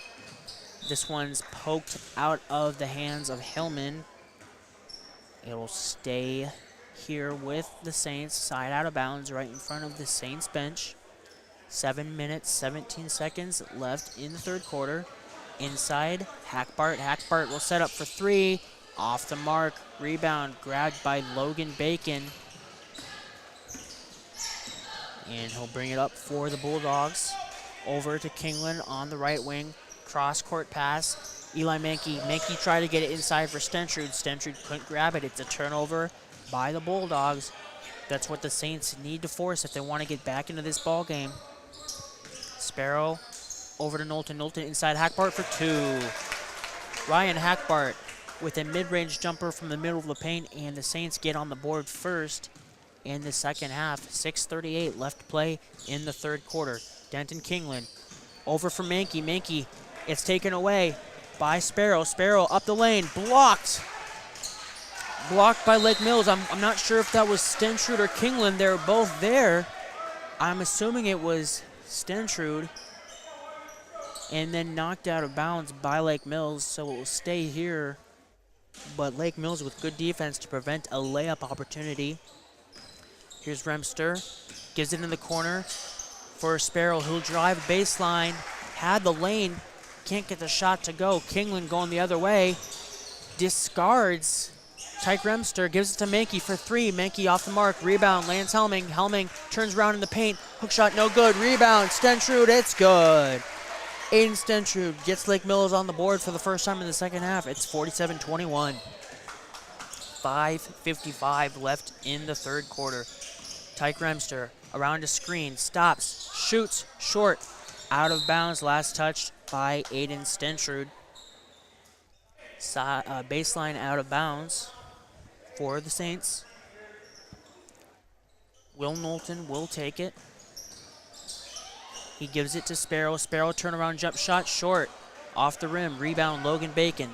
This one's poked out of the hands of Hillman. It will stay here with the Saints, side out of bounds right in front of the Saints bench. 7 minutes, 17 seconds left in the third quarter. Inside, Hackbart. Hackbart will set up for three. Off the mark. Rebound grabbed by Logan Bacon. And he'll bring it up for the Bulldogs. Over to Kingland on the right wing. Cross-court pass. Eli Mankey. Mankey tried to get it inside for Stentrud. Stentrud couldn't grab it. It's a turnover by the Bulldogs. That's what the Saints need to force if they want to get back into this ball game. Sparrow over to Knowlton. Knowlton inside Hackbart for two. Ryan Hackbart with a mid-range jumper from the middle of the paint, and the Saints get on the board first in the second half. 6:38 left to play in the third quarter. Denton Kingland over for Mankey. Mankey, it's taken away. by Sparrow. Sparrow up the lane, blocked. Blocked by Lake Mills. I'm not sure if that was Stentrud or Kingland. They were both there. I'm assuming it was Stentrud. And then knocked out of bounds by Lake Mills, so it will stay here. But Lake Mills with good defense to prevent a layup opportunity. Here's Remster. Gives it in the corner for Sparrow, who'll drive baseline. Had the lane. Can't get the shot to go. Kingland going the other way. Discards. Tyke Remster gives it to Mankey for three. Mankey off the mark. Rebound. Lance Helming. Helming turns around in the paint. Hook shot no good. Rebound. Stentrud. It's good. Aiden Stentrud gets Lake Mills on the board for the first time in the second half. It's 47-21. 5:55 left in the third quarter. Tyke Remster around a screen. Stops. Shoots. Short. Out of bounds. Last touched by Aiden Stentrud. Baseline out of bounds for the Saints. Will Knowlton will take it. He gives it to Sparrow. Sparrow turnaround jump shot short. Off the rim. Rebound Logan Bacon.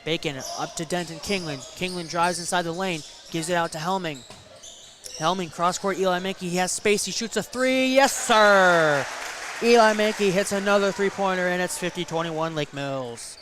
Bacon up to Denton Kingland. Kingland drives inside the lane. Gives it out to Helming. Helming cross court. Eli Mankey. He has space. He shoots a three. Yes, sir. Eli Mankey hits another three-pointer, and it's 50-21 Lake Mills.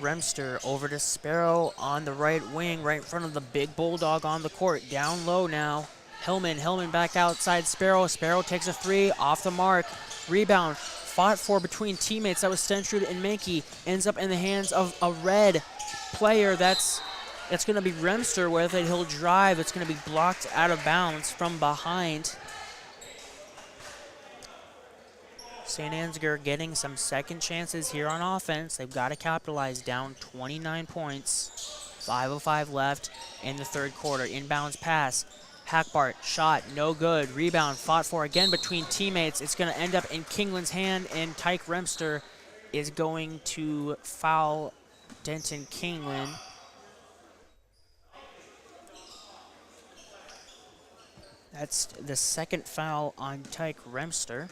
Remster over to Sparrow on the right wing, right in front of the big Bulldog on the court. Down low now. Hillman back outside Sparrow. Sparrow takes a three off the mark. Rebound fought for between teammates. That was Stentrud and Mankey. Ends up in the hands of a red player. That's going to be Remster with it. He'll drive. It's going to be blocked out of bounds from behind. St. Ansgar getting some second chances here on offense. They've got to capitalize. Down 29 points. 5:05 left in the third quarter. Inbounds pass. Hackbart, shot, no good. Rebound, fought for again between teammates. It's going to end up in Kingland's hand, and Tyke Remster is going to foul Denton Kingland. That's the second foul on Tyke Remster.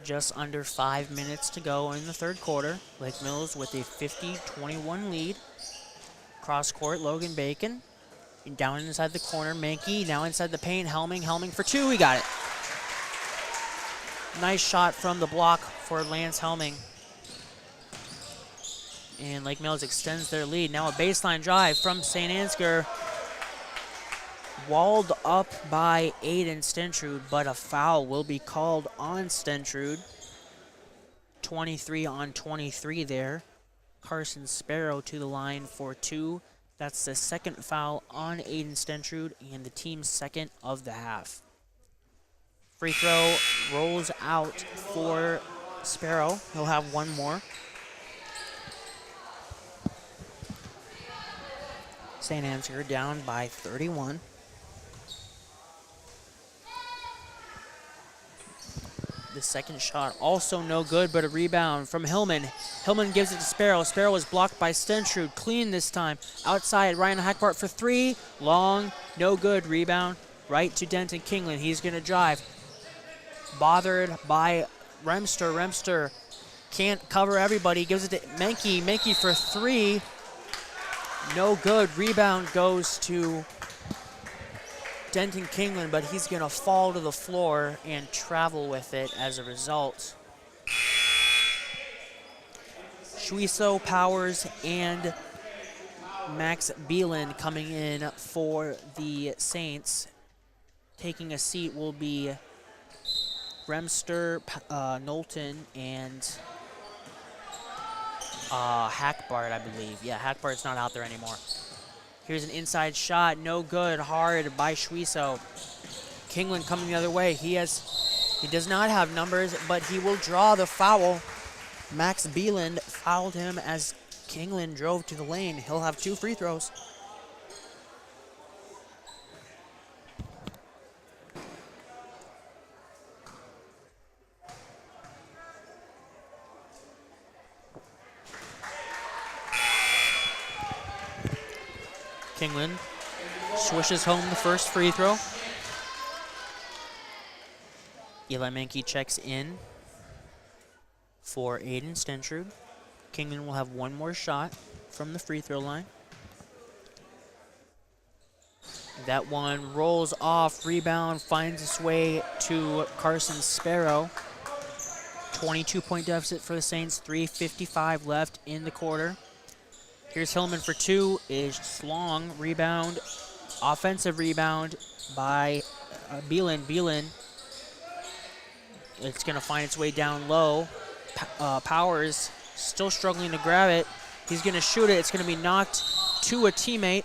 Just under 5 minutes to go in the third quarter. Lake Mills with a 50-21 lead. Cross court, Logan Bacon. Down inside the corner, Mankey now inside the paint. Helming for two. He got it. Nice shot from the block for Lance Helming. And Lake Mills extends their lead. Now a baseline drive from St. Ansgar. Walled up by Aiden Stentrud, but a foul will be called on Stentrud. 23 on 23 there. Carson Sparrow to the line for two. That's the second foul on Aiden Stentrud and the team's second of the half. Free throw rolls out for Sparrow. He'll have one more. St. Ansgar down by 31. The second shot also no good, but a rebound from Hillman. Hillman gives it to Sparrow. Sparrow is blocked by Stentrud. Clean this time. Outside, Ryan Hackbart for three. Long, no good. Rebound right to Denton Kingland. He's going to drive. Bothered by Remster. Remster can't cover everybody. Gives it to Mankey. Mankey for three. No good. Rebound goes to Denton Kingland, but he's going to fall to the floor and travel with it as a result. Schwiso, Powers, and Max Beelan coming in for the Saints. Taking a seat will be Remster, Knowlton, and Hackbart, I believe. Yeah, Hackbart's not out there anymore. Here's an inside shot, no good, hard by Schwiso. Kingland coming the other way. He does not have numbers, but he will draw the foul. Max Beeland fouled him as Kingland drove to the lane. He'll have two free throws. Kingland swishes home the first free throw. Eli Mankey checks in for Aiden Stentrud. Kingman will have one more shot from the free throw line. That one rolls off, rebound, finds its way to Carson Sparrow. 22-point deficit for the Saints, 3:55 left in the quarter. Here's Hillman for two, is long, rebound, offensive rebound by Beelan. Beelan, it's gonna find its way down low. Powers still struggling to grab it. He's gonna shoot it, it's gonna be knocked to a teammate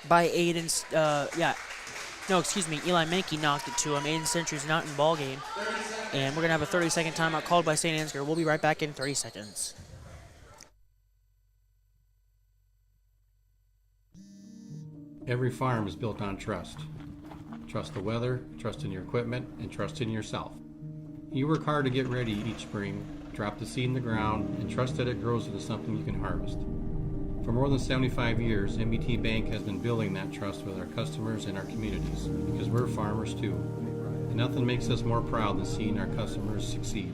by Aiden, Eli Mankey knocked it to him. Aiden Stentrud's not in ball game. And we're gonna have a 30-second timeout called by St Ansgar. We'll be right back in 30 seconds. Every farm is built on trust. Trust the weather, trust in your equipment, and trust in yourself. You work hard to get ready each spring, drop the seed in the ground, and trust that it grows into something you can harvest. For more than 75 years, MBT Bank has been building that trust with our customers and our communities, because we're farmers too. And nothing makes us more proud than seeing our customers succeed.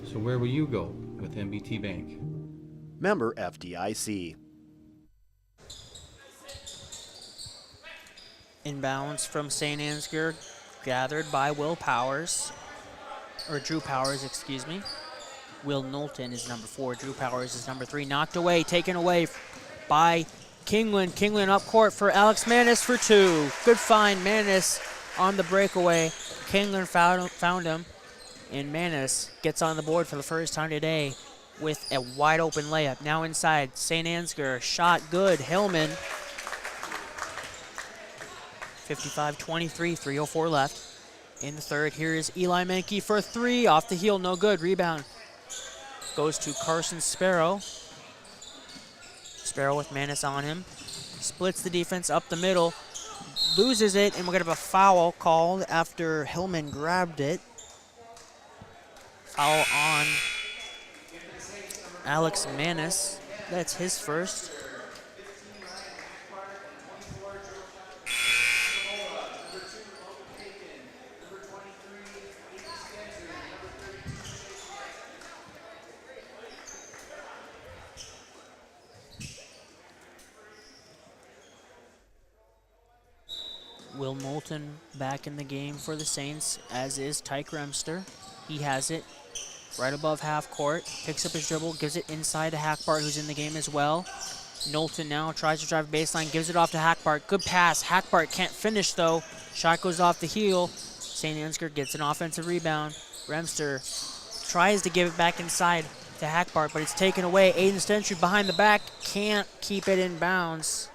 So where will you go with MBT Bank? Member FDIC. Inbounds from St. Ansgar, gathered by Drew Powers, excuse me. Will Knowlton is number 4, Drew Powers is number 3. Knocked away, taken away by Kingland. Kingland up court for Alex Manis for 2. Good find, Manis on the breakaway. Kingland found him, and Manis gets on the board for the first time today with a wide open layup. Now inside, St. Ansgar, shot good, Hillman. 55-23, 3:04 left in the third. Here is Eli Mankey for 3, off the heel, no good. Rebound goes to Carson Sparrow. Sparrow with Manis on him. Splits the defense up the middle. Loses it, and we're going to have a foul called after Hillman grabbed it. Foul on Alex Manis. That's his first. Will Moulton back in the game for the Saints, as is Tyke Remster. He has it right above half court, picks up his dribble, gives it inside to Hackbart, who's in the game as well. Knowlton now tries to drive baseline, gives it off to Hackbart. Good pass. Hackbart can't finish, though. Shot goes off the heel. St. Ansgar gets an offensive rebound. Remster tries to give it back inside to Hackbart, but it's taken away. Aiden Stentrud behind the back, can't keep it in bounds.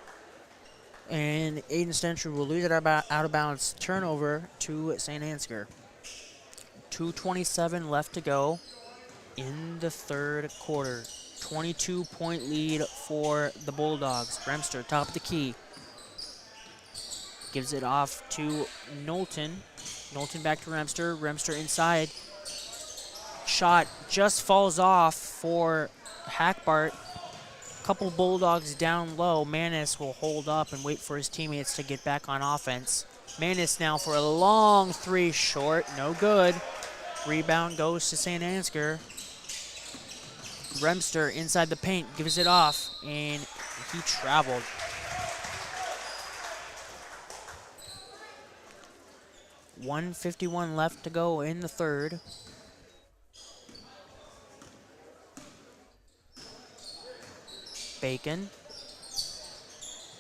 And Aiden Stentrud will lose it out of bounds. Turnover to St. Ansgar. 2:27 left to go in the third quarter. 22-point lead for the Bulldogs. Remster, top of the key. Gives it off to Knowlton. Knowlton back to Remster. Remster inside. Shot just falls off for Hackbart. Couple Bulldogs down low. Manis will hold up and wait for his teammates to get back on offense. Manis now for a long 3, short, no good. Rebound goes to St. Ansgar. Remster inside the paint, gives it off, and he traveled. .151 left to go in the third. Bacon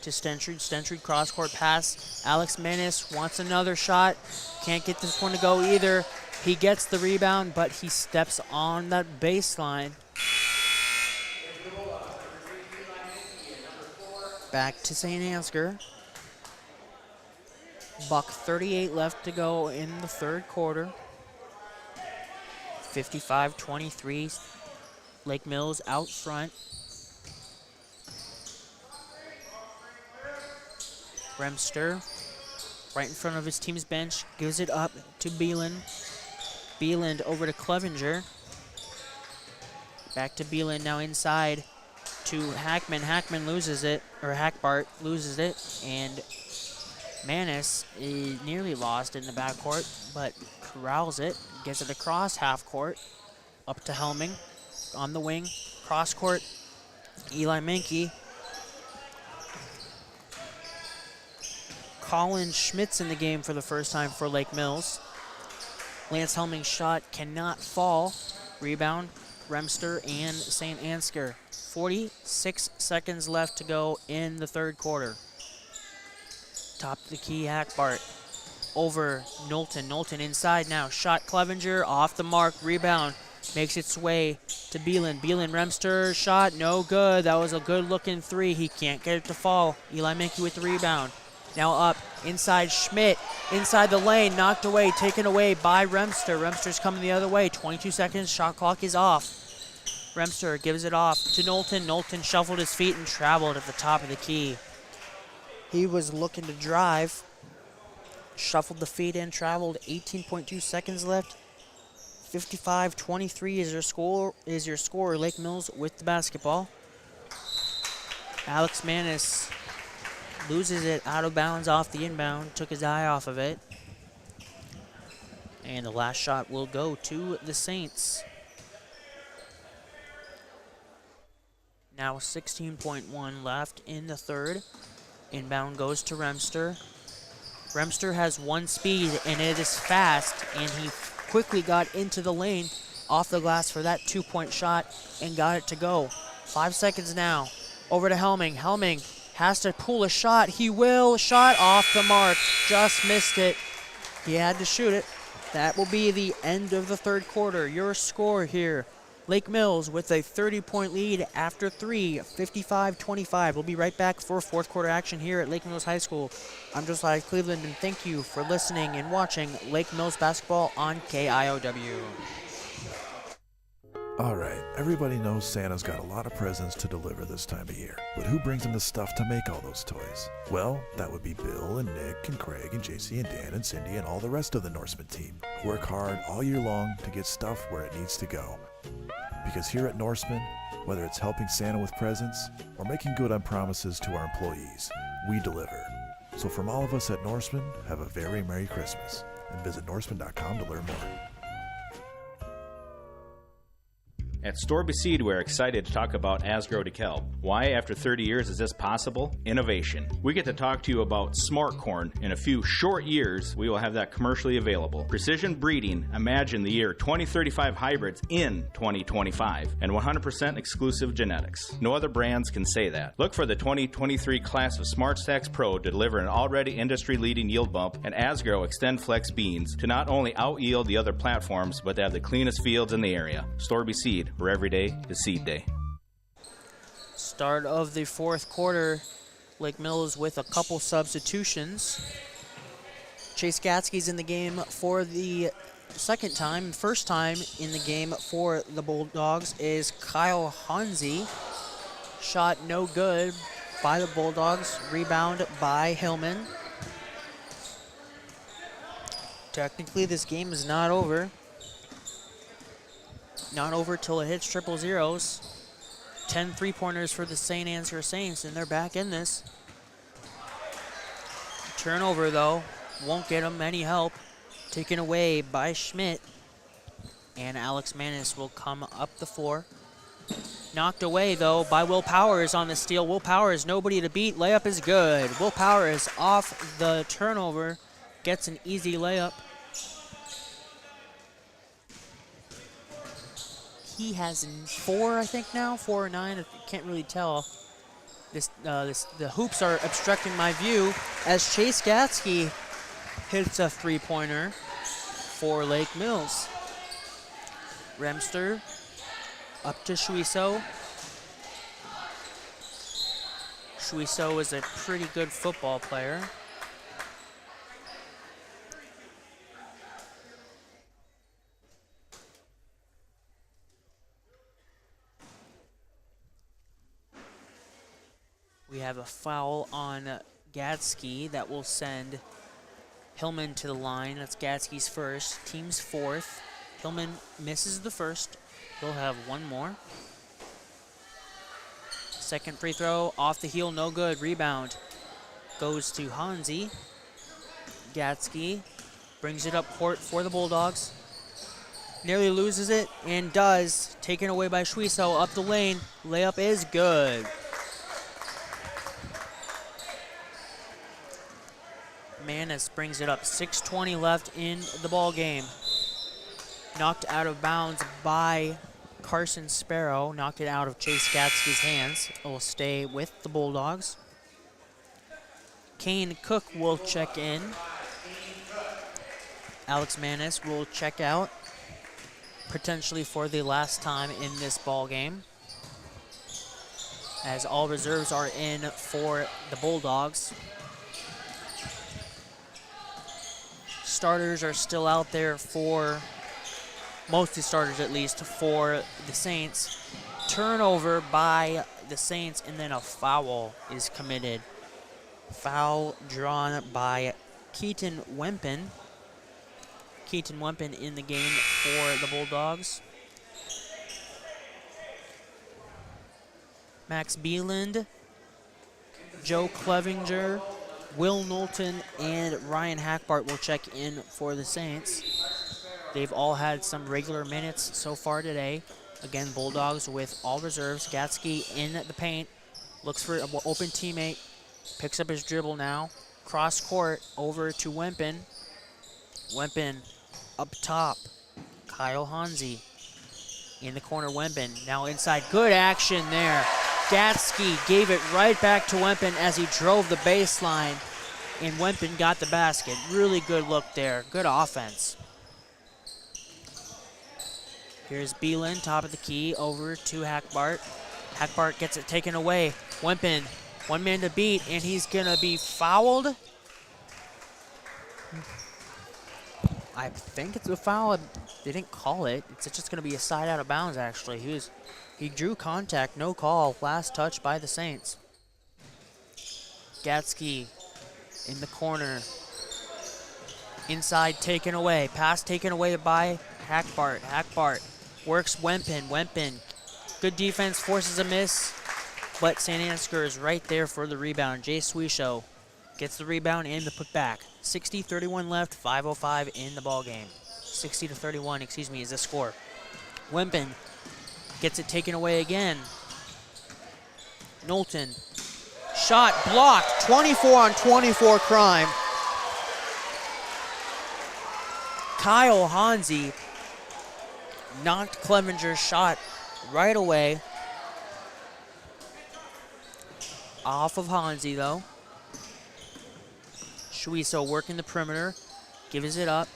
to Stentrud. Stentrud cross-court pass. Alex Manis wants another shot. Can't get this one to go either. He gets the rebound, but he steps on that baseline. Back to St. Ansgar. .38 left to go in the third quarter. 55-23. Lake Mills out front. Remster, right in front of his team's bench, gives it up to Beeland. Beeland over to Clevenger. Back to Beeland, now inside to Hackman. Hackman loses it, or Hackbart loses it, and Manis is nearly lost in the backcourt, but corrals it, gets it across half court, up to Helming, on the wing, cross court, Eli Menke. Colin Schmidt's in the game for the first time for Lake Mills. Lance Helming's shot cannot fall. Rebound, Remster and St Ansgar. 46 seconds left to go in the third quarter. Top of the key, Hackbart. Over Knowlton. Knowlton inside now. Shot Clevenger, off the mark, rebound. Makes its way to Beelan. Beelan, Remster, shot, no good. That was a good-looking three. He can't get it to fall. Eli Menke with the rebound. Now up, inside Schmidt, inside the lane, knocked away, taken away by Remster. Remster's coming the other way. 22 seconds, shot clock is off. Remster gives it off to Knowlton. Knowlton shuffled his feet and traveled at the top of the key. He was looking to drive, shuffled the feet in, traveled. 18.2 seconds left. 55-23 is your score. Lake Mills with the basketball. Alex Manis loses it out of bounds off the inbound, took his eye off of it. And the last shot will go to the Saints. Now 16.1 left in the third. Inbound goes to Remster. Remster has one speed, and it is fast, and he quickly got into the lane off the glass for that two-point shot and got it to go. 5 seconds now. Over to Helming. Helming has to pull a shot. He will. Shot off the mark. Just missed it. He had to shoot it. That will be the end of the third quarter. Your score here. Lake Mills with a 30-point lead after 3, 55-25. We'll be right back for fourth quarter action here at Lake Mills High School. I'm Josiah Cleveland, and thank you for listening and watching Lake Mills basketball on KIOW. All right, everybody knows Santa's got a lot of presents to deliver this time of year. But who brings him the stuff to make all those toys? Well, that would be Bill and Nick and Craig and JC and Dan and Cindy and all the rest of the Norseman team, who work hard all year long to get stuff where it needs to go. Because here at Norseman, whether it's helping Santa with presents or making good on promises to our employees, we deliver. So from all of us at Norseman, have a very Merry Christmas, and visit norseman.com to learn more. At Storby Seed, we're excited to talk about Asgrow DeKalb. Why, after 30 years, is this possible? Innovation. We get to talk to you about smart corn. In a few short years, we will have that commercially available. Precision breeding. Imagine the year 2035 hybrids in 2025. And 100% exclusive genetics. No other brands can say that. Look for the 2023 class of Smart Stacks Pro to deliver an already industry-leading yield bump and Asgrow Extend Flex beans to not only out-yield the other platforms, but to have the cleanest fields in the area. Storby Seed, where every day is seed day. Start of the fourth quarter. Lake Mills with a couple substitutions. Chase Gatsky's in the game for the second time. First time in the game for the Bulldogs is Kyle Hansi. Shot no good by the Bulldogs. Rebound by Hillman. Technically, this game is not over. Not over till it hits triple zeros. 10 three-pointers for the St Ansgar Saints, and they're back in this. Turnover, though, won't get them any help. Taken away by Schmidt. And Alex Manis will come up the floor. Knocked away, though, by Will Powers on the steal. Will Powers, nobody to beat. Layup is good. Will Powers off the turnover. Gets an easy layup. He has 4, I think now, 4 or 9. I can't really tell. The hoops are obstructing my view as Chase Gatsky hits a three-pointer for Lake Mills. Remster up to Shuiso. Shuiso is a pretty good football player. We have a foul on Gatsky that will send Hillman to the line. That's Gatsky's first, team's fourth. Hillman misses the first. He'll have one more. Second free throw, off the heel, no good. Rebound goes to Hansi. Gatsky brings it up court for the Bulldogs. Nearly loses it and does. Taken away by Suizo up the lane. Layup is good. Manis brings it up. 6:20 left in the ball game. Knocked out of bounds by Carson Sparrow. Knocked it out of Chase Gatsky's hands. It will stay with the Bulldogs. Kane Cook will check in. Alex Manis will check out, potentially for the last time in this ball game, as all reserves are in for the Bulldogs. Starters are still out there for, mostly starters at least, for the Saints. Turnover by the Saints, and then a foul is committed. Foul drawn by Keaton Wempen. Keaton Wempen in the game for the Bulldogs. Max Beeland, Joe Clevenger, Will Knowlton, and Ryan Hackbart will check in for the Saints. They've all had some regular minutes so far today. Again, Bulldogs with all reserves. Gatsky in the paint, looks for an open teammate, picks up his dribble now. Cross court over to Wempen. Wempen up top. Kyle Hansi in the corner. Wempen now inside. Good action there. Gatsky gave it right back to Wempen as he drove the baseline, and Wempen got the basket. Really good look there. Good offense. Here's Beelan, top of the key, over to Hackbart. Hackbart gets it taken away. Wempen, one man to beat, and he's gonna be fouled. I think it's a foul. They didn't call it. It's just gonna be a side out of bounds, actually. He drew contact, no call. Last touch by the Saints. Gatsky in the corner. Inside taken away. Pass taken away by Hackbart. Hackbart works Wempen. Wempen, good defense, forces a miss, but St Ansgar is right there for the rebound. Jay Suisho gets the rebound and the putback. 60-31 left, 5:05 in the ball game. 60-31, excuse me, is the score. Wempen gets it taken away again. Knowlton, shot blocked, 24-on-24 crime. Kyle Hansi knocked Clevenger's shot right away. Off of Hansi though. Suizo working the perimeter, gives it up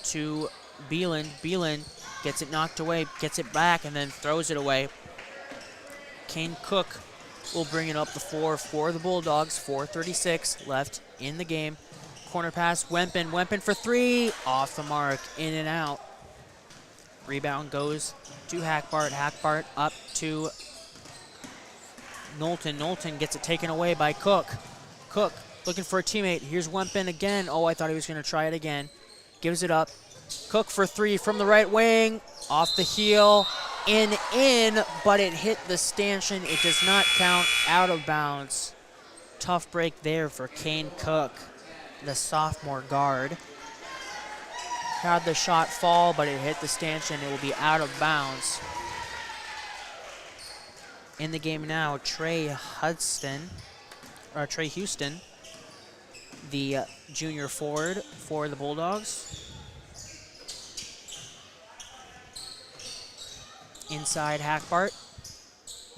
to Beelan. Beelan gets it knocked away, gets it back, and then throws it away. Kane Cook will bring it up the floor for the Bulldogs. 4:36 left in the game. Corner pass, Wempen. Wempen for three. Off the mark, in and out. Rebound goes to Hackbart. Hackbart up to Knowlton. Knowlton gets it taken away by Cook. Cook looking for a teammate. Here's Wempen again. Oh, I thought he was going to try it again. Gives it up. Cook for three from the right wing. Off the heel. In, but it hit the stanchion. It does not count. Out of bounds. Tough break there for Kane Cook, the sophomore guard. Had the shot fall, but it hit the stanchion. It will be out of bounds. In the game now, Trey Houston, the junior forward for the Bulldogs. Inside Hackbart,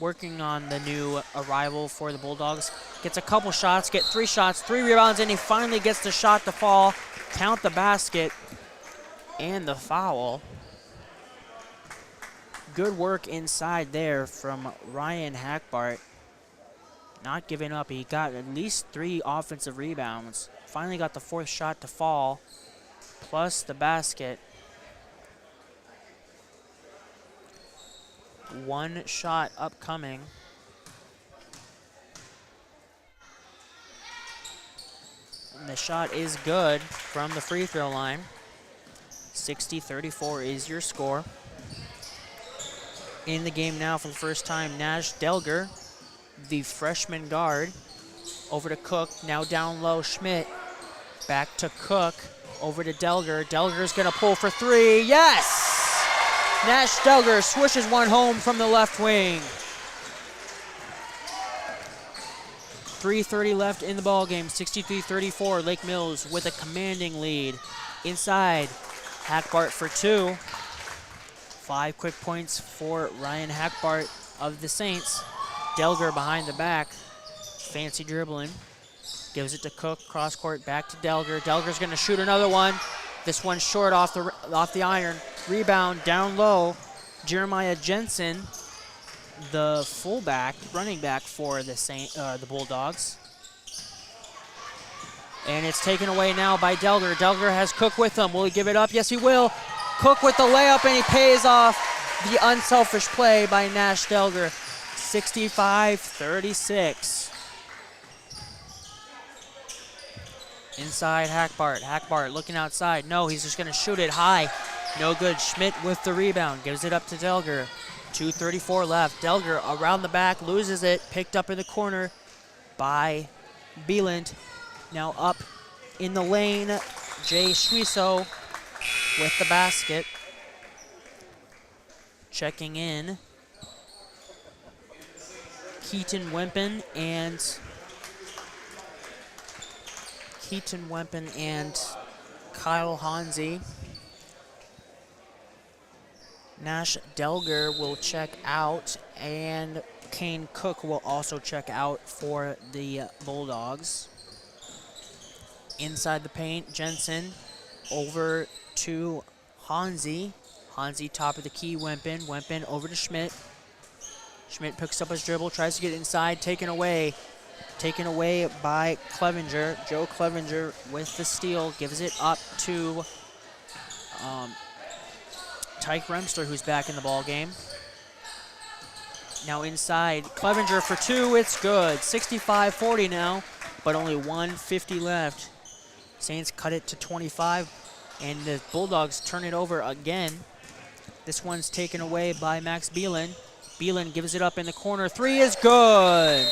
working on the new arrival for the Bulldogs. Gets a couple shots, get 3 shots, 3 rebounds, and he finally gets the shot to fall. Count the basket and the foul. Good work inside there from Ryan Hackbart. Not giving up. He got at least 3 offensive rebounds. Finally got the 4th shot to fall, plus the basket. 1 shot upcoming. And the shot is good from the free throw line. 60-34 is your score. In the game now for the first time, Nash Delger, the freshman guard, over to Cook, now down low, Schmidt. Back to Cook. Over to Delger. Delger's going to pull for three. Yes! Nash Delger swishes one home from the left wing. 3:30 left in the ball game. 63-34. Lake Mills with a commanding lead. Inside, Hackbart for two. 5 quick points for Ryan Hackbart of the Saints. Delger behind the back. Fancy dribbling. Gives it to Cook. Cross court back to Delger. Delger's going to shoot another one. This one's short off the iron. Rebound down low. Jeremiah Jensen, the fullback, running back for the Bulldogs. And it's taken away now by Delger. Delger has Cook with him. Will he give it up? Yes, he will. Cook with the layup, and he pays off the unselfish play by Nash Delger. 65-36. Inside Hackbart. Hackbart looking outside. No, he's just going to shoot it high. No good. Schmidt with the rebound. Gives it up to Delger. 2:34 left. Delger around the back. Loses it. Picked up in the corner by Bieland. Now up in the lane. Jay Schwiso with the basket. Checking in. Keaton Wempen and Kyle Hansi. Nash Delger will check out, and Kane Cook will also check out for the Bulldogs. Inside the paint, Jensen over to Hansi. Hansi top of the key, Wempen. Wempen over to Schmidt. Schmidt picks up his dribble, tries to get inside, taken away by Clevenger. Joe Clevenger with the steal, gives it up to Tyke Remster, who's back in the ball game. Now inside, Clevenger for two, it's good. 65-40 now, but only 1:50 left. Saints cut it to 25, and the Bulldogs turn it over again. This one's taken away by Max Bielan. Bielan gives it up in the corner. Three is good.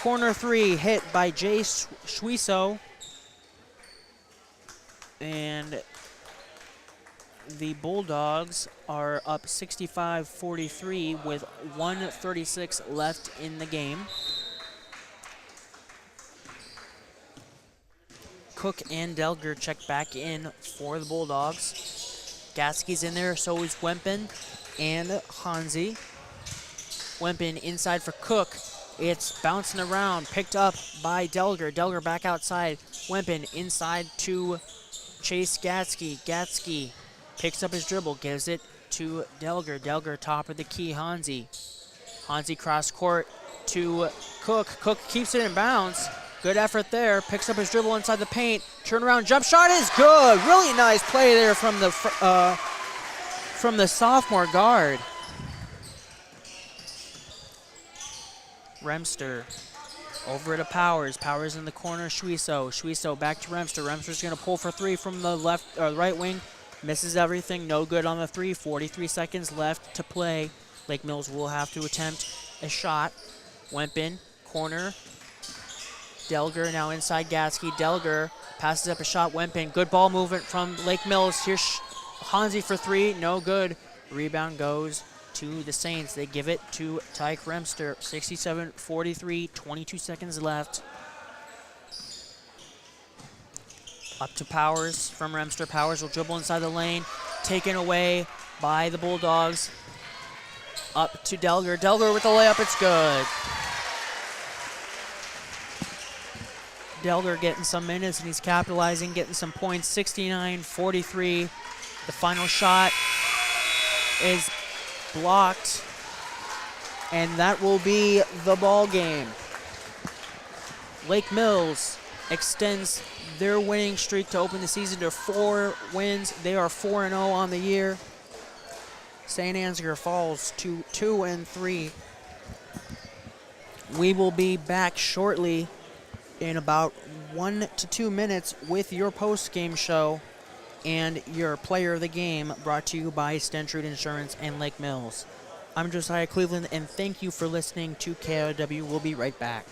Corner three hit by Jay Schwiso. And the Bulldogs are up 65-43 with 1:36 left in the game. Cook and Delger check back in for the Bulldogs. Gatsky's in there, so is Wempen and Hansi. Wempen inside for Cook. It's bouncing around, picked up by Delger. Delger back outside. Wempen inside to Chase Gatsky. Gatsky picks up his dribble, gives it to Delger. Delger top of the key, Hansi. Hansi cross court to Cook. Cook keeps it in bounds. Good effort there. Picks up his dribble inside the paint. Turnaround jump shot is good. Really nice play there from the sophomore guard. Remster over to Powers. Powers in the corner. Schwiso. Schwiso back to Remster. Remster's going to pull for three from the left or right wing. Misses everything. No good on the three. 43 seconds left to play. Lake Mills will have to attempt a shot. Wempen, corner. Delger now inside Gatsky. Delger passes up a shot. Wempen. Good ball movement from Lake Mills. Here's Hansi for three. No good. Rebound goes to the Saints. They give it to Tyke Remster. 67-43, 22 seconds left. Up to Powers from Remster. Powers will dribble inside the lane. Taken away by the Bulldogs. Up to Delger. Delger with the layup. It's good. Delger getting some minutes, and he's capitalizing, getting some points. 69-43. The final shot is blocked, and that will be the ball game. Lake Mills extends their winning streak to open the season to 4 wins. They are 4-0 on the year. St Ansgar falls to 2-3. We will be back shortly in about 1 to 2 minutes with your post-game show and your player of the game, brought to you by Stentrud Insurance and Lake Mills. I'm Josiah Cleveland, and thank you for listening to KOW. We'll be right back.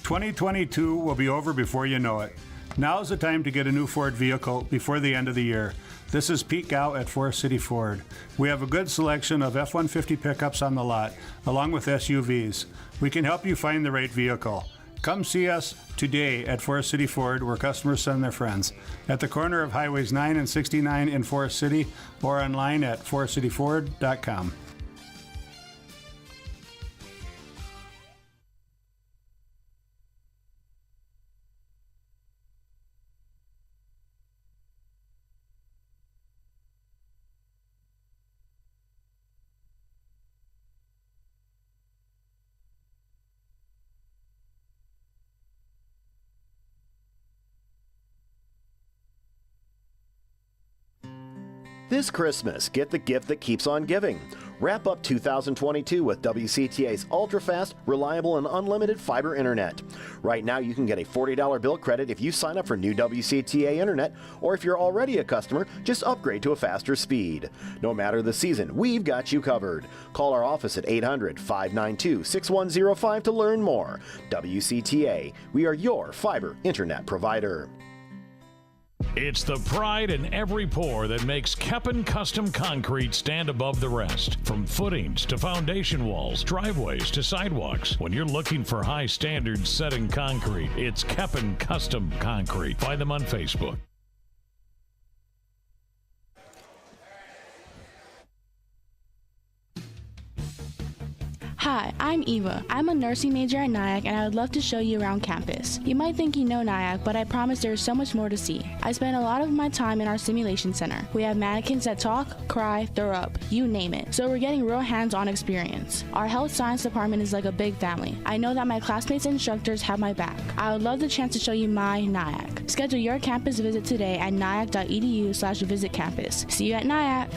2022 will be over before you know it. Now is the time to get a new Ford vehicle before the end of the year. This is Pete Gow at Forest City Ford. We have a good selection of F-150 pickups on the lot, along with SUVs. We can help you find the right vehicle. Come see us today at Forest City Ford, where customers send their friends, at the corner of Highways 9 and 69 in Forest City, or online at forestcityford.com. This Christmas, get the gift that keeps on giving. Wrap up 2022 with WCTA's ultra-fast, reliable, and unlimited fiber internet. Right now, you can get a $40 bill credit if you sign up for new WCTA internet, or if you're already a customer, just upgrade to a faster speed. No matter the season, we've got you covered. Call our office at 800-592-6105 to learn more. WCTA, we are your fiber internet provider. It's the pride in every pour that makes Keppen Custom Concrete stand above the rest. From footings to foundation walls, driveways to sidewalks. When you're looking for high standards set in concrete, it's Keppen Custom Concrete. Find them on Facebook. Hi, I'm Eva. I'm a nursing major at Nyack, and I would love to show you around campus. You might think you know Nyack, but I promise there is so much more to see. I spend a lot of my time in our simulation center. We have mannequins that talk, cry, throw up, you name it. So we're getting real hands-on experience. Our health science department is like a big family. I know that my classmates and instructors have my back. I would love the chance to show you my Nyack. Schedule your campus visit today at nyack.edu/visitcampus. See you at Nyack.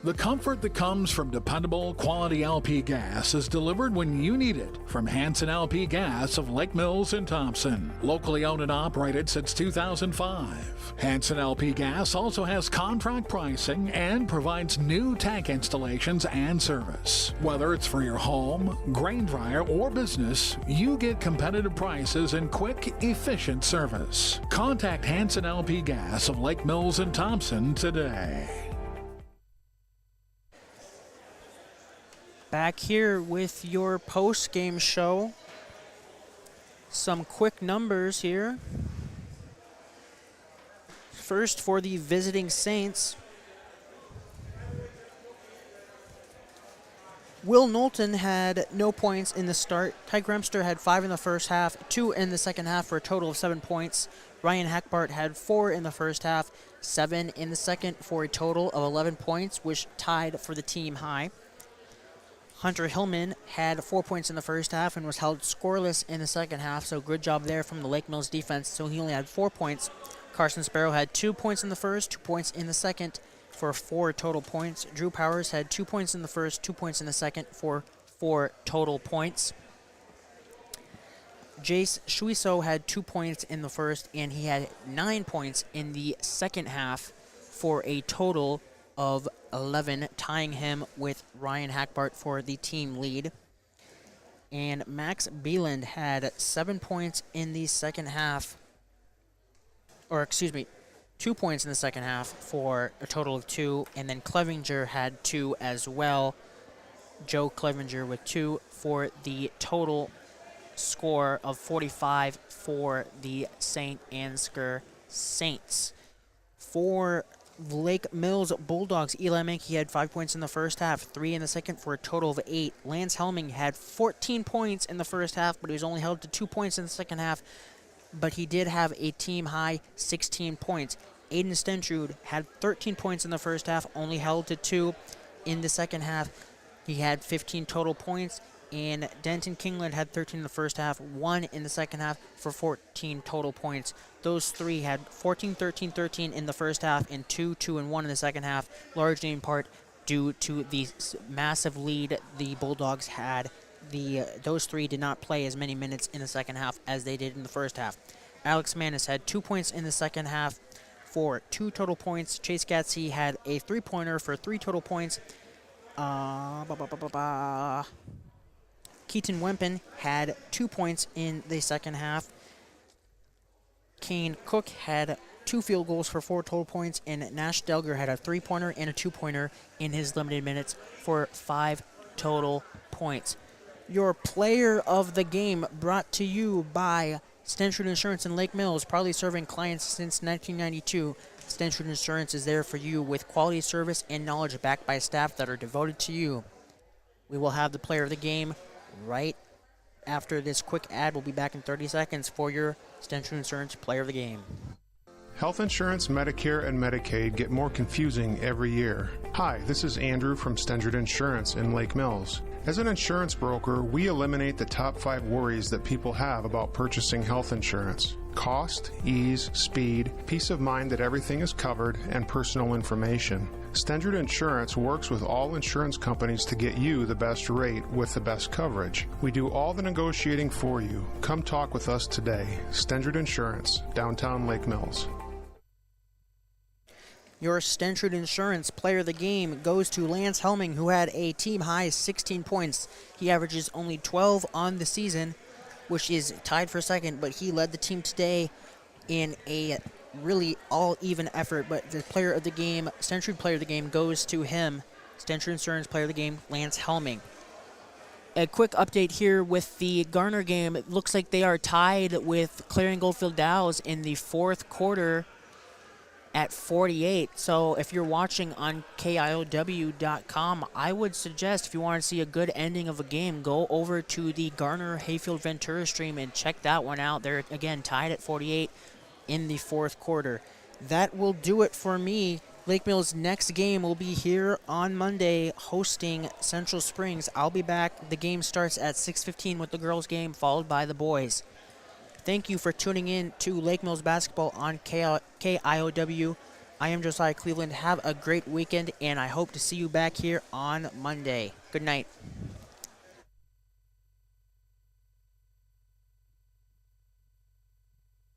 The comfort that comes from dependable, quality LP gas is delivered when you need it from Hanson LP Gas of Lake Mills and Thompson. Locally owned and operated since 2005. Hanson LP Gas also has contract pricing and provides new tank installations and service. Whether it's for your home, grain dryer, or business, you get competitive prices and quick, efficient service. Contact Hanson LP Gas of Lake Mills and Thompson today. Back here with your post-game show. Some quick numbers here. First for the visiting Saints. Will Knowlton had no points in the start. Ty Gremster had 5 in the first half, 2 in the second half for a total of 7 points. Ryan Hackbart had 4 in the first half, 7 in the second for a total of 11 points, which tied for the team high. Hunter Hillman had 4 points in the first half and was held scoreless in the second half, so good job there from the Lake Mills defense, so he only had 4 points. Carson Sparrow had 2 points in the first, 2 points in the second for 4 total points. Drew Powers had 2 points in the first, 2 points in the second for 4 total points. Jace Shuiso had 2 points in the first, and he had 9 points in the second half for a total of 11, tying him with Ryan Hackbart for the team lead. And Max Beeland had 7 points in the second half, 2 points in the second half for a total of 2, and then Clevenger had 2 as well. Joe Clevenger with 2 for the total score of 45 for the St Ansgar Saints. For Lake Mills Bulldogs, Eli Mankey had 5 points in the first half, 3 in the second for a total of 8. Lance Helming had 14 points in the first half, but he was only held to 2 points in the second half. But he did have a team-high 16 points. Aiden Stentrud had 13 points in the first half, only held to 2 in the second half. He had 15 total points. And Denton Kingland had 13 in the first half, 1 in the second half for 14 total points. Those three had 14, 13, 13 in the first half and 2, 2, and 1 in the second half, largely in part due to the massive lead the Bulldogs had. Those three did not play as many minutes in the second half as they did in the first half. Alex Manis had 2 points in the second half for 2 total points. Chase Gatsey had a 3-pointer for 3 total points. Keaton Wempen had 2 points in the second half. Kane Cook had 2 field goals for 4 total points, and Nash Delger had a 3-pointer and a 2-pointer in his limited minutes for 5 total points. Your player of the game brought to you by Stenchard Insurance in Lake Mills, proudly serving clients since 1992. Stenchard Insurance is there for you with quality service and knowledge backed by staff that are devoted to you. We will have the player of the game right after this quick ad. We'll be back in 30 seconds for your Stenchard Insurance player of the game. Health insurance, Medicare, and Medicaid get more confusing every year. Hi, this is Andrew from Stenchard Insurance in Lake Mills. As an insurance broker, we eliminate the top 5 worries that people have about purchasing health insurance. Cost, ease, speed, peace of mind that everything is covered, and personal information. Stenchard Insurance works with all insurance companies to get you the best rate with the best coverage. We do all the negotiating for you. Come talk with us today. Stenchard Insurance, downtown Lake Mills. Your Stenchard Insurance player of the game goes to Lance Helming, who had a team-high 16 points. He averages only 12 on the season, which is tied for second, but he led the team today in a really all-even effort. But the player of the game, Stenchard player of the game, goes to him. Stenchard Insurance player of the game, Lance Helming. A quick update here with the Garner game. It looks like they are tied with Clarion Goldfield Dow's in the fourth quarter at 48. So if you're watching on KIOW.com, I would suggest, if you want to see a good ending of a game, go over to the Garner Hayfield Ventura stream and check that one out. They're, again, tied at 48 in the fourth quarter. That will do it for me. Lake Mills' next game will be here on Monday hosting Central Springs. I'll be back. The game starts at 6:15 with the girls' game, followed by the boys. Thank you for tuning in to Lake Mills Basketball on KIOW. I am Josiah Cleveland. Have a great weekend, and I hope to see you back here on Monday. Good night.